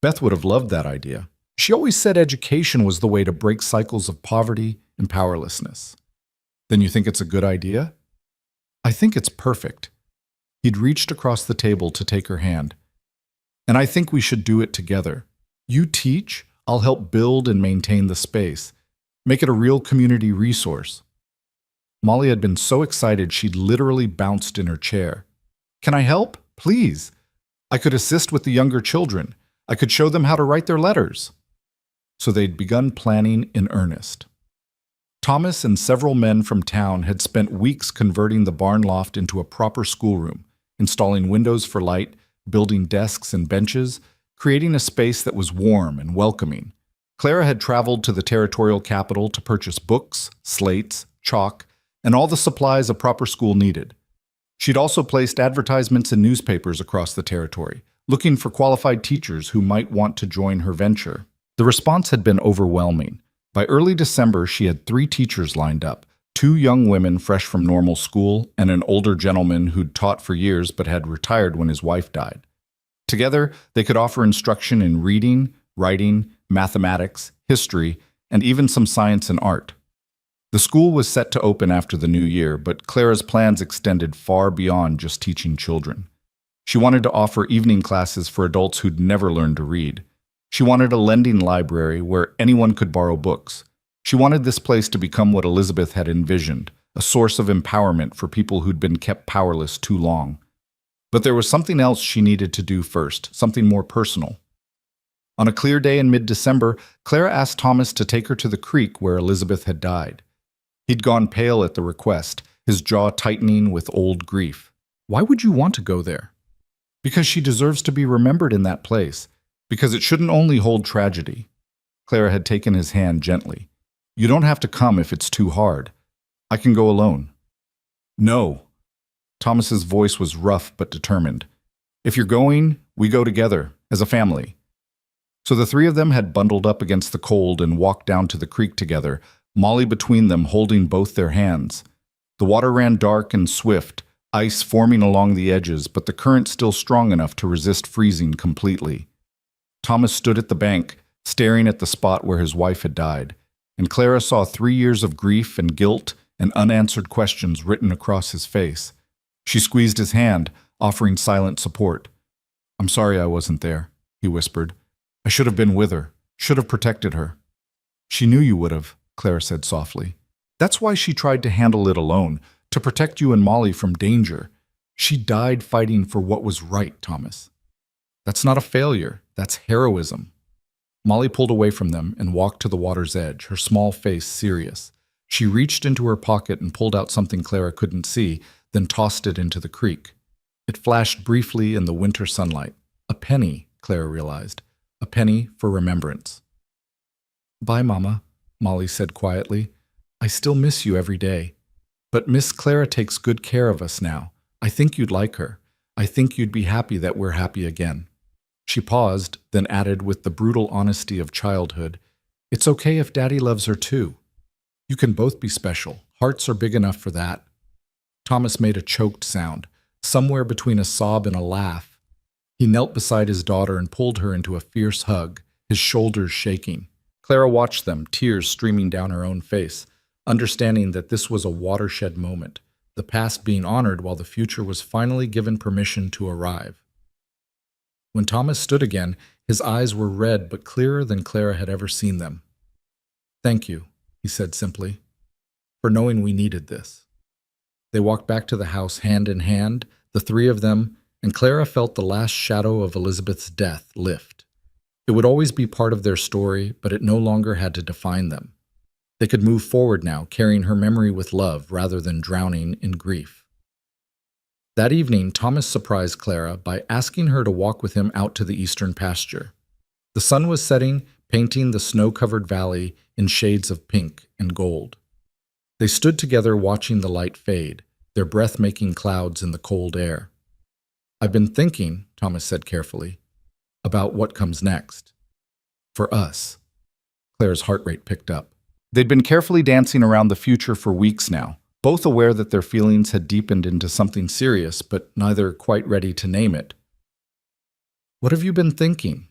Beth would have loved that idea. She always said education was the way to break cycles of poverty and powerlessness. "Then you think it's a good idea?" "I think it's perfect." He'd reached across the table to take her hand. "And I think we should do it together. You teach, I'll help build and maintain the space. Make it a real community resource." Molly had been so excited she'd literally bounced in her chair. "Can I help? Please. I could assist with the younger children. I could show them how to write their letters." So they'd begun planning in earnest. Thomas and several men from town had spent weeks converting the barn loft into a proper schoolroom, installing windows for light, building desks and benches, creating a space that was warm and welcoming. Clara had traveled to the territorial capital to purchase books, slates, chalk, and all the supplies a proper school needed. She'd also placed advertisements in newspapers across the territory, looking for qualified teachers who might want to join her venture. The response had been overwhelming. By early December, she had 3 teachers lined up, 2 young women fresh from normal school and an older gentleman who'd taught for years but had retired when his wife died. Together, they could offer instruction in reading, writing, mathematics, history, and even some science and art. The school was set to open after the new year, but Clara's plans extended far beyond just teaching children. She wanted to offer evening classes for adults who'd never learned to read. She wanted a lending library where anyone could borrow books. She wanted this place to become what Elizabeth had envisioned, a source of empowerment for people who'd been kept powerless too long. But there was something else she needed to do first, something more personal. On a clear day in mid-December, Clara asked Thomas to take her to the creek where Elizabeth had died. He'd gone pale at the request, his jaw tightening with old grief. "Why would you want to go there?" "Because she deserves to be remembered in that place. Because it shouldn't only hold tragedy." Clara had taken his hand gently. "You don't have to come if it's too hard. I can go alone." "No." Thomas's voice was rough but determined. If you're going, we go together, as a family. So the three of them had bundled up against the cold and walked down to the creek together, Molly between them holding both their hands. The water ran dark and swift, ice forming along the edges, but the current still strong enough to resist freezing completely. Thomas stood at the bank, staring at the spot where his wife had died, and Clara saw 3 years of grief and guilt and unanswered questions written across his face. She squeezed his hand, offering silent support. "I'm sorry I wasn't there," he whispered. "I should have been with her, should have protected her." "She knew you would have," Clara said softly. "That's why she tried to handle it alone, to protect you and Molly from danger. She died fighting for what was right, Thomas. That's not a failure, that's heroism." Molly pulled away from them and walked to the water's edge, her small face serious. She reached into her pocket and pulled out something Clara couldn't see, then tossed it into the creek. It flashed briefly in the winter sunlight. A penny, Clara realized. A penny for remembrance. "Bye, Mama," Molly said quietly. "I still miss you every day. But Miss Clara takes good care of us now. I think you'd like her. I think you'd be happy that we're happy again." She paused, then added with the brutal honesty of childhood, "It's okay if Daddy loves her too. You can both be special. Hearts are big enough for that." Thomas made a choked sound, somewhere between a sob and a laugh. He knelt beside his daughter and pulled her into a fierce hug, his shoulders shaking. Clara watched them, tears streaming down her own face, understanding that this was a watershed moment, the past being honored while the future was finally given permission to arrive. When Thomas stood again, his eyes were red but clearer than Clara had ever seen them. "Thank you," he said simply, "for knowing we needed this." They walked back to the house hand in hand, the three of them, and Clara felt the last shadow of Elizabeth's death lift. It would always be part of their story, but it no longer had to define them. They could move forward now, carrying her memory with love rather than drowning in grief. That evening, Thomas surprised Clara by asking her to walk with him out to the eastern pasture. The sun was setting, painting the snow-covered valley in shades of pink and gold. They stood together watching the light fade, their breath-making clouds in the cold air. "I've been thinking," Thomas said carefully, "about what comes next. For us." Clara's heart rate picked up. They'd been carefully dancing around the future for weeks now, both aware that their feelings had deepened into something serious, but neither quite ready to name it. "What have you been thinking?"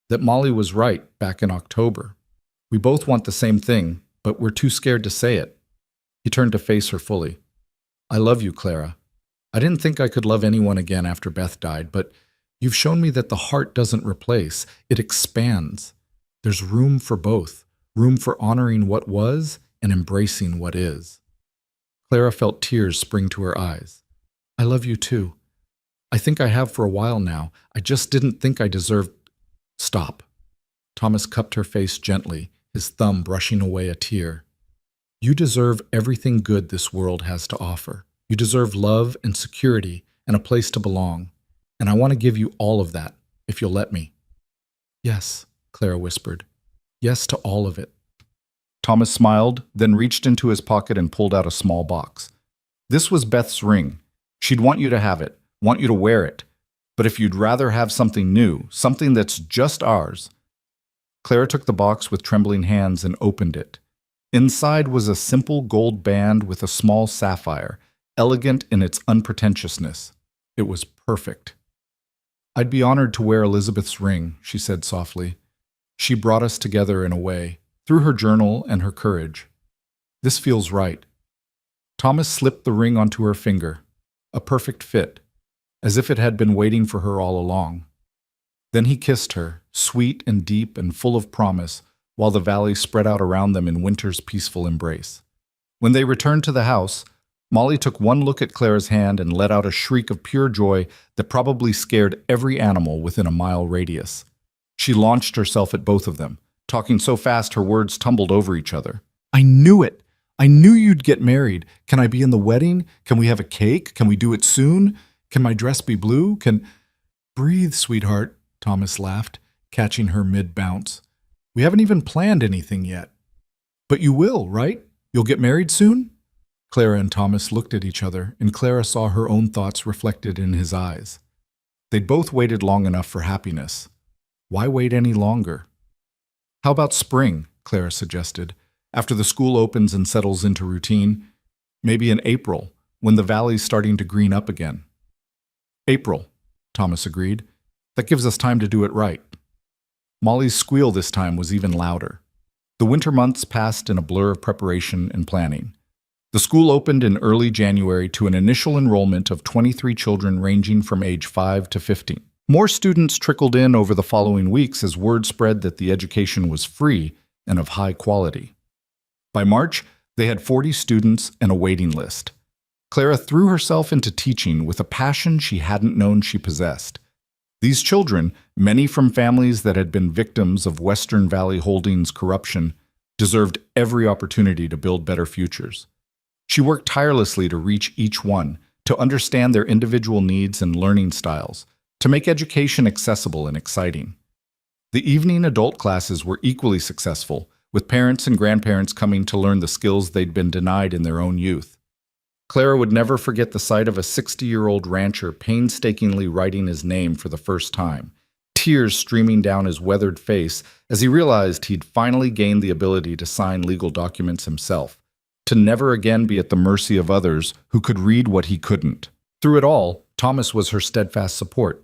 "That Molly was right back in October. We both want the same thing, but we're too scared to say it." He turned to face her fully. "I love you, Clara. I didn't think I could love anyone again after Beth died, but you've shown me that the heart doesn't replace, it expands. There's room for both, room for honoring what was and embracing what is." Clara felt tears spring to her eyes. "I love you too. I think I have for a while now. I just didn't think I deserved—" "Stop." Thomas cupped her face gently, his thumb brushing away a tear. "You deserve everything good this world has to offer. You deserve love and security and a place to belong. And I want to give you all of that, if you'll let me." "Yes," Clara whispered. "Yes to all of it." Thomas smiled, then reached into his pocket and pulled out a small box. This was Beth's ring. She'd want you to have it, want you to wear it. But if you'd rather have something new, something that's just ours. Clara took the box with trembling hands and opened it. Inside was a simple gold band with a small sapphire, elegant in its unpretentiousness. It was perfect. "I'd be honored to wear Elizabeth's ring," she said softly. "She brought us together in a way, through her journal and her courage. This feels right." Thomas slipped the ring onto her finger, a perfect fit, as if it had been waiting for her all along. Then he kissed her, sweet and deep and full of promise, while the valley spread out around them in winter's peaceful embrace. When they returned to the house, Molly took one look at Clara's hand and let out a shriek of pure joy that probably scared every animal within a mile radius. She launched herself at both of them, talking so fast her words tumbled over each other. "I knew it! I knew you'd get married. Can I be in the wedding? Can we have a cake? Can we do it soon? Can my dress be blue? Can—" "Breathe, sweetheart," Thomas laughed, catching her mid-bounce. "We haven't even planned anything yet." "But you will, right? You'll get married soon?" Clara and Thomas looked at each other, and Clara saw her own thoughts reflected in his eyes. They'd both waited long enough for happiness. Why wait any longer? How about spring? Clara suggested. After the school opens and settles into routine, maybe in April, when the valley's starting to green up again. April, Thomas agreed. That gives us time to do it right. Molly's squeal this time was even louder. The winter months passed in a blur of preparation and planning. The school opened in early January to an initial enrollment of 23 children ranging from age 5 to 15. More students trickled in over the following weeks as word spread that the education was free and of high quality. By March, they had 40 students and a waiting list. Clara threw herself into teaching with a passion she hadn't known she possessed. These children, many from families that had been victims of Western Valley Holdings corruption, deserved every opportunity to build better futures. She worked tirelessly to reach each one, to understand their individual needs and learning styles, to make education accessible and exciting. The evening adult classes were equally successful, with parents and grandparents coming to learn the skills they'd been denied in their own youth. Clara would never forget the sight of a 60-year-old rancher painstakingly writing his name for the first time, tears streaming down his weathered face as he realized he'd finally gained the ability to sign legal documents himself, to never again be at the mercy of others who could read what he couldn't. Through it all, Thomas was her steadfast support.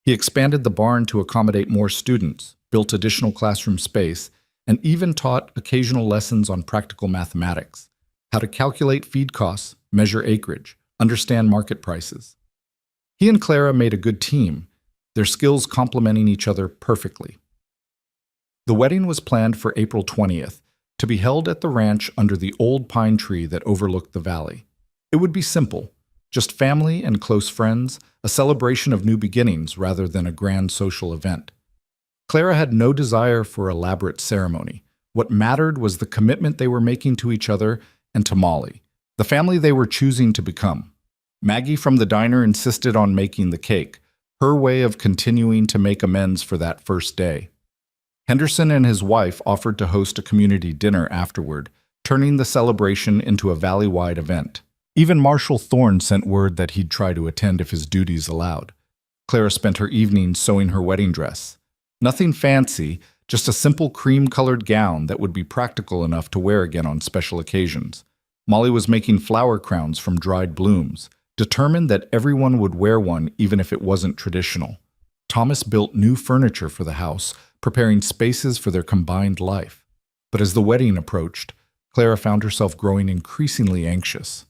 He expanded the barn to accommodate more students, built additional classroom space, and even taught occasional lessons on practical mathematics, how to calculate feed costs, measure acreage, understand market prices. He and Clara made a good team, their skills complementing each other perfectly. The wedding was planned for April 20th, to be held at the ranch under the old pine tree that overlooked the valley. It would be simple, just family and close friends, a celebration of new beginnings rather than a grand social event. Clara had no desire for elaborate ceremony. What mattered was the commitment they were making to each other and to Molly, the family they were choosing to become. Maggie from the diner insisted on making the cake, her way of continuing to make amends for that first day. Henderson and his wife offered to host a community dinner afterward, turning the celebration into a valley-wide event. Even Marshall Thorne sent word that he'd try to attend if his duties allowed. Clara spent her evening sewing her wedding dress. Nothing fancy, just a simple cream-colored gown that would be practical enough to wear again on special occasions. Molly was making flower crowns from dried blooms, determined that everyone would wear one even if it wasn't traditional. Thomas built new furniture for the house, preparing spaces for their combined life. But as the wedding approached, Clara found herself growing increasingly anxious.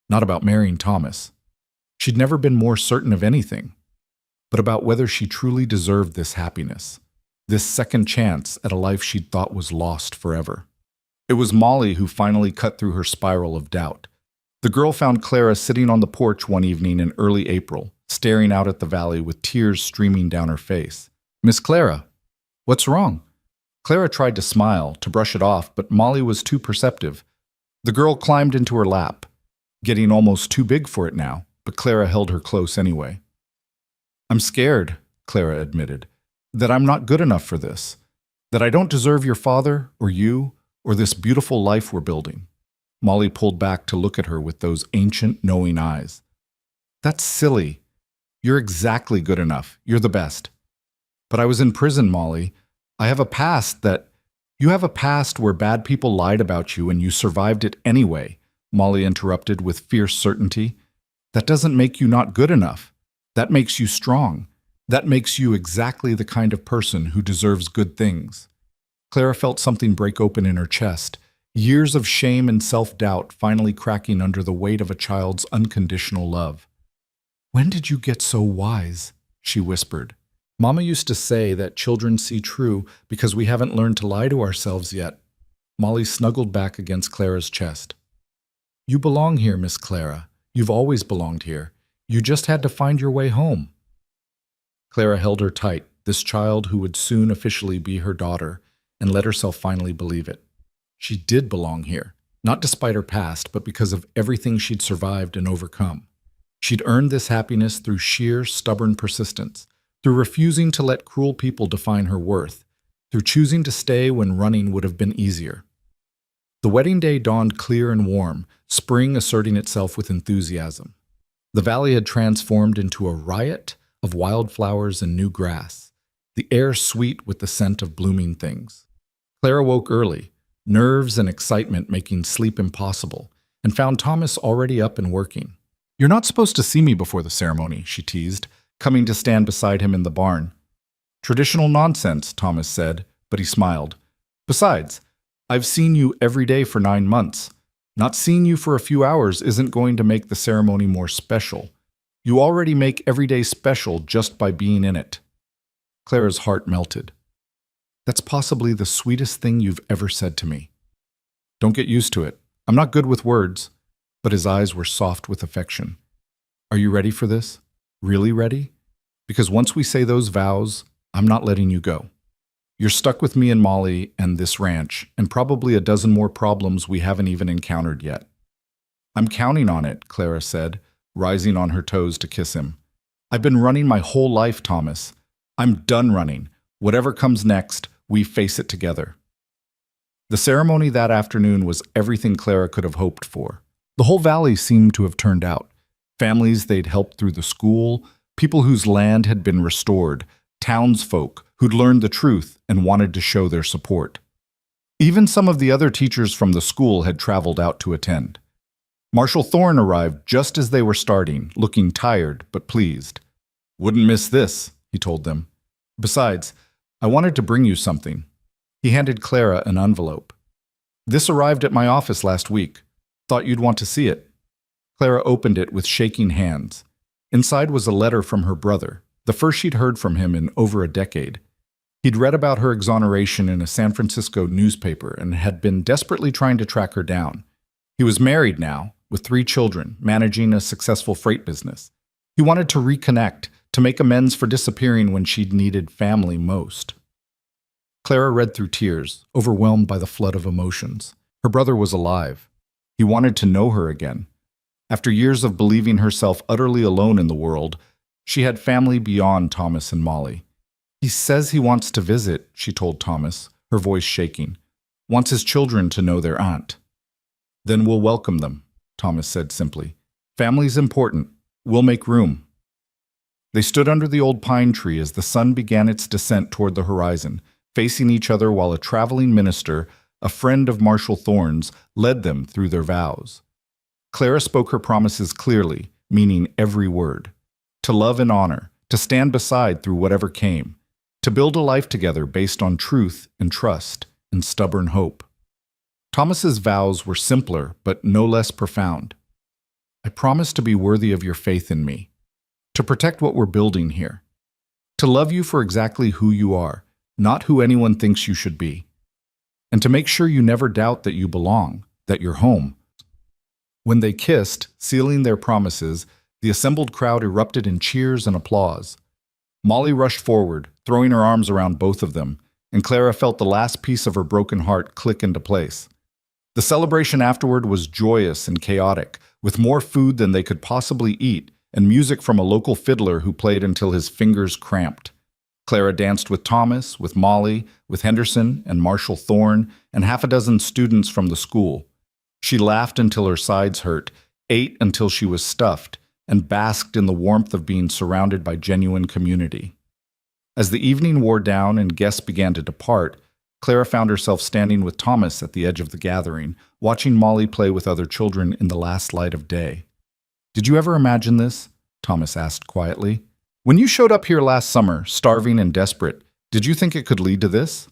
Not about marrying Thomas. She'd never been more certain of anything, but about whether she truly deserved this happiness, this second chance at a life she'd thought was lost forever. It was Molly who finally cut through her spiral of doubt. The girl found Clara sitting on the porch one evening in early April, staring out at the valley with tears streaming down her face. "Miss Clara, what's wrong?" Clara tried to smile, to brush it off, but Molly was too perceptive. The girl climbed into her lap, getting almost too big for it now, but Clara held her close anyway. "I'm scared," Clara admitted, "that I'm not good enough for this, that I don't deserve your father, or you, or this beautiful life we're building." Molly pulled back to look at her with those ancient, knowing eyes. "That's silly. You're exactly good enough. You're the best." "But I was in prison, Molly. I have a past that—" "You have a past where bad people lied about you and you survived it anyway," Molly interrupted with fierce certainty. "That doesn't make you not good enough. That makes you strong. That makes you exactly the kind of person who deserves good things." Clara felt something break open in her chest, years of shame and self-doubt finally cracking under the weight of a child's unconditional love. "When did you get so wise?" she whispered. "Mama used to say that children see true because we haven't learned to lie to ourselves yet." Molly snuggled back against Clara's chest. "You belong here, Miss Clara. You've always belonged here. You just had to find your way home." Clara held her tight, this child who would soon officially be her daughter, and let herself finally believe it. She did belong here, not despite her past, but because of everything she'd survived and overcome. She'd earned this happiness through sheer, stubborn persistence, through refusing to let cruel people define her worth, through choosing to stay when running would have been easier. The wedding day dawned clear and warm, spring asserting itself with enthusiasm. The valley had transformed into a riot, of wildflowers and new grass, the air sweet with the scent of blooming things. Clara woke early, nerves and excitement making sleep impossible, and found Thomas already up and working. "You're not supposed to see me before the ceremony," she teased, coming to stand beside him in the barn. "Traditional nonsense," Thomas said, but he smiled. "Besides, I've seen you every day for 9 months. Not seeing you for a few hours isn't going to make the ceremony more special. You already make every day special just by being in it." Clara's heart melted. "That's possibly the sweetest thing you've ever said to me." "Don't get used to it. I'm not good with words." But his eyes were soft with affection. "Are you ready for this? Really ready? Because once we say those vows, I'm not letting you go. You're stuck with me and Molly and this ranch, and probably a dozen more problems we haven't even encountered yet." "I'm counting on it," Clara said, rising on her toes to kiss him. "I've been running my whole life, Thomas. I'm done running. Whatever comes next, we face it together." The ceremony that afternoon was everything Clara could have hoped for. The whole valley seemed to have turned out. Families they'd helped through the school, people whose land had been restored, townsfolk who'd learned the truth and wanted to show their support. Even some of the other teachers from the school had traveled out to attend. Marshal Thorne arrived just as they were starting, looking tired but pleased. "Wouldn't miss this," he told them. "Besides, I wanted to bring you something." He handed Clara an envelope. "This arrived at my office last week. Thought you'd want to see it." Clara opened it with shaking hands. Inside was a letter from her brother, the first she'd heard from him in over a decade. He'd read about her exoneration in a San Francisco newspaper and had been desperately trying to track her down. He was married now, with 3 children, managing a successful freight business. He wanted to reconnect, to make amends for disappearing when she'd needed family most. Clara read through tears, overwhelmed by the flood of emotions. Her brother was alive. He wanted to know her again. After years of believing herself utterly alone in the world, she had family beyond Thomas and Molly. "He says he wants to visit," she told Thomas, her voice shaking. "Wants his children to know their aunt." "Then we'll welcome them," Thomas said simply. "Family's important. We'll make room." They stood under the old pine tree as the sun began its descent toward the horizon, facing each other while a traveling minister, a friend of Marshal Thorne's, led them through their vows. Clara spoke her promises clearly, meaning every word. To love and honor, to stand beside through whatever came, to build a life together based on truth and trust and stubborn hope. Thomas's vows were simpler, but no less profound. "I promise to be worthy of your faith in me, to protect what we're building here, to love you for exactly who you are, not who anyone thinks you should be, and to make sure you never doubt that you belong, that you're home." When they kissed, sealing their promises, the assembled crowd erupted in cheers and applause. Molly rushed forward, throwing her arms around both of them, and Clara felt the last piece of her broken heart click into place. The celebration afterward was joyous and chaotic, with more food than they could possibly eat, and music from a local fiddler who played until his fingers cramped. Clara danced with Thomas, with Molly, with Henderson and Marshal Thorne, and half a dozen students from the school. She laughed until her sides hurt, ate until she was stuffed, and basked in the warmth of being surrounded by genuine community. As the evening wore down and guests began to depart, Clara found herself standing with Thomas at the edge of the gathering, watching Molly play with other children in the last light of day. "Did you ever imagine this?" Thomas asked quietly. "When you showed up here last summer, starving and desperate, did you think it could lead to this?"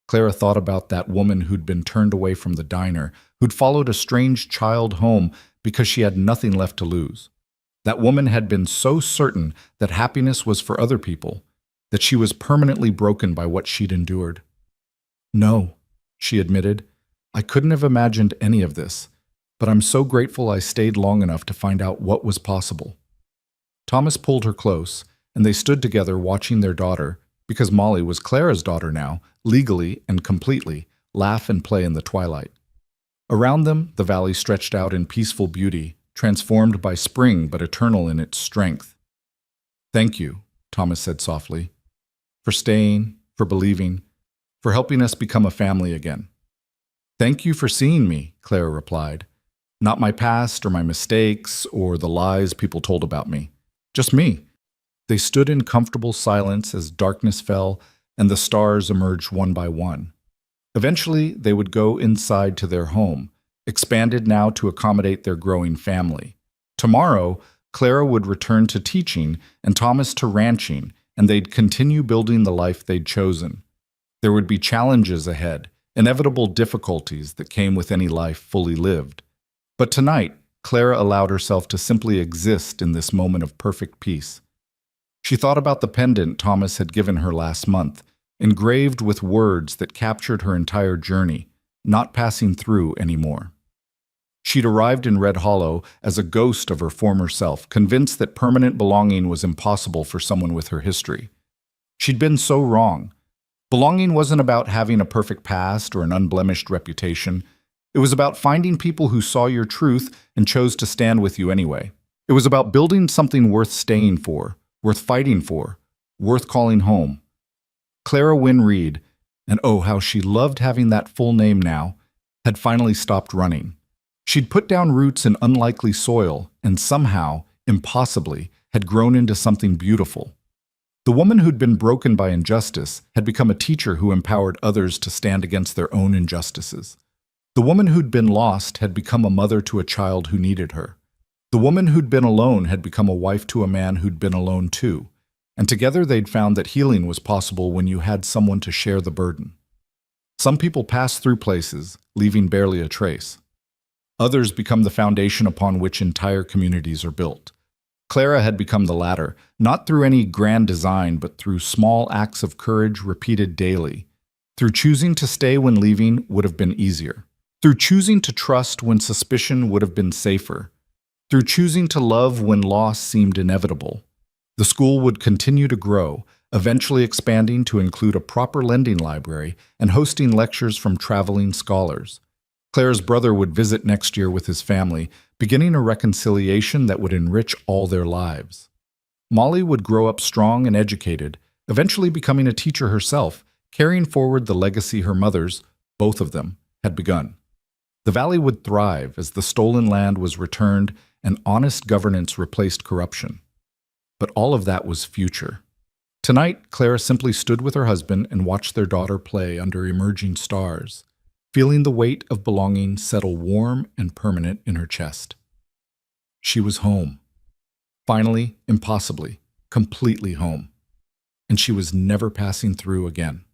Clara thought about that woman who'd been turned away from the diner, who'd followed a strange child home because she had nothing left to lose. That woman had been so certain that happiness was for other people, that she was permanently broken by what she'd endured. "No," she admitted, "I couldn't have imagined any of this, but I'm so grateful I stayed long enough to find out what was possible." Thomas pulled her close, and they stood together watching their daughter, because Molly was Clara's daughter now, legally and completely, laugh and play in the twilight. Around them, the valley stretched out in peaceful beauty, transformed by spring but eternal in its strength. "Thank you," Thomas said softly, "for staying, for believing, for helping us become a family again." "Thank you for seeing me," Clara replied. "Not my past or my mistakes or the lies people told about me. Just me. They stood in comfortable silence as darkness fell and the stars emerged one by one. Eventually, they would go inside to their home, expanded now to accommodate their growing family. Tomorrow, Clara would return to teaching and Thomas to ranching, and they'd continue building the life they'd chosen. There would be challenges ahead, inevitable difficulties that came with any life fully lived. But tonight, Clara allowed herself to simply exist in this moment of perfect peace. She thought about the pendant Thomas had given her last month, engraved with words that captured her entire journey, not passing through anymore. She'd arrived in Red Hollow as a ghost of her former self, convinced that permanent belonging was impossible for someone with her history. She'd been so wrong. Belonging wasn't about having a perfect past or an unblemished reputation. It was about finding people who saw your truth and chose to stand with you anyway. It was about building something worth staying for, worth fighting for, worth calling home. Clara Wynne Reed, and oh, how she loved having that full name now, had finally stopped running. She'd put down roots in unlikely soil and somehow, impossibly, had grown into something beautiful. The woman who'd been broken by injustice had become a teacher who empowered others to stand against their own injustices. The woman who'd been lost had become a mother to a child who needed her. The woman who'd been alone had become a wife to a man who'd been alone too. And together they'd found that healing was possible when you had someone to share the burden. Some people pass through places, leaving barely a trace. Others become the foundation upon which entire communities are built. Clara had become the latter, not through any grand design, but through small acts of courage repeated daily. Through choosing to stay when leaving would have been easier. Through choosing to trust when suspicion would have been safer. Through choosing to love when loss seemed inevitable. The school would continue to grow, eventually expanding to include a proper lending library and hosting lectures from traveling scholars. Clara's brother would visit next year with his family, beginning a reconciliation that would enrich all their lives. Molly would grow up strong and educated, eventually becoming a teacher herself, carrying forward the legacy her mothers, both of them, had begun. The valley would thrive as the stolen land was returned and honest governance replaced corruption. But all of that was future. Tonight, Clara simply stood with her husband and watched their daughter play under emerging stars, feeling the weight of belonging settle warm and permanent in her chest. She was home. Finally, impossibly, completely home. And she was never passing through again.